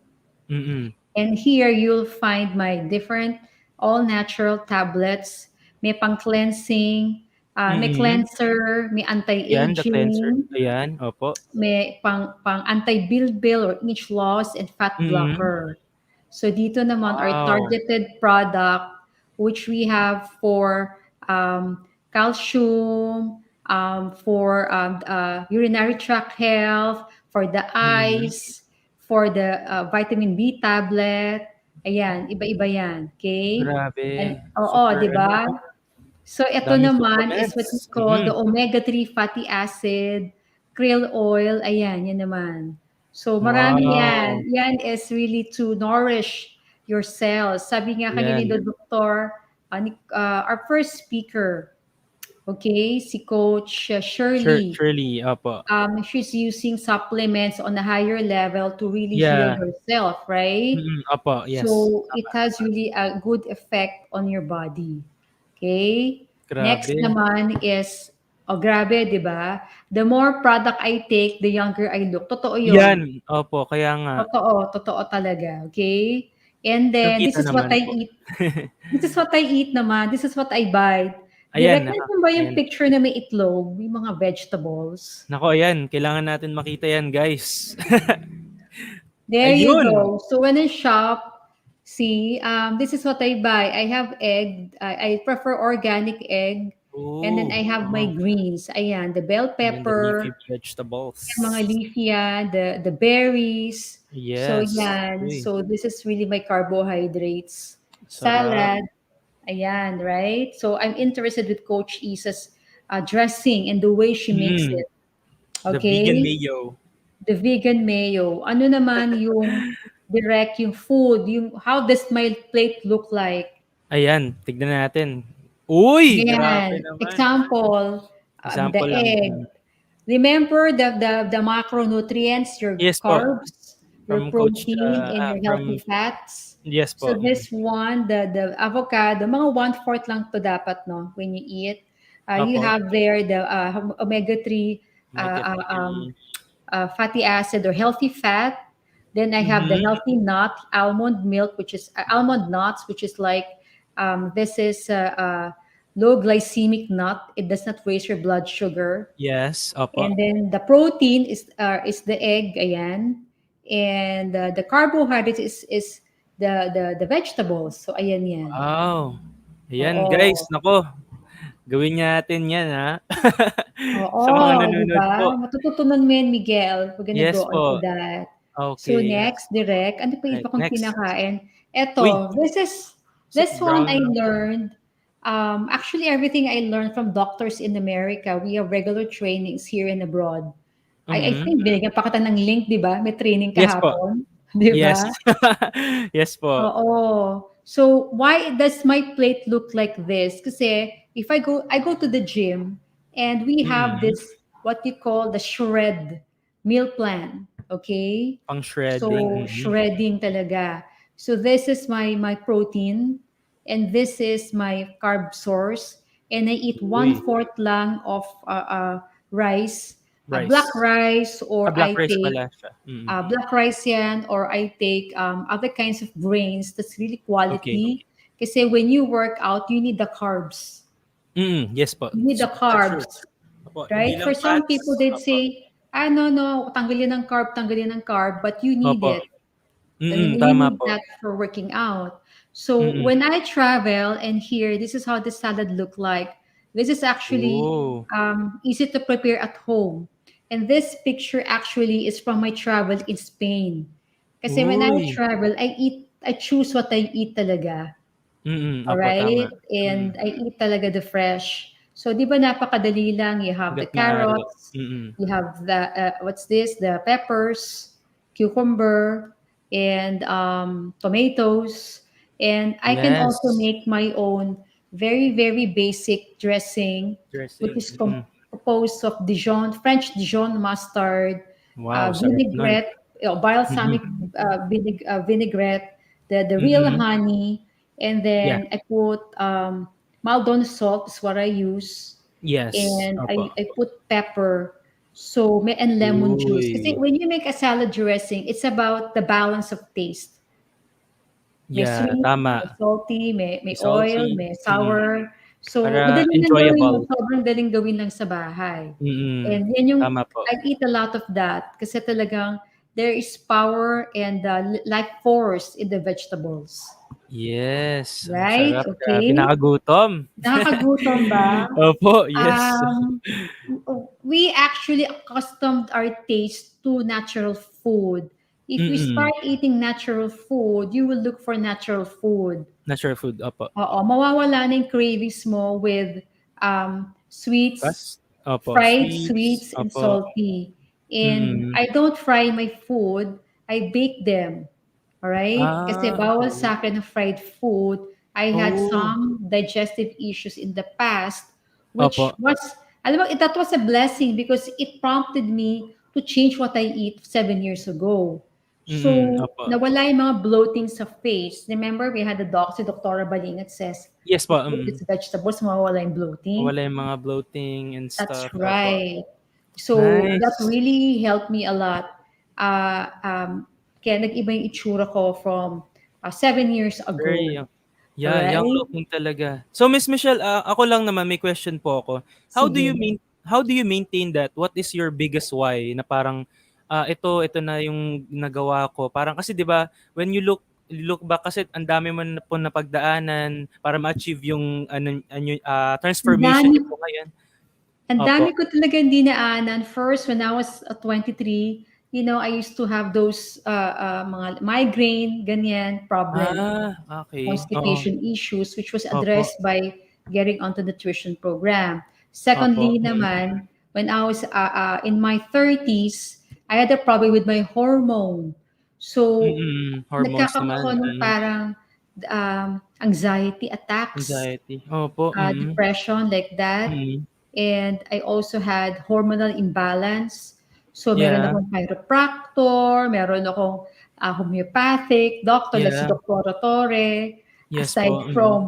mm.
And here you'll find my different all natural tablets. May pang cleansing, may
Mm.
cleanser, may
'Yan, the cleanser,
anti-aging,
ayan, opo.
may pang anti-bilbil or inch loss and fat
Mm.
blocker. So dito naman our
Wow,
targeted product, which we have for calcium, for urinary tract health, for the
mm.
eyes, for the vitamin B tablet. Ayan, iba-iba yan. Okay?
Grabe,
And, oo,
super
di
ano
ba?
'no,
So ito
daming
naman is what we
supplements,
call the
mm.
omega-3 fatty acid, krill oil, ayan, yan naman. So marami yan.
Wow,
Yan is really to nourish your cells. Sabi nga kanina ni
'yan.
the doctor, our first speaker, okay, si Coach Shirley,
Surely, opo.
she's using supplements on a higher level to really heal
Yeah,
herself, right?
opo, yes,
So it has really a good effect on your body. Okay? Next
grabe.
naman is, oh grabe, di ba? The more product I take, the younger I look. Totoo
'Yan,
yun.
opo, kaya nga.
Totoo, totoo talaga. Okay? And then, this
Kitang-kita
is what
naman
I
po.
eat. This is what I eat naman. This is what I buy.
Ayan,
Direct, nandiyan ba yung
ayan.
picture na may itlog, may mga vegetables?
Naku, ayan, kailangan natin makita 'yan, guys.
There you
Ayun!
go. So when I shop, see, this is what I buy. I have egg. I prefer organic egg. And then
Oh,
I have my
oh.
greens. Ayan, the bell
And then the leafy
pepper, yung mga
vegetables.
leafy yan, the berries. So
Yes.
yan.
Uy,
So this is really my carbohydrates.
sarap.
Salad. Ayan, right? So I'm interested with Coach Isa's dressing and the way she makes
Mm,
it.
the vegan
Okay?
mayo.
The vegan mayo. Ano naman yung direct yung food, yung how does my plate look like?
Ayan, tignan natin. Uy, grabe
Yan.
naman.
Example, the
Example lang.
egg. Remember the macronutrients, your
Yes po,
carbs, your
from Coach,
protein, and your healthy
from
fats.
yes
So
po.
this one, the avocado, mga one-fourth lang to dapat, no, when you eat. You
Opo,
have there the omega-3 uh,
omega
uh, um,
3.
fatty acid or healthy fat. Then I have the
Mhm.
healthy nut, almond milk, which is almond nuts, which is like this is low glycemic nut. It does not raise your blood sugar.
Yes, opo.
And then the protein is the egg, ayan. And the carbohydrates is the vegetables. So ayan yan.
Wow. Ayan guys,
Oo.
naku, gawin natin 'yan, ha.
Oo,
Sa mga
'di
nanonood
ba?
po.
Matututunan mo yan, Miguel. We're gonna
Yes
go on to
po.
that. So
Okay, yes.
next, direct, ano pa
Right,
iba kong
next.
kinakain?
Uy,
Eto, this one I
brown
learned. Actually, everything I learned from doctors in America. We have regular trainings here and abroad. I
mhm.
think binigyan pa kita ng link, 'di ba? May training
Yes po.
kahapon, 'di
Yes.
ba?
Yes po.
Oo. So why does my plate look like this? Kasi if I go to the gym and we have
Mm.
this what you call the shred meal plan. Okay?
Pang shredding,
So shredding talaga. So this is my protein and this is my carb source and I eat one
Uy,
fourth lang of rice, black
rice.
rice or
Black
I
rice
take
pala siya. Mm.
black rice yan or I take other kinds of grains that's really
Okay.
quality. Kasi when you work out, you need the carbs.
Mm, yes po.
You need the
Super true.
carbs,
Opo, hindi
right?
lang
For some people,
fats.
they'd
Opo.
say, no, tanggalin ng carb, but you need
Opo.
it. I mean,
Mm,
you
tama
need
po.
that for working out. So
Mm.
when I travel and here, this is how the salad look like. This is actually
Oh,
easy to prepare at home. And this picture actually is from my travel in Spain. Kasi when I
uy.
travel, I choose what I eat talaga.
Mm, opo, tama.
Alright?
Mm.
And I eat talaga the fresh. So, di ba napakadali lang? You have the
Hangga't maaari.
carrots,
Mm.
you have the, what's this? The peppers, cucumber, and tomatoes. And I can also
Yes.
make my own very, very basic dressing, which
Dressing.
is
Mm.
composed of French Dijon mustard,
Wow, sarap nun.
vinaigrette, balsamic
Mhm.
vinaigrette, the real
Mm.
honey, and
Yeah.
then I put Maldon salt is what I use,
Yes.
and
Opo.
I put pepper, so and lemon juice. Kasi
Uy.
when you make a salad dressing, it's about the balance of taste. May
Yeah,
sweet, may
tama.
salty, may oil,
Salty.
may
Mm.
sour. So,
Para
madali lang gawin
enjoyable.
yun, sobrang daling gawin lang sa bahay.
Mm.
And yan yung,
Tama po.
I eat a lot of that kasi talagang there is power and life force in the vegetables.
Yes, ang
Right?
sarap. Grabe,
Okay?
nakagutom.
Nakakagutom ba?
Opo, yes.
Um, we actually accustomed our taste to natural food. If you
Mm.
start eating natural food, you will look for natural food.
Natural food, opo.
Oo, mawawala na yung cravings mo with sweets,
Kas opo,
fried
sweets,
sweets, and
opo.
salty. And
Mm.
I don't fry my food, I bake them. Alright? Kasi bawal
Okay.
sa akin ng fried food. I had
Oh,
some digestive issues in the past, which
opo.
was, alam mo, that was a blessing because it prompted me to change what I eat 7 years ago.
Mm,
So,
opo.
nawala yung mga bloating sa face. Remember, we had a doc, si Dr. Balingat says,
Yes
if
po,
you eat vegetables, mawawala yung bloating.
mawala yung mga bloating and
That's
stuff, opo.
right. So, that
Nice.
really helped me a lot. Kaya nag-iba yung itsura ko from 7 years ago.
Very yeah, young
Right?
looking talaga. So Miss Michelle, ako lang naman may question po ako.
Sige.
How do you maintain that? What is your biggest why na parang ito na yung nagawa ko. Parang kasi 'di ba when you look look back kasi ang dami mo na po napagdaanan para ma-achieve yung
Ang
transformation
dami
niyo po ngayon.
Ang
Opo.
dami ko talagang dinaanan. First, when I was 23, I used to have those mga migraine, ganyan, problem,
Okay. Oo.
constipation issues, which was
Opo.
addressed by getting onto the nutrition program.
Opo.
Secondly naman, when I was in my 30s, I had a problem with my hormone. So,
Hormones
nagkakaroon
naman.
ako nung parang anxiety attacks,
Anxiety. Opo.
depression, like that.
Mm.
And I also had hormonal imbalance. So meron
Yeah.
akong chiropractor, meron akong homeopathic doctor like si
Yeah.
Dr. Torre,
Yes
aside
po.
from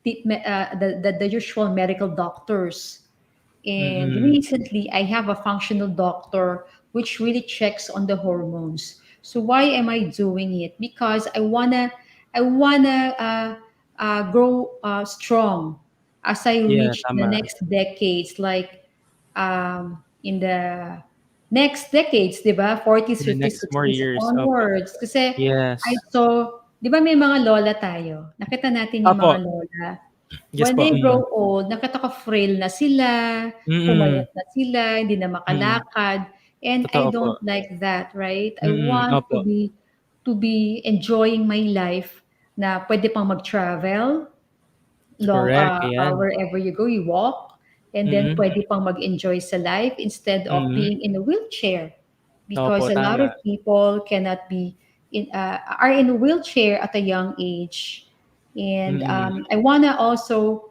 the usual medical doctors. And
Mm.
recently, I have a functional doctor which really checks on the hormones. So why am I doing it? Because I wanna grow strong as I
Yeah,
reach the
tama.
next decades. Like in the next decades, di ba? 40s,
In the
50s,
next more
60s
years. Opo.
onwards. Kasi I
Yes.
saw, di ba may mga lola tayo? Nakita natin yung mga
Opo.
lola.
Yes
When
po.
they grow old, nakita ko frail na sila,
Mm.
pumayat na sila, hindi na
Mm.
makalakad. And I
Totoo po.
don't like that, right? I want to
Opo.
be enjoying my life na pwede pang mag-travel,
Correct. Ayan.
wherever you go, you walk, and then
Mm.
pwede pang mag-enjoy sa life instead of
Mm.
being in a wheelchair. Because
Opo,
a lot of
tama.
people cannot be are in a wheelchair at a young age. And
Mm.
I wanna also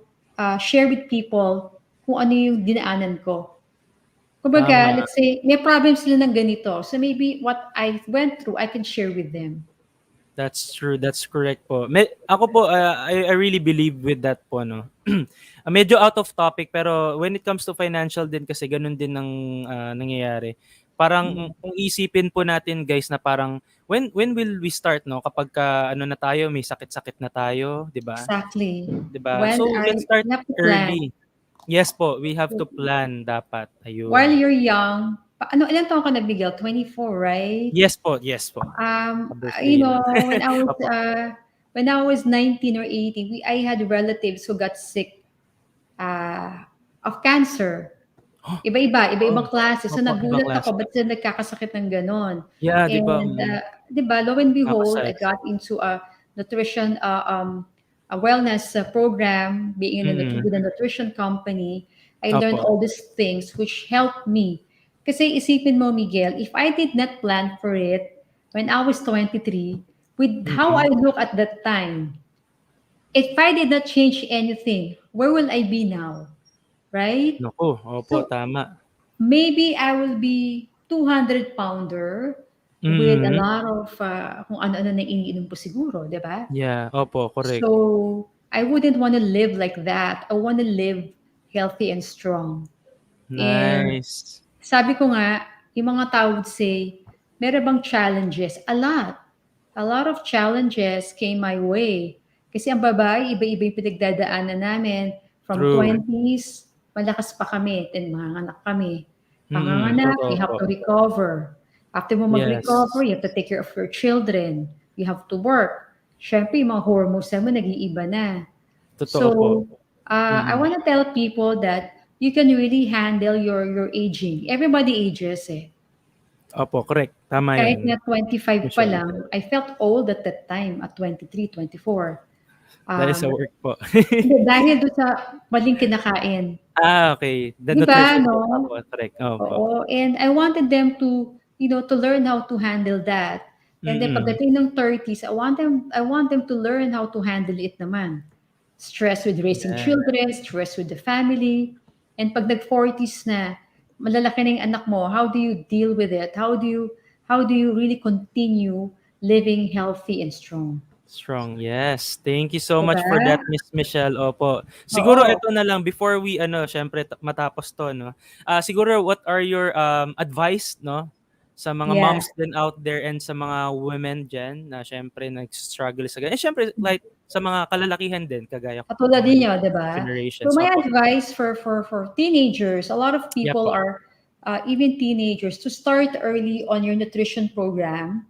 share with people kung ano yung dinaanan ko. Kumbaga,
Tama.
let's say, may problem sila ng ganito. So maybe what I went through, I can share with them.
That's true. That's correct po. Ako po, I really believe with that po, no. Medyo out of topic, pero when it comes to financial din kasi ganun din ang nangyayari. Parang
Mm.
kung isipin po natin guys na parang when will we start, no? Kapag ano na tayo, may sakit-sakit na tayo, 'di ba?
Exactly.
'Di ba?
When
So
are
let's start
you have to plan.
early. Yes po, we have to plan dapat.
While
Ayun.
you're young, ilan taon ka na, Miguel? 24, right?
Yes po, yes po.
You
Birthday
know,
lang. Opo.
when I was 19 or 18, I had relatives who got sick uh, of cancer.
Oh,
Iba-ibang klase. So
opo, ibang
nagulat
klase.
ako, ba't sila nagkakasakit ng ganon?
Yeah, 'di ba?
And, di ba, lo and behold, I
Nakaka-sad.
got into a nutrition, a wellness program, being in
Mm.
with a nutrition company. I learned
Opo.
all these things which helped me. Kasi isipin mo, Miguel, if I did not plan for it when I was 23, with how I
Mm.
look at that time, if I did not change anything, where will I be now? Right?
Naku, opo,
So
tama.
maybe I will be 200-pounder with a
Mm.
lot of kung ano-ano na iniinom ko siguro, di ba?
Yeah, opo, correct.
So, I wouldn't want to live like that. I want to live healthy and strong. And
Nice.
sabi ko nga, yung mga tao would say, meron bang challenges? A lot. A lot of challenges came my way. Kasi ang babae, iba-iba yung pinagdadaanan namin. From
True.
20s, malakas pa kami, then manganak kami. Panganganak,
Totoo
you have
po.
to recover. After mo mag-recover,
Yes.
you have to take care of your children. You have to work. Siyempre, yung mga hormones mo nag-iiba na.
Totoo po.
So, I
Mm.
want to tell people that you can really handle your aging. Everybody ages eh.
Opo, correct. Tama
Kahit
'yan,
na 25 pa
Michelle.
lang, I felt old at that time, at 23, 24.
Dahil sa work po.
Hindi, dahil doon sa maling kinakain.
Okay. The
Di ba,
nutrition po.
no?
Opo, correct. Opo.
Oo. And I wanted them to, to learn how to handle that. And then
Mm.
pagdating ng 30s, I want them to learn how to handle it naman. Stress with raising
Yeah.
children, stress with the family. And pag nag-40s na, malalaki na yung anak mo, how do you deal with it? How do you really continue living healthy and strong?
Strong, yes. Thank you so much for
Diba?
that, Miss Michelle. Opo. Siguro
Oo.
ito na lang before we syempre matapos 'to, no. Siguro what are your advice, no, sa mga
Yeah.
moms din out there and sa mga women diyan na syempre nag-struggle sa ganyan. Eh, syempre like sa mga kalalakihan din kagaya ko po,
Katulad
mga
ninyo,
younger
'di ba? So
generations.
my
Opo.
advice for teenagers, a lot of
Yeah
people
po.
are even teenagers to start early on your nutrition program.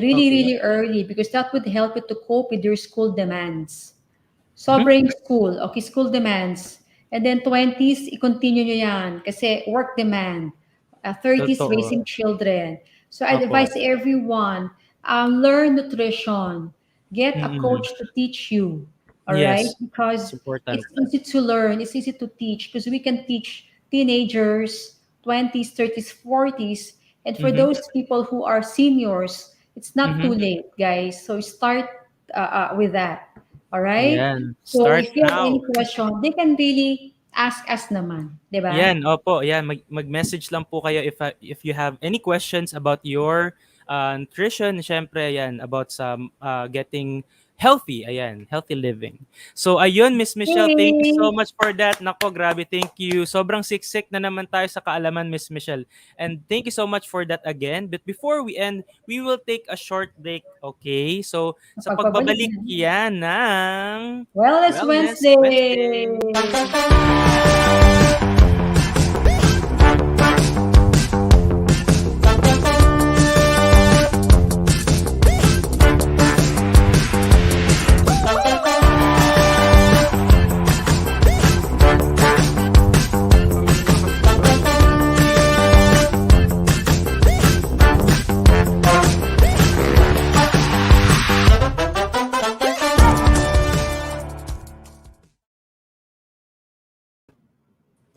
really,
Okay.
really early because that would help you to cope with your school demands.
Mhm.
Sobrang school, okay, school demands. And then 20s, i-continue nyo yan kasi work demand. 30s,
Totoo.
raising children. So I
Opo.
advise everyone, learn nutrition. Get a
Mm.
coach to teach you, all right?
Yes. It's
Because
important.
it's easy to learn, it's easy to teach because we can teach teenagers, 20s, 30s, 40s. And for
Mhm.
those people who are seniors, it's not too
Mhm.
late, guys. So start with that. All right?
Ayan,
So
start
if you have any
now.
question, they can really ask us naman, 'di ba?
Yan, opo, yan mag-message lang po kayo if you have any questions about your nutrition, syempre yan about sa getting healthy, ayan, healthy living. So ayun, Miss Michelle, thank you so
Okay.
much for that. Nako, grabe, thank you. Sobrang siksik na naman tayo sa kaalaman, Miss Michelle. And thank you so much for that again. But before we end, we will take a short break, okay? So sa
Pagpabalik
pagbabalik
na.
yan ng
Wellness
Wellness
Wednesday.
Wednesday.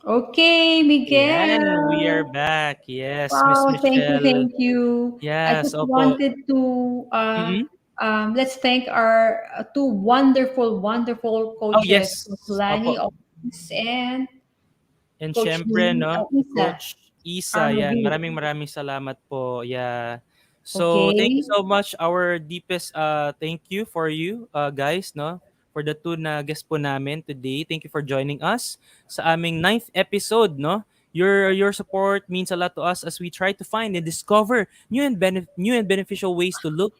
Okay,
Ayan, we
Miguel.
are back. Yes, Miss
Wow, thank you,
Michelle.
thank you. I
Yes,
just
opo.
wanted to
Mm.
let's thank our two wonderful, wonderful
Oh,
coaches,
yes.
Coach Lanie
Opo.
Owens and
And
Coach
syempre 'no,
Isa
Coach Isa, yan,
Armovit.
maraming salamat po. Yeah. So, thank you
Okay.
so much. Our deepest thank you for you guys, no, for the two na guest po namin today. Thank you for joining us sa aming ninth episode, no. Your support means a lot to us as we try to find and discover new and beneficial ways to look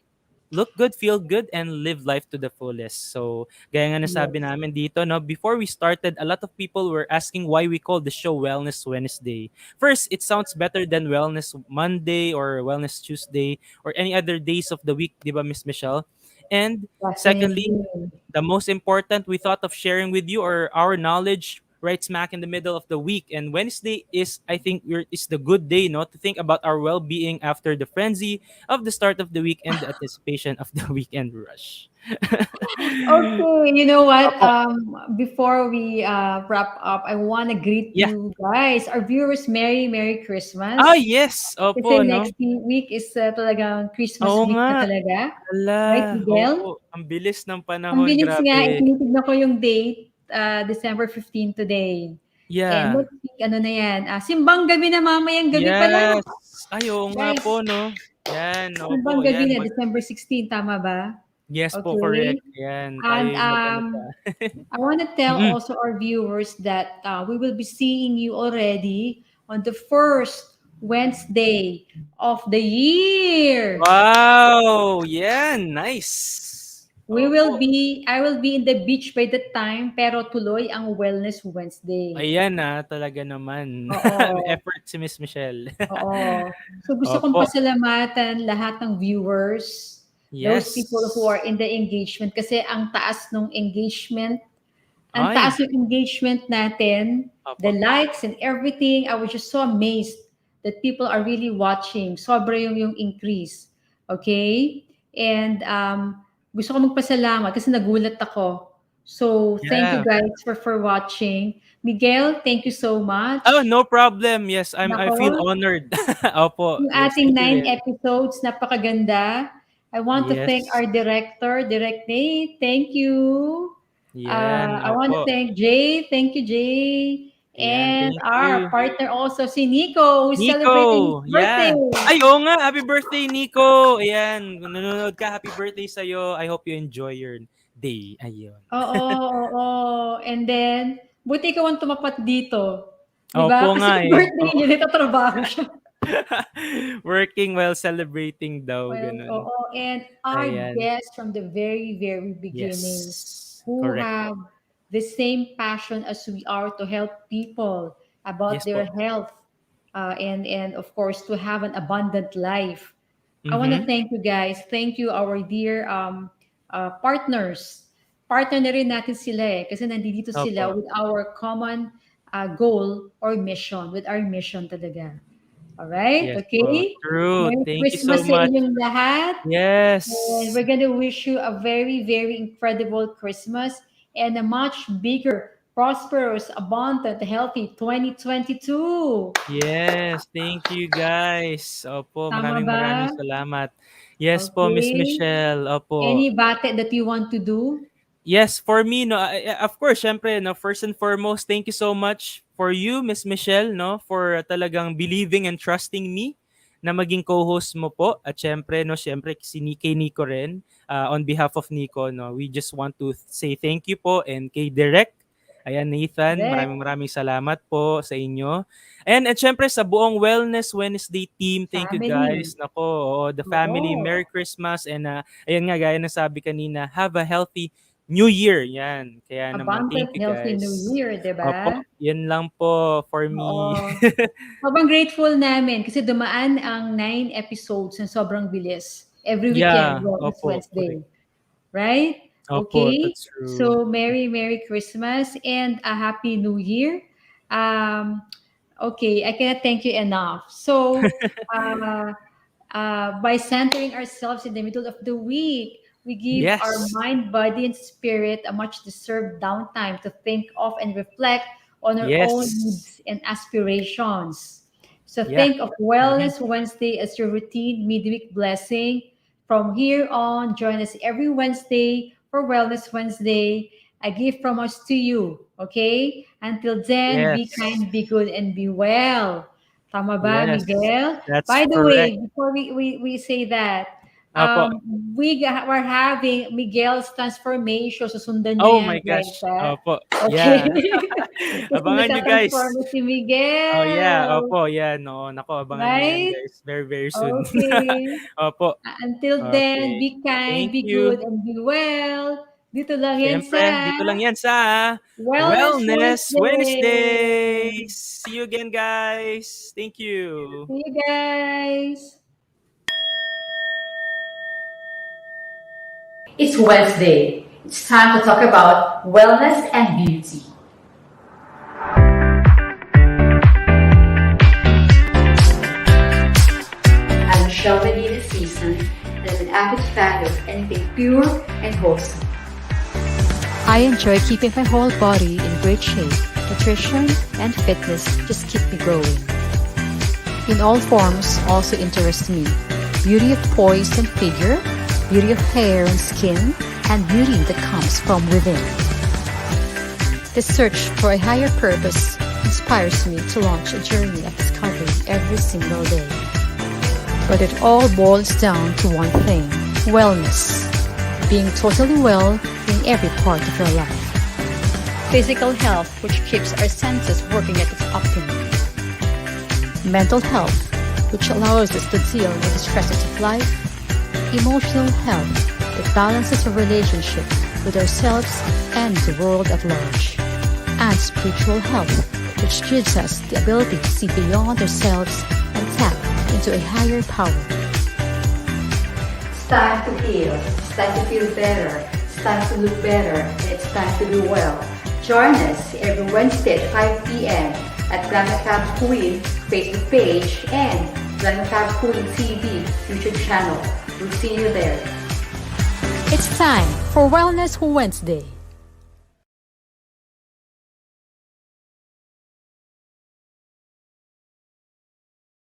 good, feel good, and live life to the fullest. So, gaya nga nasabi
Yes.
namin dito, no, before we started, a lot of people were asking why we call the show Wellness Wednesday. First, it sounds better than Wellness Monday or Wellness Tuesday or any other days of the week, di ba, Miss Michelle? And secondly,
Definitely.
the most important we thought of sharing with you or our knowledge right smack in the middle of the week. And Wednesday is, I think, is the good day, no, to think about our well-being after the frenzy of the start of the week and the anticipation of the weekend rush.
Okay, you know what?
Opo.
Before we wrap up, I want to greet
Yeah.
you guys, our viewers, Merry
Ah,
Christmas.
yes.
Kasi
Opo, no?
next week is talagang Christmas
Oo
week
nga.
na talaga.
Hala.
Right, Miguel?
Opo. Ang bilis ng
Ang
panahon.
bilis nga,
Grabe.
tinitignan ko yung date, December 15 today. And
Yeah.
next week, ano na yan? Simbang gabi na mamayang gabi pala.
Yes. Ay, oo nga
Guys,
po, no? Yan.
simbang
Opo.
gabi
Yan.
na, December 16, tama ba?
Yes po,
Okay.
correct. Yan. Tayo
And
mag-ano pa.
I want to tell
Mm.
also our viewers that we will be seeing you already on the first Wednesday of the year.
Wow! Yan, nice. Opo.
I will be in the beach by that time, pero tuloy ang Wellness Wednesday.
Ayan talaga naman. May
Oo,
effort si Miss Michelle.
oo. So gusto kong
Opo.
pasalamatan lahat ng viewers, those people who
Yes.
are in the engagement kasi ang taas ng engagement. Ang
Ay,
taas yung engagement natin, the
opo.
likes and everything. I was just so amazed that people are really watching. Sobra yung increase. Okay? And gusto ko magpasalamat kasi nagulat ako. So, thank you
Yeah.
guys for watching. Miguel, thank you so
Oh,
much.
no problem. Yes, I
Nako,
feel honored. Opo.
yung
Yes,
ating
thank you
9
rin.
episodes, napakaganda. I want to thank
Yes.
our director, Direct Nate. Thank you.
Yan,
I want to
opo.
thank Jay. Thank you, Jay.
Ayan,
And
thank
our
you.
partner also, si Nico, who's celebrating his
Nico,
birthday.
yan. Ay, oo nga. Happy birthday, Nico. Ayan, kung nanonood ka, happy birthday sa'yo. I hope you enjoy your day. Ayun.
Oo, oo. And then, buti ikaw ang tumapat dito. Di
Opo
ba? Kasi
nga
yung
eh.
birthday
Oo.
niya, natatrabaho siya.
Working while celebrating daw,
Well,
ganun.
oo. And our
Ayan.
guests from the very, very beginning
Yes.
who
Correct po.
have the same passion as we are to help people about
Yes
their
po.
health and of course to have an abundant life. I want to
Mhm.
thank you guys. Thank you, our dear partners. Partner na rin natin sila kasi nandito sila
Opo.
with our common goal or mission, with our mission talaga. Alright?
Yes po.
Okay?
True.
Merry
Thank you so
Christmas sa
much.
inyong lahat. And
Yes.
we're gonna wish you a very, very incredible Christmas and a much bigger, prosperous, abundant, healthy 2022.
Yes, thank you guys. Opo,
Tama
maraming
ba?
maraming salamat. Yes po, Miss
Okay.
Michelle. Opo.
Any bate that you want to do?
Yes, for me, no, of course, syempre, no, first and foremost, thank you so much for you, Miss Michelle, no, for talagang believing and trusting me na maging co-host mo po. At syempre, no, syempre, kay Nico rin, on behalf of Nico, no, we just want to say thank you po and kay Direk. Ayan, Nathan, maraming
Correct.
maraming salamat po sa inyo. And at syempre sa buong Wellness Wednesday team, thank you
Family.
guys. Nako, oo, the family, Merry
Oo.
Christmas and ayan nga, gaya ng sabi kanina, have a healthy New Year, yan. Kaya naman, thank
Abundant,
you
healthy New
guys.
Year, di
Opo,
ba?
yan lang po for me.
Oo. Sobrang grateful namin kasi dumaan ang 9 episodes ng sobrang bilis. Every weekend,
Yeah,
Wellness
opo, correct.
Wednesday. Right?
Opo,
Okay.
that's true.
So, Merry Christmas and a Happy New Year. Um, okay, I cannot thank you enough. So, by centering ourselves in the middle of the week, we give our
Yes.
mind, body, and spirit a much deserved downtime to think of and reflect on our own
Yes.
needs and aspirations. So
Yeah.
think of
Mhm.
Wellness Wednesday as your routine midweek blessing. From here on, join us every Wednesday for Wellness Wednesday, a gift from us to you. Okay? Until then, be
Yes.
kind, be good, and be well. Tama ba,
Yes.
Miguel?
That's
By the
correct.
way, before we say that,
Opo.
we're having Miguel's transformation. Susundan nyo
Oh
yan,
my
guys,
gosh.
ha?
Opo.
Okay.
Yeah.
Kasi
Abangan nyo guys.
nagtatransform na si
Oh yeah,
Miguel.
opo, yan. Oo, nako, abangan nyo yan
Right?
guys. Very, very soon.
Okay.
Opo.
Until then,
Okay.
be kind,
Thank
be
you.
good, and be well. Dito lang yan
Siyempre,
sa
dito lang yan sa
Wellness
Wellness Wednesday.
Wednesday.
See you again, guys. Thank you.
See you guys. It's Wednesday. It's time to talk about wellness and beauty. I'm Michelle Medina Sison, and I'm an avid fan of anything pure and wholesome. I enjoy keeping my whole body in great shape. Nutrition and fitness just keep me going. In all forms also interest me. Beauty of poise and figure, beauty of hair and skin, and beauty that comes from within. The search for a higher purpose inspires me to launch a journey of discovery every single day. But it all boils down to one thing: wellness. Being totally well in every part of your life. Physical health, which keeps our senses working at its optimum. Mental health, which allows us to deal with the stresses of life. Emotional health, that balances our relationship with ourselves and the world at large. And spiritual health, which gives us the ability to see beyond ourselves and tap into a higher power. It's time to heal. It's time to feel better. It's time to look better. And it's time to do well. Join us every Wednesday at 5 p.m. at Glam and Fab Queen Facebook page and Glam and Fab Queen.TV YouTube channel. We'll see you there. It's time for Wellness Wednesday.